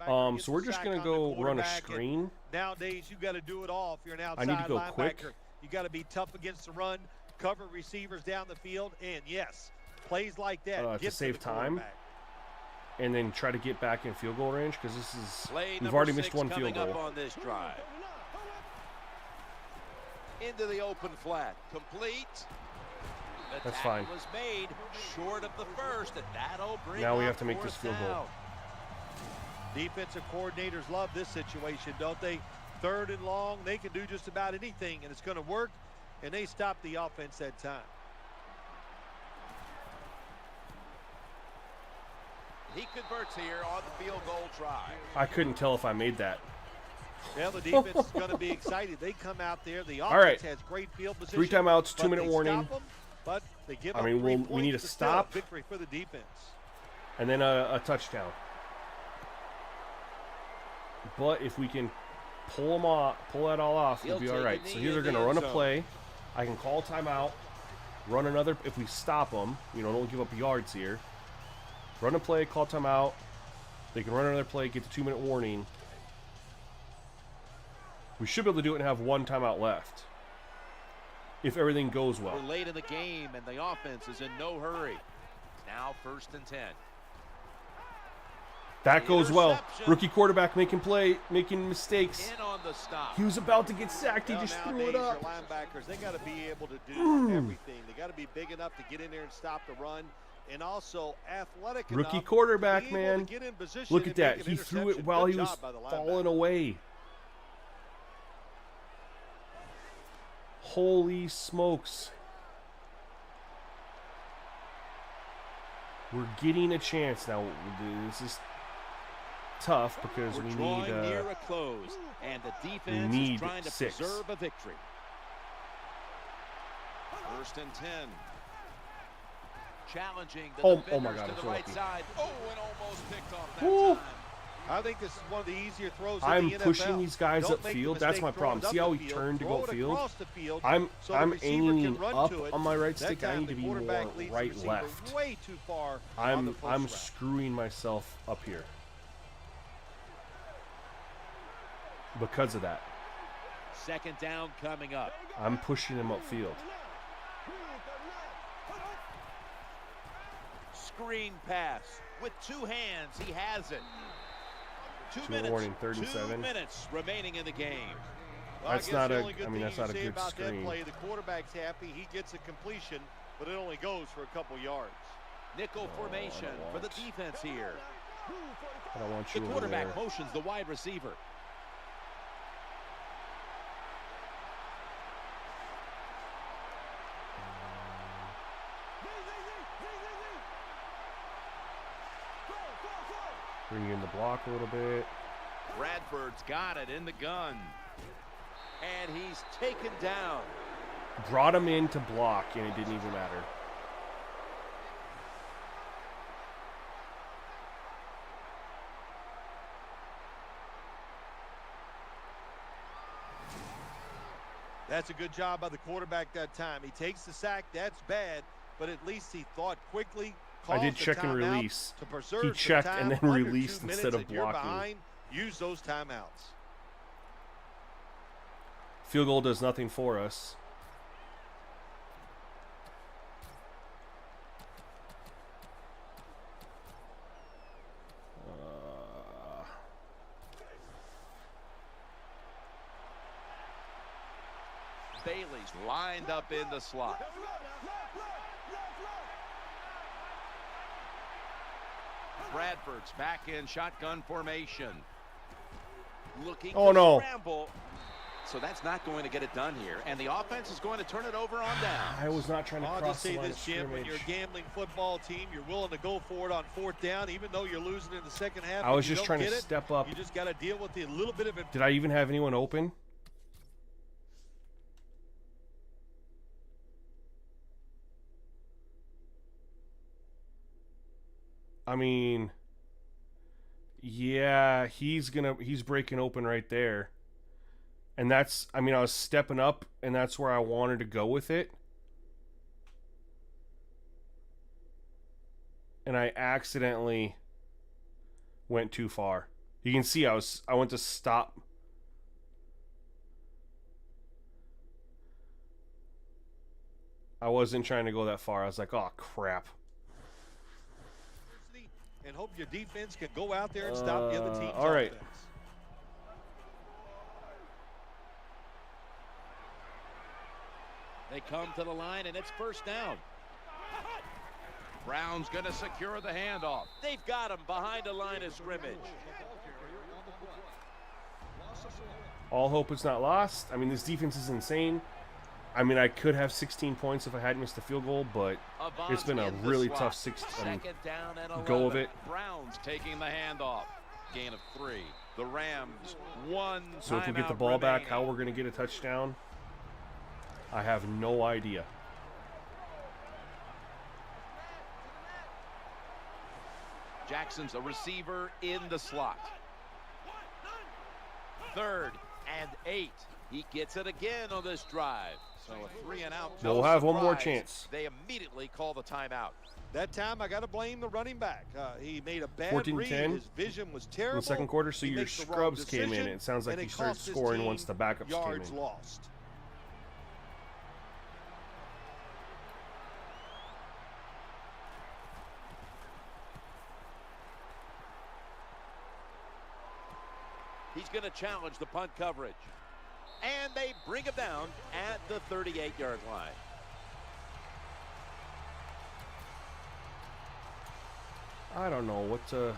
So we're just going to go run a screen. Nowadays, you got to do it all. If you're an outside I need to go linebacker, quick. you got to be tough against the run, cover receivers down the field, and yes, plays like that To get save the time. quarterback. And then try to get back in field goal range because this is Play we've number already 6 missed one field coming up goal. on this drive. Into the open flat. Complete. The That's tackle fine. was made short of the 1st, and that'll bring Now we up have to make this 4th field goal. down. Defensive coordinators love this situation, don't they? 3rd and long, they can do just about anything, and it's going to work, and they stop the offense that time. He converts here on the field goal try. I couldn't tell if I made that. Well, the defense is going to be excited. They come out there. The offense right. has great field position. 3 timeouts, but 2-minute they warning. stop them, but they give I up mean, 3 we need points, a but still stop. victory for the defense. And then a touchdown. But if we can pull that all off, we'll be He'll all take right. a So knee here they're in going to the run a end zone. play. I can call timeout, run another. If we stop them, don't give up yards here. Run a play, call timeout. They can run another play, get the 2-minute warning. We should be able to do it and have 1 timeout left. If everything goes well. We're late in the game, and the offense is in no hurry. Now 1st and 10. That goes well. Interception. Rookie quarterback making mistakes. In on the stop. He was about to get sacked. He Well, just threw nowadays, it up. your linebackers, they got to be able to do everything. They got to be big enough to get in there and stop the run, and also athletic Rookie enough quarterback, to be able man. to get in position Look and at that. make an He threw it interception. while Good he was job by the falling linebacker. away. Holy smokes. We're getting a chance now. This is tough because We're we drawing need near a close, and the defense need is trying to 6. preserve a victory. 1st and 10. Challenging the Oh defenders my God, to I'm the so right lucky. side. Oh, and almost picked off that Woo. time. I think this is one of the easier throws in I'm the NFL. pushing these guys Don't make the upfield. That's mistake my throwing problem. it See up how the he field. turned to Throw go it field? across the field I'm so the receiver aiming can run up to it. on my right That stick. I time need to the be more quarterback leads the right receiver left. way too far on the I'm post route. screwing myself up here because of that. 2nd down coming up. I'm pushing him upfield. Screen pass. With 2 hands, he has it. warning, third and 7. 2 minutes remaining in the game. Well, That's not a. I mean, that's not a good about that screen. play. The quarterback's happy. He gets a completion, but it only goes for a couple yards. Nickel formation for the defense here. I don't want The you over quarterback there. motions the wide receiver. Bring in the block a little bit. Bradford's got it in the gun. And he's taken down. Brought him in to block, and it didn't even matter. That's a good job by the quarterback that time. He takes the sack. That's bad, but at least he thought quickly. I did check and release. To preserve He some checked time and then under 2 released minutes instead of if you're blocking. behind, use those timeouts. Field goal does nothing for us. Bailey's lined up in the slot. Bradford's back in shotgun formation. Looking Oh, to no. scramble. So that's not going to get it done here. And the offense is going to turn it over on down. I was not trying to I'll cross just the say line this, of Jim, when scrimmage. you're a gambling football team, you're willing to go for it on 4th down, even though you're losing in the second half. I was If you just don't trying to get it, step up. You just got to deal with the little bit of it. Did I even have anyone open? I mean, yeah, he's breaking open right there. And that's, I mean, I was stepping up, and that's where I wanted to go with it. And I accidentally went too far. You can see I went to stop. I wasn't trying to go that far. I was like, oh, crap. And hope your defense can go out there and stop the other team's all right. offense. They come to the line, and it's first down. Brown's going to secure the handoff. They've got him behind a line of scrimmage. All hope is not lost. I mean, this defense is insane. I mean, I could have 16 points if I hadn't missed a field goal, but it's been a in the really slot. tough Second down and 11. go of it. Brown's taking the handoff. Gain of 3. The Rams, 1 So if we get the timeout ball back, remaining. how we're going to get a touchdown, I have no idea. Jackson's a receiver in the slot. 3rd and 8. He gets it again on this drive. So a 3-and-out. We'll have one more chance. They immediately call the timeout. That time, I got to blame the running back. He made a bad 14-10 read. His vision was In terrible. the second quarter, so He your makes the wrong scrubs came in. decision, It sounds like and you it started cost his scoring team once the backups yards came in. lost. He's going to challenge the punt coverage. And they bring him down at the 38-yard line. I don't know what to...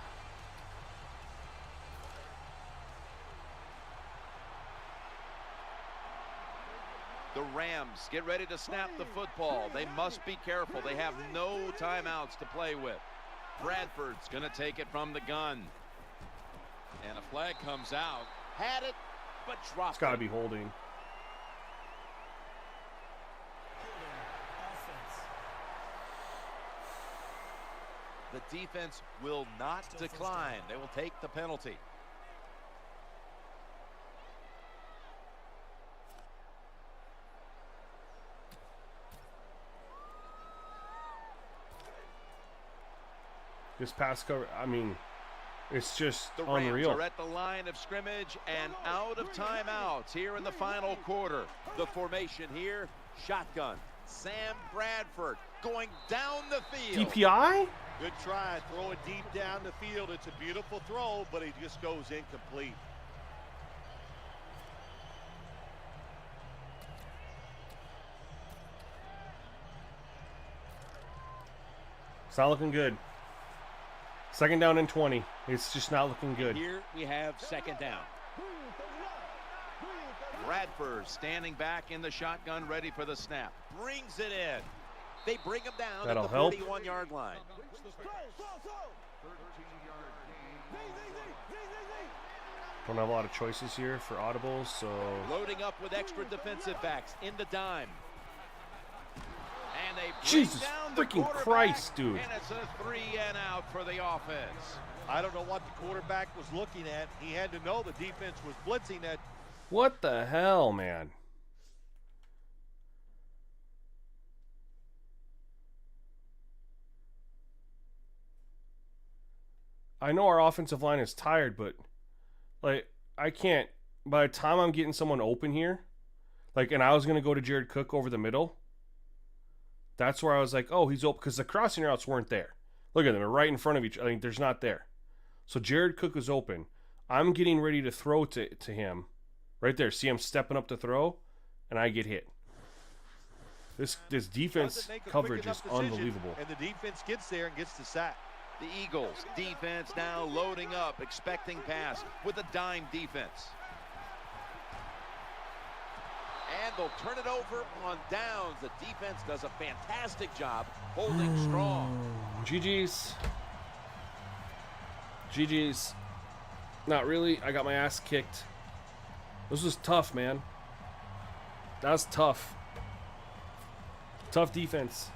The Rams get ready to snap the football. They must be careful. They have no timeouts to play with. Bradford's going to take it from the gun. And a flag comes out. Had it, but dropped It's got to it. be holding. The defense will not decline. They will take the penalty. This pass cover, I mean, it's just The Rams unreal. are at the line of scrimmage and out of timeouts here in the final quarter. The formation here, shotgun. Sam Bradford going down the field. DPI? Good try. Throw it deep down the field. It's a beautiful throw, but it just goes incomplete. It's not looking good. Second down and 20. It's just not looking good. Here we have second down. Bradford standing back in the shotgun, ready for the snap. Brings it in. They bring him down That'll at the help. 31-yard line. Don't have a lot of choices here for audibles, so... Loading up with extra defensive backs in the dime. And they bring Jesus down the freaking quarterback, Christ, dude. And it's a 3 and out for the offense. I don't know what the quarterback was looking at. He had to know the defense was blitzing that. What the hell, man? I know our offensive line is tired, but like I can't. By the time I'm getting someone open here, like, and I was gonna go to Jared Cook over the middle. That's where I was like, oh, he's open because the crossing routes weren't there. Look at them, they're right in front of each. I think there's not there. So Jared Cook is open. I'm getting ready to throw to him, right there. See him stepping up to throw, and I get hit. This defense Doesn't make a coverage quick is enough decision, unbelievable. And the defense gets there and gets the sack. The Eagles defense now loading up, expecting pass with a dime defense. And they'll turn it over on downs. The defense does a fantastic job holding strong. GG's. GG's. Not really. I got my ass kicked. This was tough, man. That was tough. Tough defense.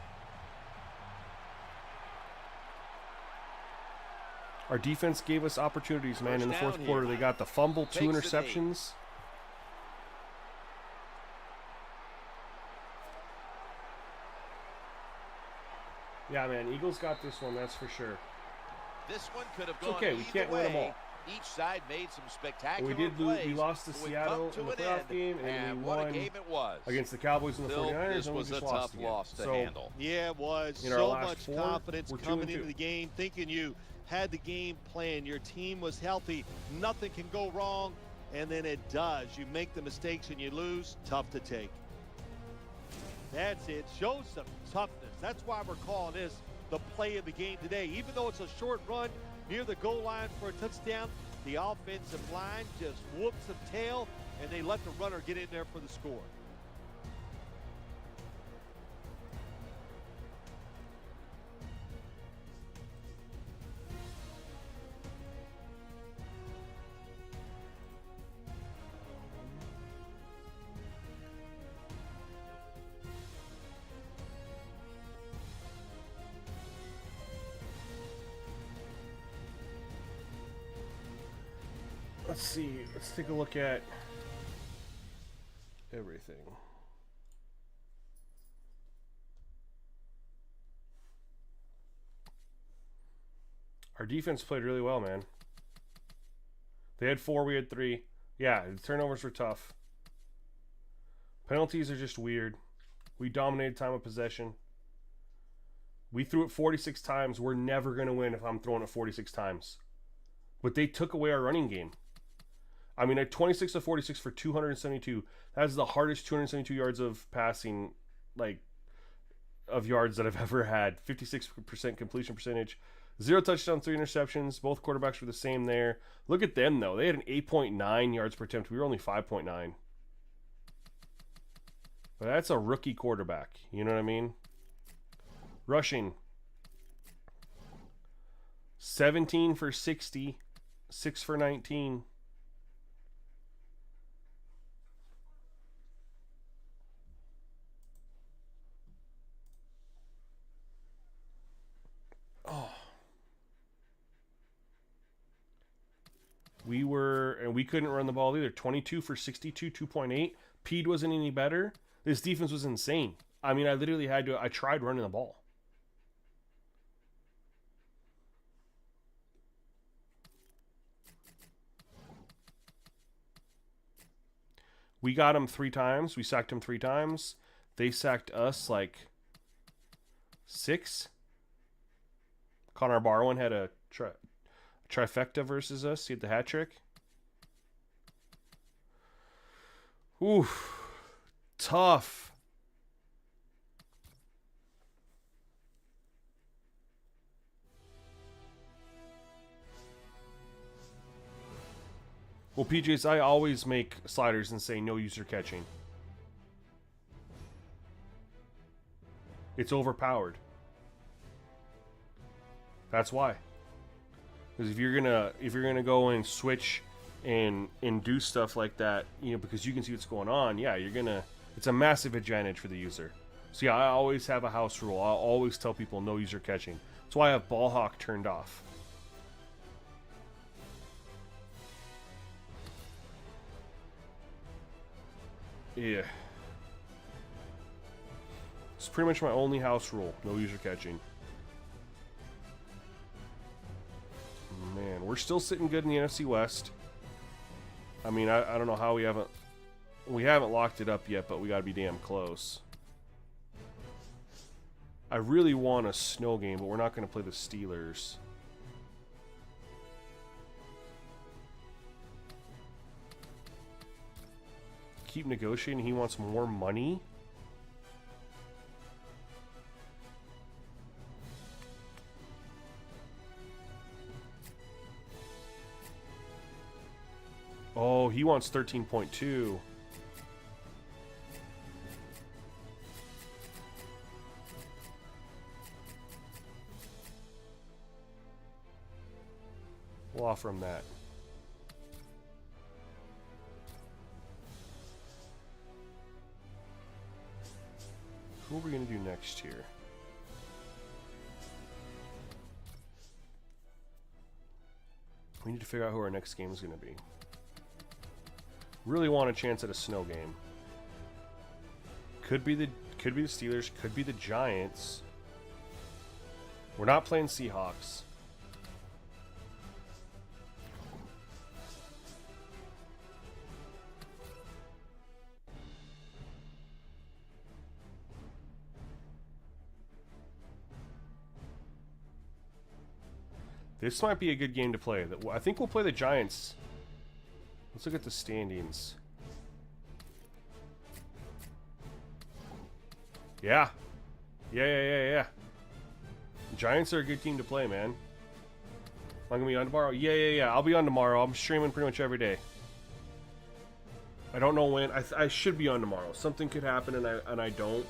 Our defense gave us opportunities, man. In the fourth quarter, they got the fumble, 2 interceptions. Yeah, man. Eagles got this one, that's for sure. This one could have It's gone okay, we either can't win them way. all. Each side made some spectacular We did plays. we lost to but we've Seattle come in the to an playoff end, game, and we what a won game it was. against the Cowboys and the Still, 49ers, this and we was a just tough lost again. loss to So, handle. Yeah, it was. In our So last much 4, confidence we're 2 coming and 2. into the game, thinking you had the game planned. Your team was healthy. Nothing can go wrong, and then it does. You make the mistakes and you lose. Tough to take. That's it. Shows some toughness. That's why we're calling this the play of the game today. Even though it's a short run near the goal line for a touchdown, the offensive line just whoops a tail, and they let the runner get in there for the score. let's see. Let's take a look at everything. Our defense played really well, man. They had 4, we had 3. Yeah, the turnovers were tough. Penalties are just weird. We dominated time of possession. We threw it 46 times. We're never going to win if I'm throwing it 46 times. But they took away our running game. I mean, at 26 of 46 for 272, that's the hardest 272 yards of passing, like, of yards that I've ever had. 56% completion percentage. 0 touchdowns, 3 interceptions. Both quarterbacks were the same there. Look at them, though. They had an 8.9 yards per attempt. We were only 5.9. But that's a rookie quarterback. You know what I mean? Rushing. 17 for 60. 6 for 19. Oh. We couldn't run the ball either. 22 for 62, 2.8. Pede wasn't any better. This defense was insane. I mean, I tried running the ball. We got him 3 times. We sacked him 3 times. They sacked us like 6. Connor Barwin had a trifecta versus us. He had the hat trick. Oof. Tough. Well, PJs, I always make sliders and say no user catching. It's overpowered. That's why. Because if you're gonna go and switch and do stuff like that, you know, because you can see what's going on, yeah, it's a massive advantage for the user. So yeah, I always have a house rule. I'll always tell people no user catching. That's why I have ball hawk turned off. Yeah. It's pretty much my only house rule. No user catching. Man, we're still sitting good in the NFC West. I mean, I don't know how we haven't locked it up yet, but we got to be damn close. I really want a snow game, but we're not going to play the Steelers. Keep negotiating. He wants more money. Oh, he wants 13.2. We'll offer him that. Who are we going to do next here? We need to figure out who our next game is going to be. Really want a chance at a snow game. Could be the Steelers, could be the Giants. We're not playing Seahawks. This might be a good game to play. I think we'll play the Giants. Let's look at the standings. Yeah. Yeah. The Giants are a good team to play, man. Am I going to be on tomorrow? Yeah. I'll be on tomorrow. I'm streaming pretty much every day. I don't know when. I should be on tomorrow. Something could happen and I don't.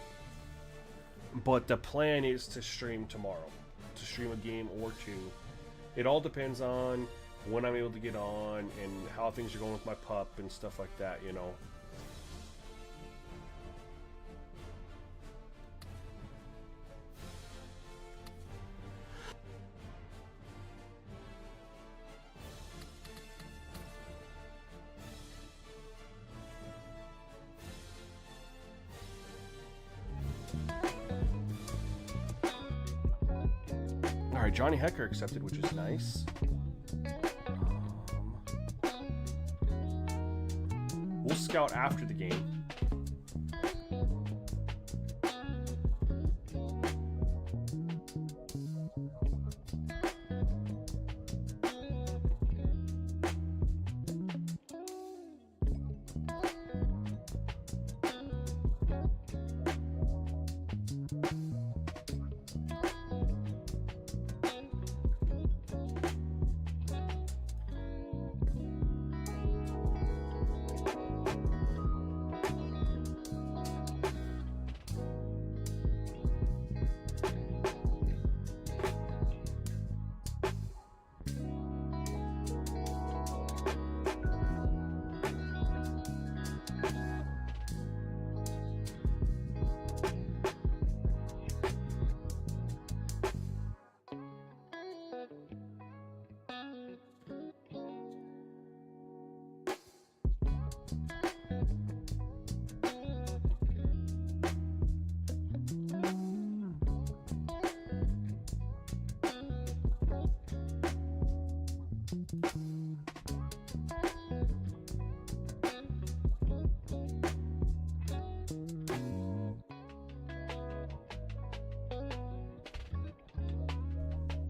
But the plan is to stream tomorrow. To stream a game or two. It all depends on when I'm able to get on and how things are going with my pup and stuff like that, you know. All right, Johnny Hecker accepted, which is nice. We'll scout after the game.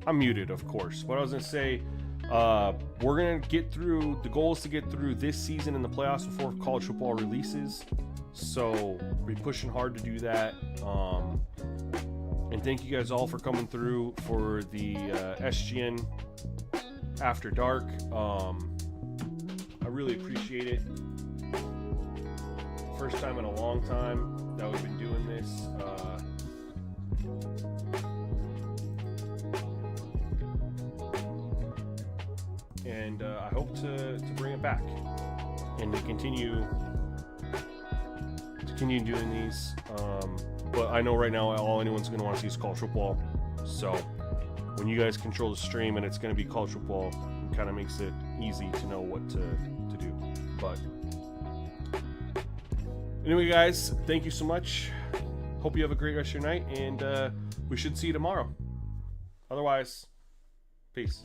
I'm muted, of course. What I was gonna say, we're gonna get through. The goal is to get through this season in the playoffs before college football releases. So we're pushing hard to do that. And thank you guys all for coming through for the SGN After Dark. I really appreciate it. First time in a long time that we've been doing this. And I hope to bring it back and to continue doing these. But I know right now all anyone's going to want to see is college football. So when you guys control the stream and it's going to be college football, it kind of makes it easy to know what to do. But anyway, guys, thank you so much. Hope you have a great rest of your night, and we should see you tomorrow. Otherwise, peace.